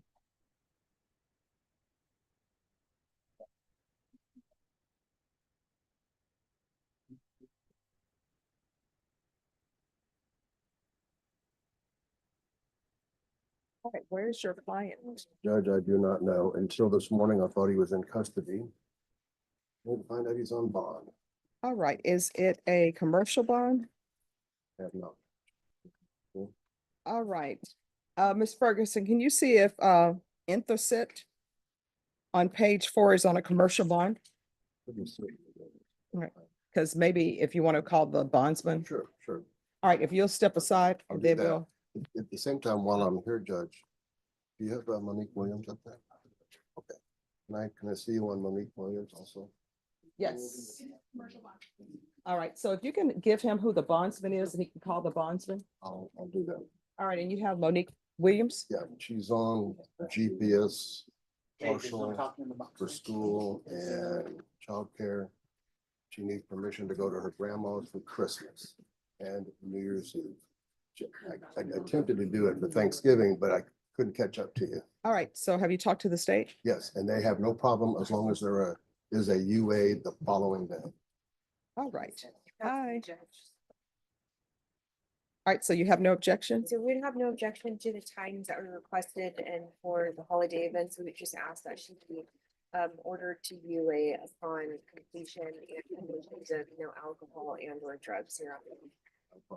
All right, where's your client? Judge, I do not know. Until this morning, I thought he was in custody. We'll find out he's on bond. All right, is it a commercial bond? Have not. All right. Ms. Ferguson, can you see if Enthuset on page 4 is on a commercial bond? Let me see. Right, because maybe if you want to call the bondsman. Sure, sure. All right, if you'll step aside I'll and do then that. we'll. At the same time, while I'm here, Judge, do you have Monique Williams up there? Okay. Can I see you on Monique Williams also? Yes. All right, so if you can give him who the bondsman is and he can call the bondsman. I'll do that. All right, and you have Monique Williams? Yeah, she's on GPS partial for school and childcare. She needs permission to go to her grandma's for Christmas and New Year's Eve. I attempted to do it for Thanksgiving, but I couldn't catch up to you. All right, so have you talked to the state? Yes, and they have no problem as long as there is a UA the following day. All right. Hi. All right, so you have no objection? So we'd have no objection to the times that were requested and for the holiday events, we would just ask that she be ordered to UA upon completion and conditions of no alcohol and or drugs here.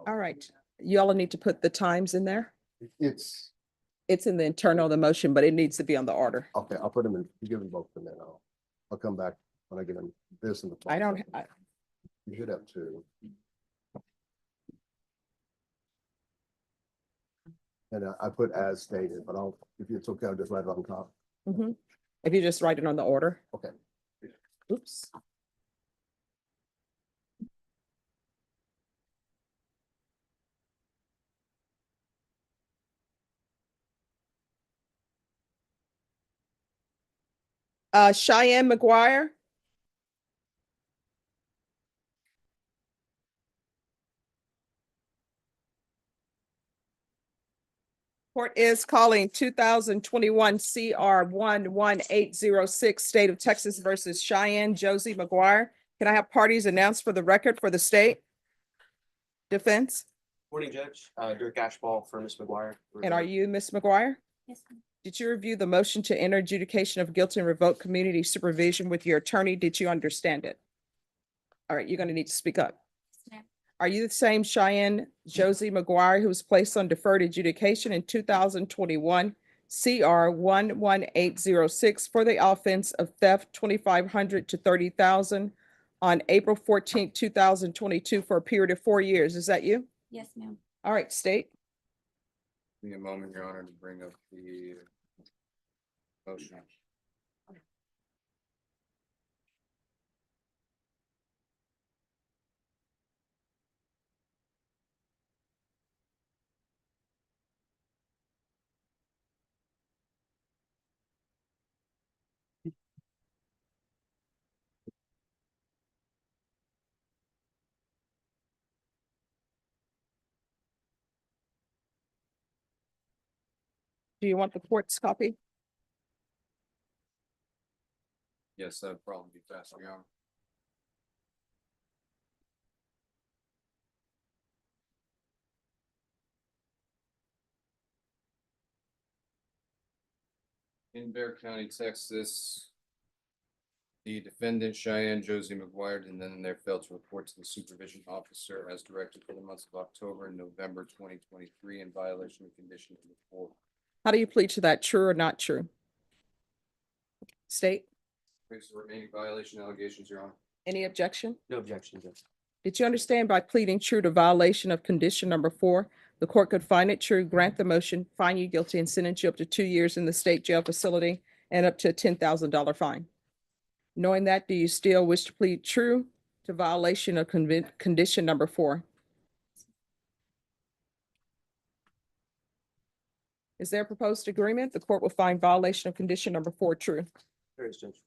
All right, you all need to put the times in there. It's in the internal of the motion, but it needs to be on the order. okay. I'll put them in. You give them both, and then I'll come back when I get them this and the. I don't. You should have two. And I put as stated, but if it's okay, I'll just write it on top. If you just write it on the order. Okay. Oops. Cheyenne McGuire. Court is calling 2021 CR 11806 State of Texas versus Cheyenne Josie McGuire. Can I have parties announced for the record for the state? Defense? Morning, Judge. Dirk Ashball for Ms. McGuire. And are you Ms. McGuire? Yes, ma'am. Did you review the motion to enter adjudication of guilt and revoke community supervision with your attorney? Did you understand it? All right, you're going to need to speak up. Yes, ma'am. Are you the same Cheyenne Josie McGuire who was placed on deferred adjudication in 2021 CR 11806 for the offense of theft 2,500 to 30,000 on April 14th, 2022 for a period of 4 years. Is that you? Yes, ma'am. All right, state. Give me a moment, Your Honor, to bring up the motion. Do you want the court's copy? Yes, that'd probably be faster, Your Honor. In Bear County, Texas, the defendant Cheyenne Josie McGuire and then there failed to report to the supervision officer as directed for the months of October and November 2023 in violation of condition number 4. How do you plead to that? True or not true? State. Brings the remaining violation allegations, Your Honor. Any objection? No objection, Judge. Did you understand by pleading true to violation of condition number 4, the court could find it true, grant the motion, find you guilty, and sentence you up to 2 years in the state jail facility and up to a $10,000 fine? Knowing that, do you still wish to plead true to violation of condition number 4? Is there a proposed agreement? The court will find violation of condition number 4 true. There is, Judge.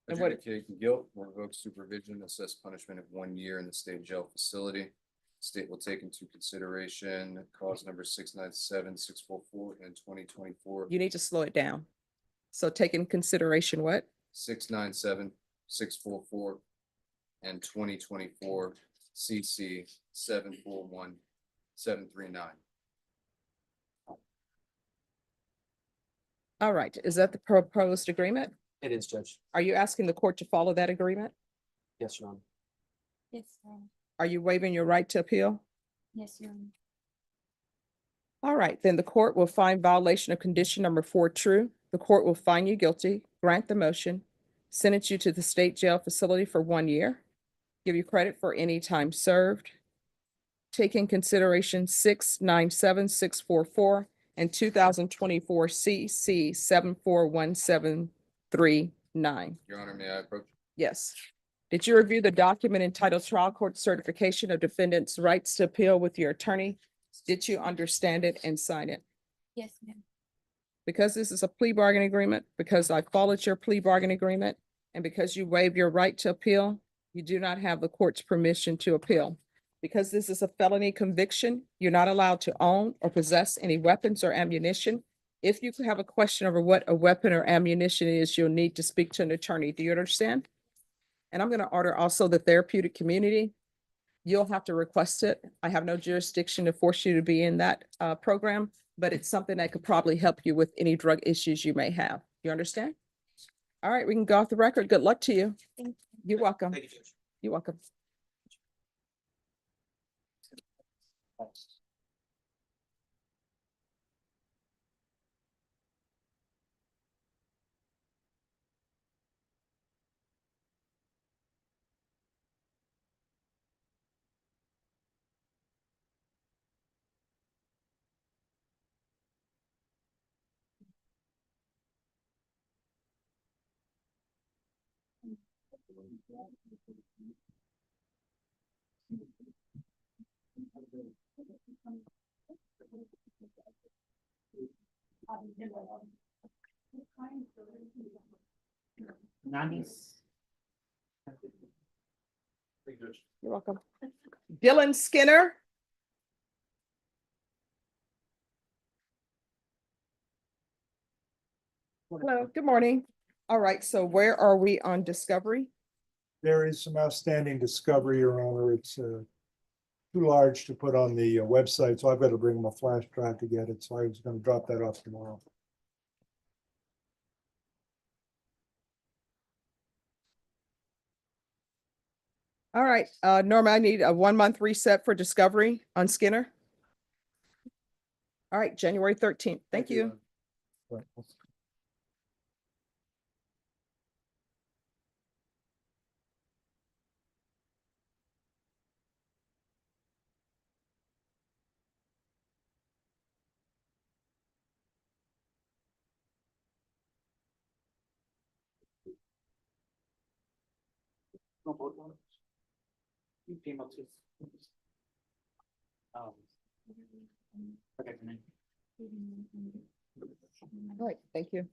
And what- Adjudicate guilt, revoke supervision, assess punishment of 1 year in the state jail facility. State will take into consideration cause number 697-644 and 2024. You need to slow it down. So take in consideration what? 697-644 and 2024 CC 741739. All right, is that the proposed agreement? It is, Judge. Are you asking the court to follow that agreement? Yes, Your Honor. Yes, ma'am. Are you waiving your right to appeal? Yes, Your Honor. All right, then the court will find violation of condition number 4 true. The court will find you guilty, grant the motion, sentence you to the state jail facility for 1 year, give you credit for any time served, take in consideration 697-644 and 2024 CC 741739. Your Honor, may I approach? Yes. Did you review the document entitled Trial Court Certification of Defendant's Rights to Appeal with your attorney? Did you understand it and sign it? Yes, ma'am. Because this is a plea bargaining agreement, because I followed your plea bargaining agreement, and because you waived your right to appeal, you do not have the court's permission to appeal. Because this is a felony conviction, you're not allowed to own or possess any weapons or ammunition. If you have a question over what a weapon or ammunition is, you'll need to speak to an attorney. Do you understand? And I'm going to order also the therapeutic community. You'll have to request it. I have no jurisdiction to force you to be in that program, but it's something that could probably help you with any drug issues you may have. You understand? All right, we can go off the record. Good luck to you. Thank you. You're welcome. Thank you, Judge. You're welcome. You're welcome. Dylan Skinner. Hello, good morning. All right, so where are we on discovery? There is some outstanding discovery, Your Honor. It's too large to put on the website, so I've got to bring them a flash drive to get it. So I was going to drop that off tomorrow. All right, Norma, I need a 1-month reset for discovery on Skinner. All right, January 13th. Thank you. Right. You came up to. Okay. All right, thank you.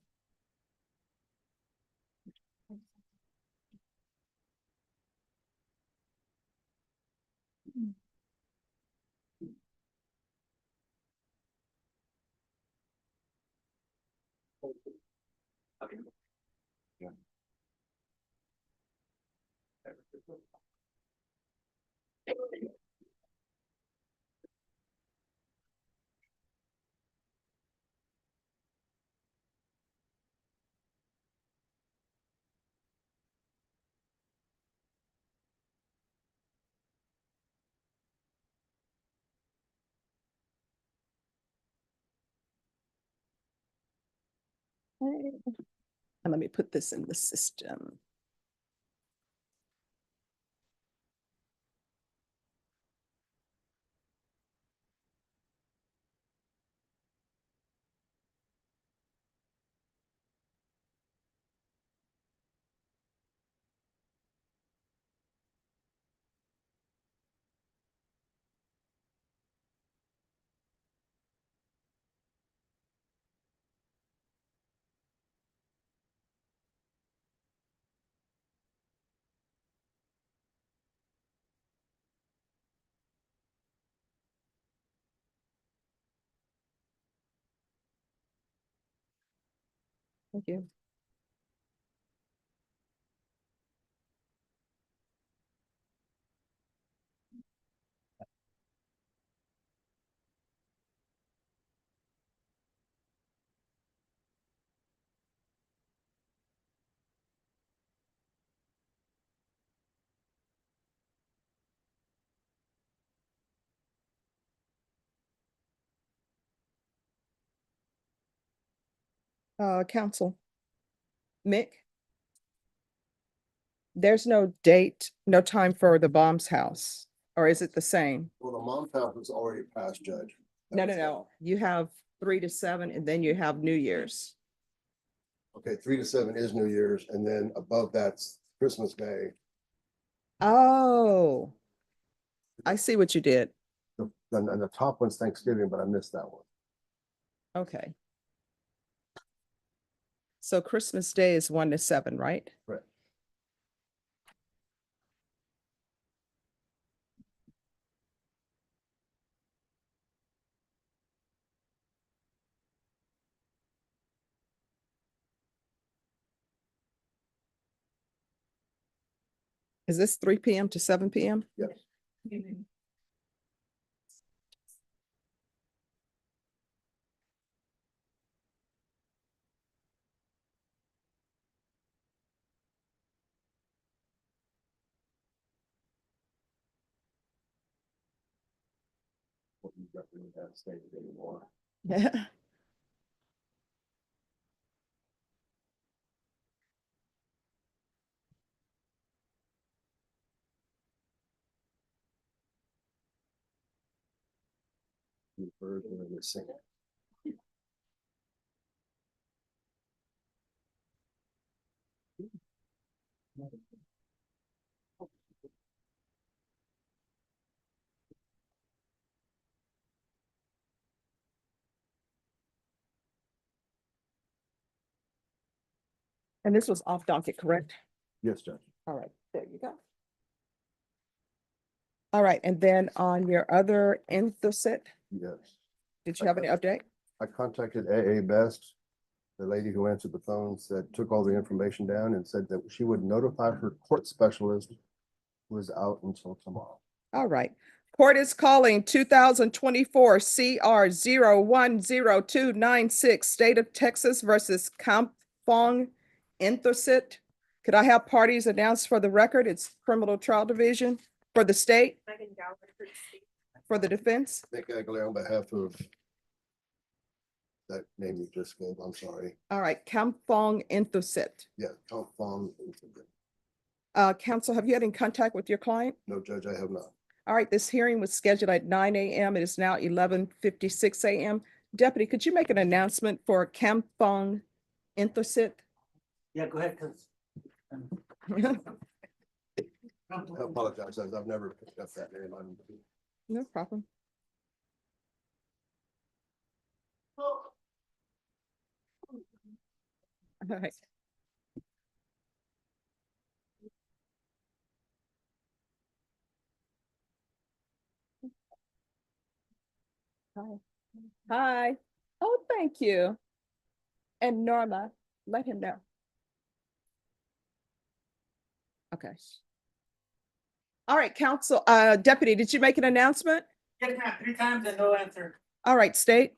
Okay. And let me put this in the system. Thank you. Council. Mick? There's no date, no time for the Mom's House, or is it the same? Well, the mom's house is already passed, Judge. No. You have 3 to 7 and then you have New Year's. Okay, 3 to 7 is New Year's, and then above that's Christmas Day. Oh, I see what you did. And the top one's Thanksgiving, but I missed that one. Okay. So Christmas Day is 1 to 7, right? Right. Is this 3 PM to 7 PM? Yes. What you definitely have stated anymore. Yeah. Version of the same. And this was off docket, correct? Yes, Judge. All right, there you go. All right, and then on your other Inthosit, Yes. did you have any update? I contacted AA Best. The lady who answered the phone said, took all the information down and said that she would notify her court specialist who is out until tomorrow. All right. Court is calling 2024 CR 010296, State of Texas versus Kampfong Inthosit. Could I have parties announced for the record? It's Criminal Trial Division for the state, for the defense. Nick Aguilar on behalf of that name you just gave, I'm sorry. All right, Kampfong Inthosit. Yeah, Tom Fong. Counsel, have you had any contact with your client? No, Judge, I have not. All right, this hearing was scheduled at 9 AM. It is now 11:56 AM. Deputy, could you make an announcement for Kampfong Inthosit? Yeah, go ahead, cause. I apologize, I've never picked up that name. No problem. All right. Hi. Hi. Oh, thank you. And Norma, let him know. Okay. All right, counsel, deputy, did you make an announcement? Yes, ma'am, 3 times and no answer. All right, state.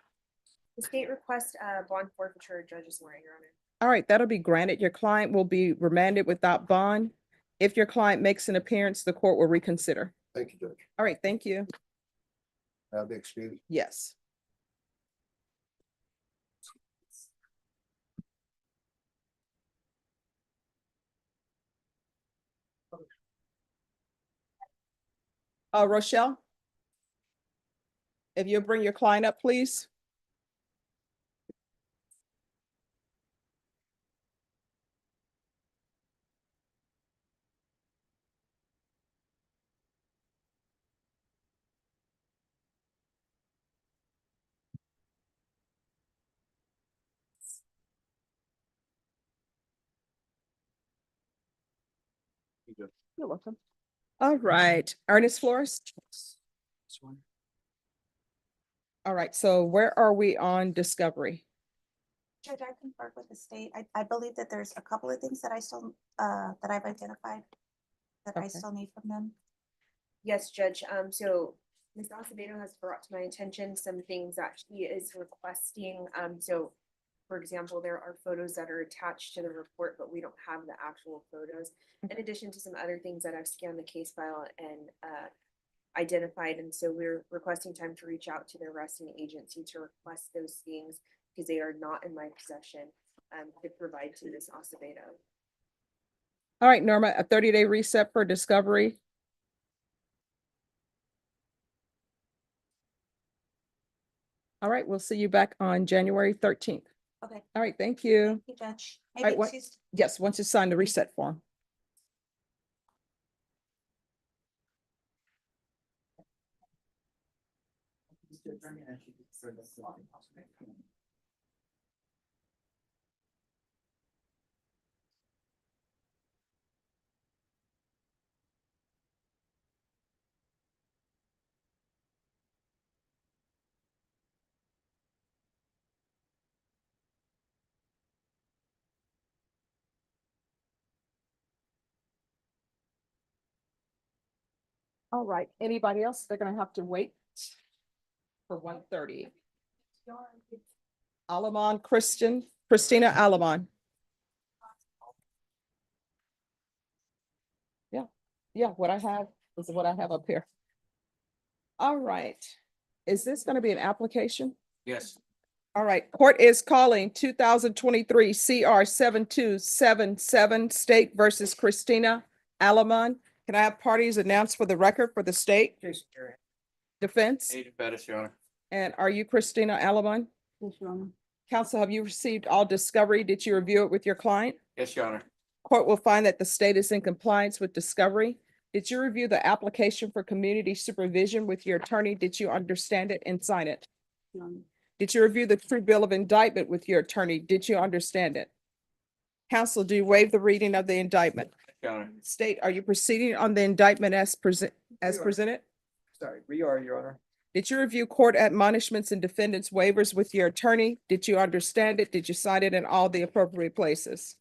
The state requests bond forfeiture, judge's warrant, Your Honor. All right, that'll be granted. Your client will be remanded without bond. If your client makes an appearance, the court will reconsider. Thank you, Judge. All right, thank you. I'll be excused. Yes. Rochelle? If you'll bring your client up, please. You're welcome. All right, Ernest Flores. All right, so where are we on discovery? Judge, I conferred with the state. I believe that there's a couple of things that I still, that I've identified that I Okay. still need from them. Yes, Judge. So Ms. Acevedo has brought to my attention some things that she is requesting. So for example, there are photos that are attached to the report, but we don't have the actual photos. In addition to some other things that I've scanned the case file and identified. And so we're requesting time to reach out to the arresting agency to request those things because they are not in my possession to provide to Ms. Acevedo. All right, Norma, a 30-day reset for discovery. All right, we'll see you back on January 13th. Okay. All right, thank you. Thank you, Judge. All Maybe right, excuse. yes, once you sign the reset form. All right, anybody else? They're gonna have to wait for 1:30. Christina Alamon. Yeah, what I have is what I have up here. All right, is this gonna be an application? Yes. All right, court is calling 2023 CR 7277 State versus Christina Alamon. Can I have parties announced for the record for the state? Defense? Agent Bettis, Your Honor. And are you Christina Alamon? Yes, Your Honor. Counsel, have you received all discovery? Did you review it with your client? Yes, Your Honor. Court will find that the state is in compliance with discovery. Did you review the application for community supervision with your attorney? Did you understand it and sign it? Your Honor. Did you review the true bill of indictment with your attorney? Did you understand it? Counsel, do you waive the reading of the indictment? Your Honor. State, are you proceeding on the indictment as presented? Sorry, we are, Your Honor. Did you review court admonishments and defendants waivers with your attorney? Did you understand it? Did you sign it in all the appropriate places?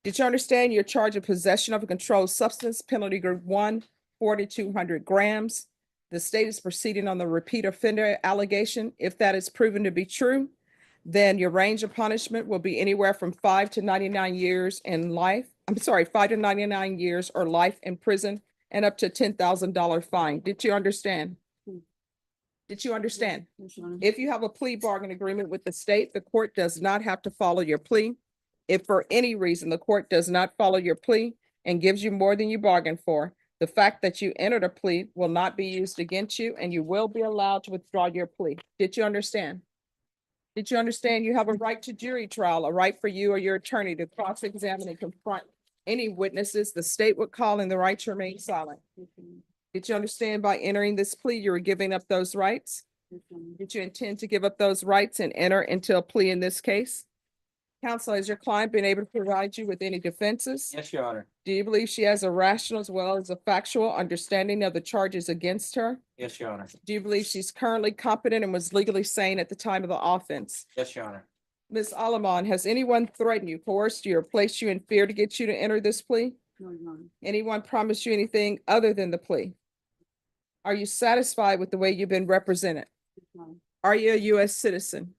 Did you understand your charge of possession of a controlled substance, penalty group 1, 4,200 grams? The state is proceeding on the repeat offender allegation. If that is proven to be true, then your range of punishment will be anywhere from 5 to 99 years in life. 5 to 99 years or life in prison and up to $10,000 fine. Did you understand? Did you understand? Yes, Your Honor. If you have a plea bargain agreement with the state, the court does not have to follow your plea. If for any reason the court does not follow your plea and gives you more than you bargained for, the fact that you entered a plea will not be used against you and you will be allowed to withdraw your plea. Did you understand? Did you understand you have a right to jury trial, a right for you or your attorney to cross-examine and confront Any witnesses the state would call in the right to remain silent. Did you understand by entering this plea, you were giving up those rights? Did you intend to give up those rights and enter into a plea in this case? Counsel, has your client been able to provide you with any defenses? Yes, Your Honor. Do you believe she has a rational as well as a factual understanding of the charges against her? Yes, Your Honor. Do you believe she's currently competent and was legally sane at the time of the offense? Yes, Your Honor. Ms. Alamon, has anyone threatened you, coerced you, or placed you in fear to get you to enter this plea? No, Your Honor. Anyone promised you anything other than the plea? Are you satisfied with the way you've been represented? Are you a U.S. citizen?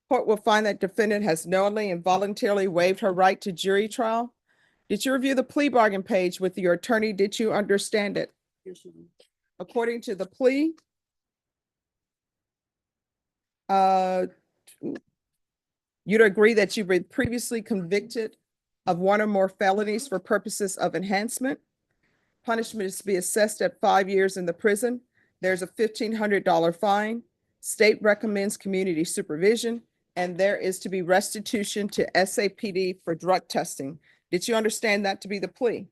Court will find that defendant has knowingly and voluntarily waived her right to jury trial. Did you review the plea bargain page with your attorney? Did you understand it? Yes, Your Honor. According to the plea, you'd agree that you've been previously convicted of one or more felonies for purposes of enhancement. Punishment is to be assessed at 5 years in the prison. There's a $1,500 fine. State recommends community supervision, and there is to be restitution to SAPD for drug testing. Did you understand that to be the plea?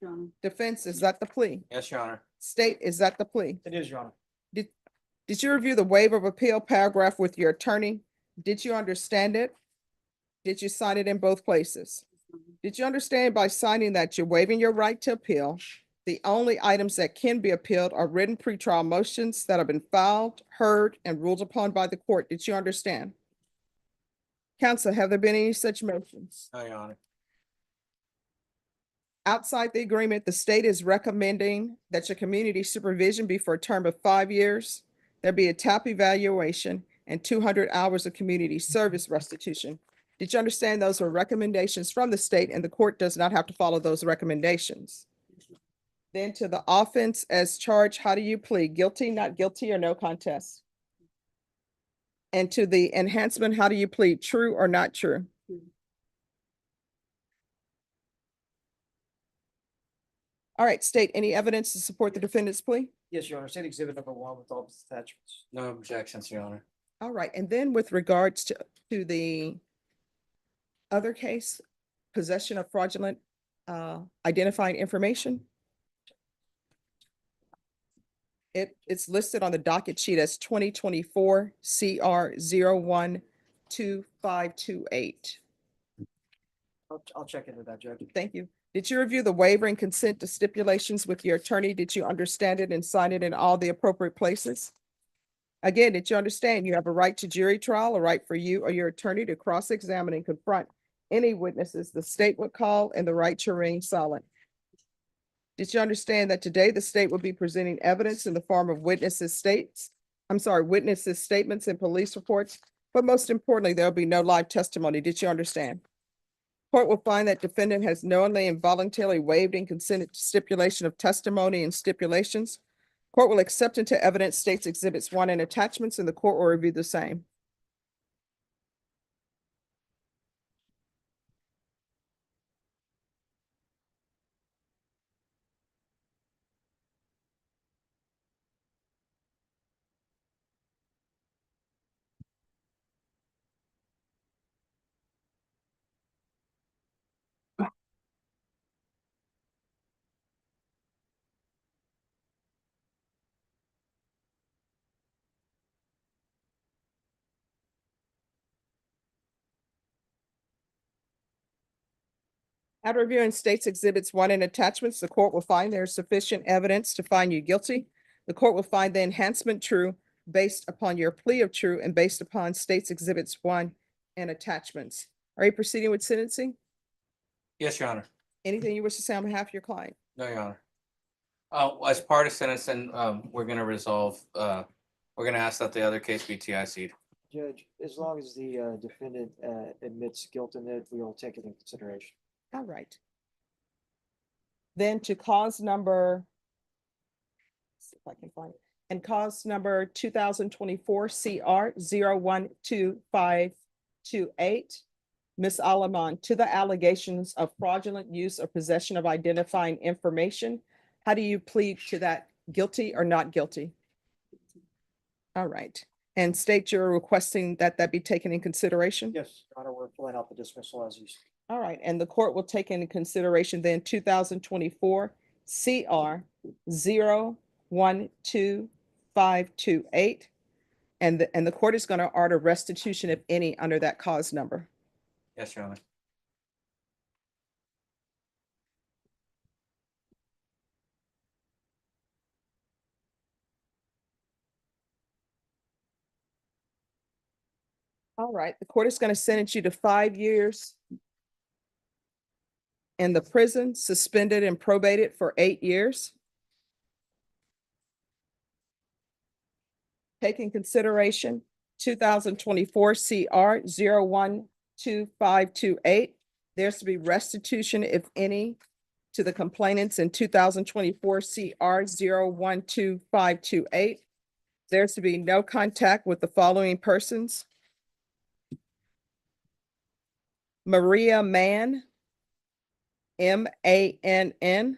Your Honor. Defense, is that the plea? Yes, Your Honor. State, is that the plea? It is, Your Honor. Did you review the waiver of appeal paragraph with your attorney? Did you understand it? Did you sign it in both places? Did you understand by signing that you're waiving your right to appeal? The only items that can be appealed are written pretrial motions that have been filed, heard, and ruled upon by the court. Did you understand? Counsel, have there been any such motions? No, Your Honor. Outside the agreement, the state is recommending that your community supervision be for a term of 5 years. There be a TAP evaluation and 200 hours of community service restitution. Did you understand those were recommendations from the state and the court does not have to follow those recommendations? Then to the offense as charged, how do you plead? Guilty, not guilty, or no contest? And to the enhancement, how do you plead? True or not true? All right, state, any evidence to support the defendant's plea? Yes, Your Honor. State exhibit number 1 with all its attachments. No objections, Your Honor. All right, and then with regards to the other case, possession of fraudulent identifying information. It's listed on the docket sheet as 2024 CR 012528. I'll check into that, Judge. Thank you. Did you review the waiver and consent to stipulations with your attorney? Did you understand it and sign it in all the appropriate places? Again, did you understand you have a right to jury trial, a right for you or your attorney to cross-examine and confront any witnesses the state would call, and the right to remain silent? Did you understand that today the state will be presenting evidence in the form of witnesses' statements and police reports, but most importantly, there'll be no live testimony. Did you understand? Court will find that defendant has knowingly and voluntarily waived and consented to stipulation of testimony and stipulations. Court will accept into evidence states exhibits 1 and attachments, and the court will review the same. After reviewing states exhibits 1 and attachments, the court will find there is sufficient evidence to find you guilty. The court will find the enhancement true based upon your plea of true and based upon states exhibits 1 and attachments. Are you proceeding with sentencing? Yes, Your Honor. Anything you wish to say on behalf of your client? No, Your Honor. As part of sentencing, we're gonna resolve, we're gonna ask that the other case be TIC'd. Judge, as long as the defendant admits guilt in it, we will take it into consideration. All right. Then to cause number, see if I can find it, and cause number 2024 CR 012528, Ms. Alamon, to the allegations of fraudulent use or possession of identifying information. How do you plead to that? Guilty or not guilty? All right. And state you're requesting that that be taken in consideration? Yes, Your Honor, we're filling out the dismissal as you. All right, and the court will take into consideration then 2024 CR 012528. And the court is going to order restitution, if any, under that cause number. Yes, Your Honor. All right, the court is going to sentence you to 5 years in the prison, suspended and probated for 8 years. Take in consideration 2024 CR 012528. There's to be restitution, if any, to the complainants in 2024 CR 012528. There's to be no contact with the following persons: Maria Mann, MANN,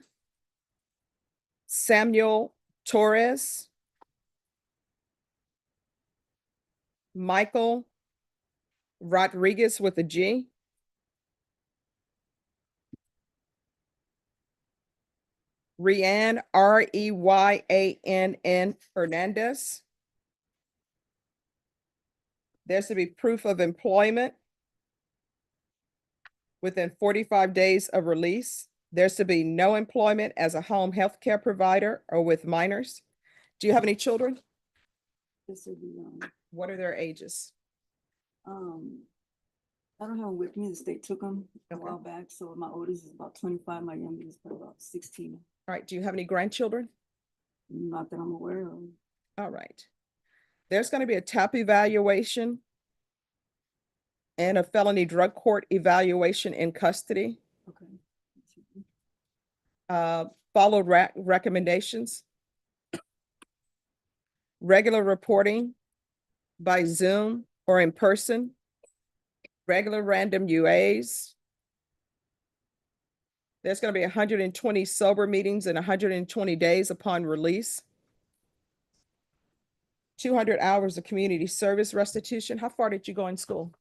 Samuel Torres, Michael Rodriguez with a G, Ryann, REYANN Hernandez. There's to be proof of employment within 45 days of release. There's to be no employment as a home health care provider or with minors. Do you have any children? This will be, What are their ages? I don't have them with me. The state took them a Okay. while back. So my oldest is about 25, my youngest is about 16. All right, do you have any grandchildren? Not that I'm aware of. All right. There's going to be a TAP evaluation and a felony drug court evaluation in custody. Okay. Followed recommendations. Regular reporting by Zoom or in person. Regular random UAs. There's going to be 120 sober meetings in 120 days upon release. 200 hours of community service restitution. How far did you go in school?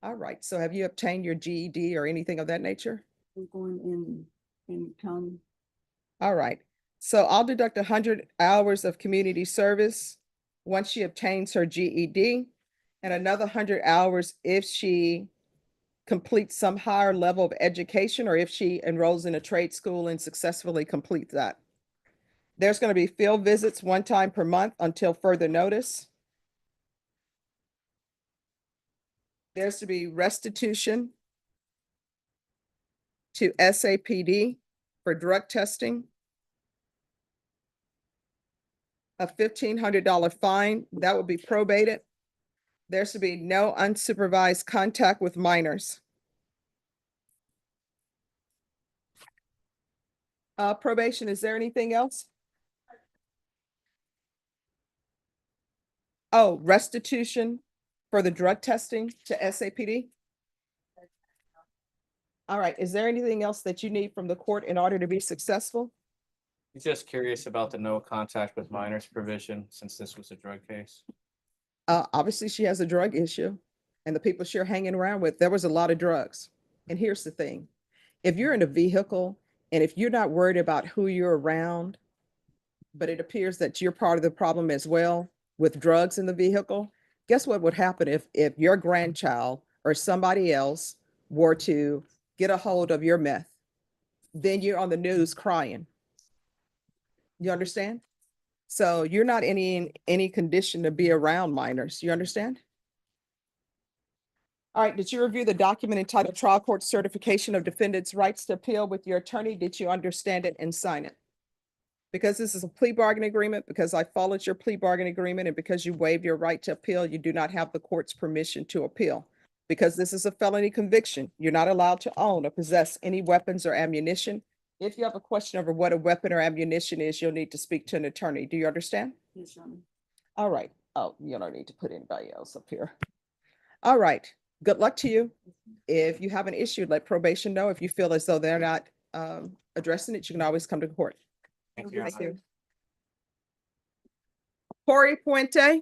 All right, so have you obtained your GED or anything of that nature? We're going in county. All right, so I'll deduct 100 hours of community service once she obtains her GED, and another 100 hours if she completes some higher level of education or if she enrolls in a trade school and successfully completes that. There's going to be field visits 1 time per month until further notice. There's to be restitution to SAPD for drug testing. A $1,500 fine that will be probated. There's to be no unsupervised contact with minors. Probation, is there anything else? Oh, restitution for the drug testing to SAPD? All right, is there anything else that you need from the court in order to be successful? Just curious about the no contact with minors provision, since this was a drug case. Obviously, she has a drug issue, and the people she's hanging around with, there was a lot of drugs. And here's the thing. If you're in a vehicle and if you're not worried about who you're around, but it appears that you're part of the problem as well with drugs in the vehicle, guess what would happen if your grandchild or somebody else were to get a hold of your meth? Then you're on the news crying. You understand? So you're not in any condition to be around minors. You understand? All right, did you review the document entitled Trial Court Certification of Defendant's Rights to Appeal with your attorney? Did you understand it and sign it? Because this is a plea bargain agreement, because I followed your plea bargain agreement, and because you waived your right to appeal, you do not have the court's permission to appeal. Because this is a felony conviction, you're not allowed to own or possess any weapons or ammunition. If you have a question over what a weapon or ammunition is, you'll need to speak to an attorney. Do you understand? Yes, Your Honor. All right. Oh, you don't need to put anybody else up here. All right. Good luck to you. If you have an issue, let probation know. If you feel as though they're not addressing it, you can always come to court. Thank you. Thank you. Corey Puente.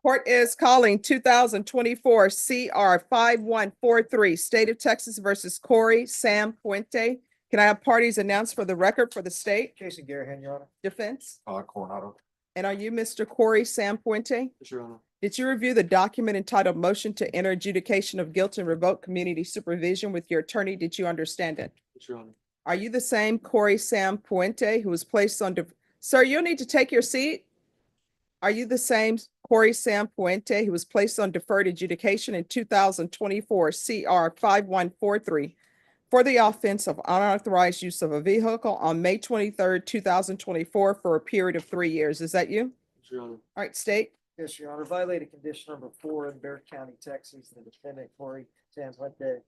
Court is calling 2024 CR 5143, State of Texas versus Corey Sam Puente. Can I have parties announced for the record for the state? Jason Garahan, Your Honor. Defense? Coronado. And are you Mr. Corey Sam Puente? Yes, Your Honor. Did you review the document entitled Motion to Enter Adjudication of Guilt and Revoke Community Supervision with your attorney? Did you understand it? Yes, Your Honor. Are you the same Corey Sam Puente who was placed on, sir, you'll need to take your seat. Are you the same Corey Sam Puente who was placed on deferred adjudication in 2024 CR 5143 for the offense of unauthorized use of a vehicle on May 23rd, 2024 for a period of 3 years? Is that you? Yes, Your Honor. All right, state. Yes, Your Honor. Violated condition number 4 in Bear County, Texas. The defendant, Corey Sam Puente,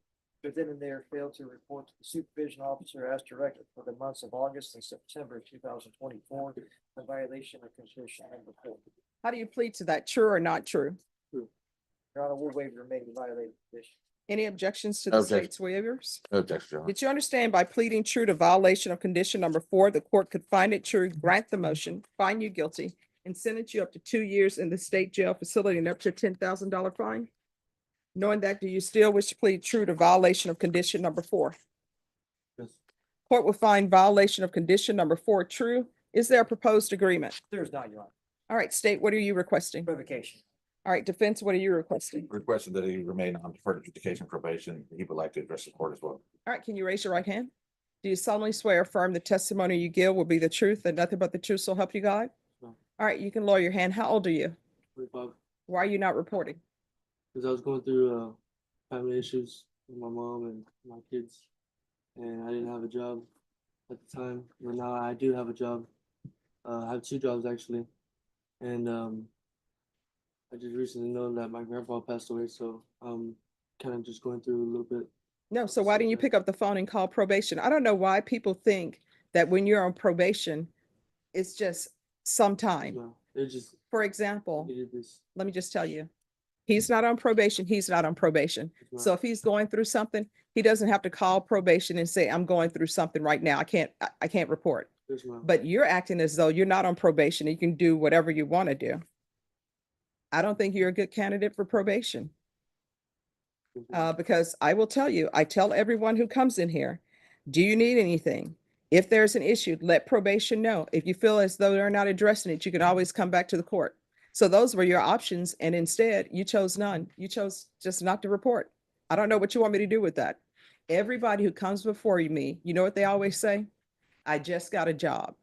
within and there failed to report to the supervision officer as directed for the months of August and September 2024 in violation of condition number 4. How do you plead to that? True or not true? Your Honor, we'll waive the remaining violated condition. Any objections to the Objection. state's waivers? Objection, Your Honor. Did you understand by pleading true to violation of condition number 4, the court could find it true, grant the motion, find you guilty, and sentence you up to 2 years in the state jail facility and up to $10,000 fine? Knowing that, do you still wish to plead true to violation of condition number 4? Yes. Court will find violation of condition number 4 true. Is there a proposed agreement? There is not, Your Honor. All right, state, what are you requesting? Revocation. All right, defense, what are you requesting? Requested that he remain on deferred adjudication probation. He would like to address the court as well. All right, can you raise your right hand? Do you solemnly swear or affirm the testimony you give will be the truth and nothing but the truth so help you God? No. All right, you can lower your hand. How old are you? 25. Why are you not reporting? Because I was going through family issues with my mom and my kids, and I didn't have a job at the time. But now I do have a job. I have 2 jobs actually, and I just recently known that my grandpa passed away, so I'm kind of just going through a little bit. No, so why didn't you pick up the phone and call probation? I don't know why people think that when you're on probation, it's just some time. No, it just For example, needed this. let me just tell you, he's not on probation. He's not on probation. not. So if he's going through something, he doesn't have to call probation and say, I'm going through something right now. I can't report. Yes, ma'am. But you're acting as though you're not on probation. You can do whatever you want to do. I don't think you're a good candidate for probation. Because I will tell you, I tell everyone who comes in here, do you need anything? If there's an issue, let probation know. If you feel as though they're not addressing it, you can always come back to the court. So those were your options. And instead you chose none. You chose just not to report. I don't know what you want me to do with that. Everybody who comes before me, you know what they always say? I just got a job.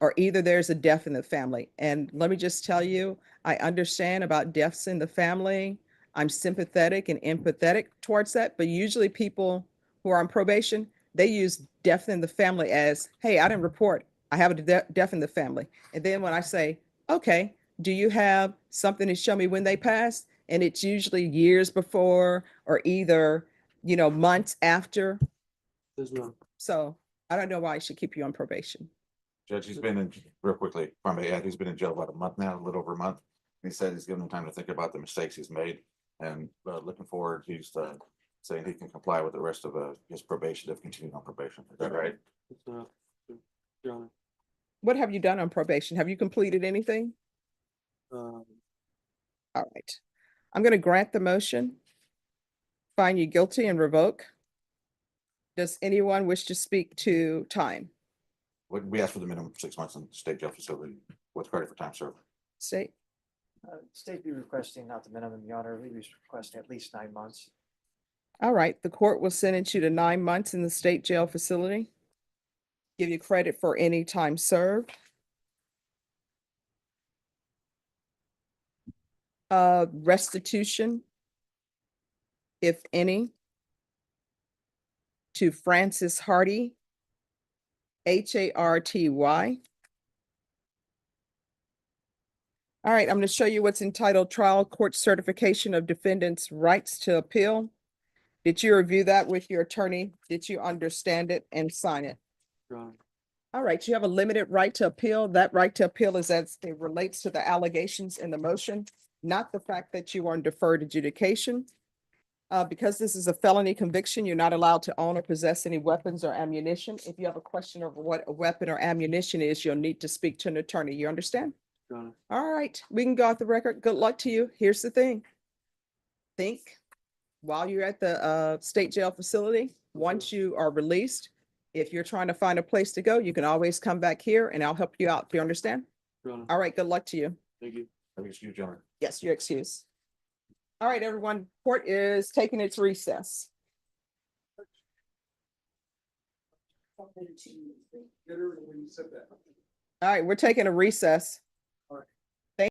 Or either there's a death in the family. And let me just tell you, I understand about deaths in the family. I'm sympathetic and empathetic towards that, but usually people who are on probation, they use death in the family as, hey, I didn't report. I have a death in the family. And then when I say, okay, do you have something to show me when they passed? And it's usually years before or either, months after. Yes, ma'am. So I don't know why I should keep you on probation. Judge, he's been in, real quickly, he's been in jail about a month now, a little over a month. He said he's given him time to think about the mistakes he's made and looking forward, he's saying he can comply with the rest of his probation if continued on probation. Is that right? Yes, ma'am. Your Honor. What have you done on probation? Have you completed anything? Um, All right. I'm going to grant the motion, find you guilty and revoke. Does anyone wish to speak to time? We asked for the minimum 6 months in the state jail facility with credit for time served. State? State be requesting not the minimum, Your Honor. We was requesting at least 9 months. All right. The court will sentence you to 9 months in the state jail facility. Give you credit for any time served. Restitution, if any, to Francis Hardy, Harty. All right, I'm going to show you what's entitled Trial Court Certification of Defendant's Rights to Appeal. Did you review that with your attorney? Did you understand it and sign it? Your Honor. All right, you have a limited right to appeal. That right to appeal is as it relates to the allegations in the motion, not the fact that you are on deferred adjudication. Because this is a felony conviction, you're not allowed to own or possess any weapons or ammunition. If you have a question of what a weapon or ammunition is, you'll need to speak to an attorney. You understand? Your Honor. All right, we can go off the record. Good luck to you. Here's the thing. Think while you're at the state jail facility, once you are released, if you're trying to find a place to go, you can always come back here and I'll help you out. Do you understand? Your Honor. All right, good luck to you. Thank you. Excuse John. Yes, you're excused. All right, everyone, court is taking its recess. All right, we're taking a recess.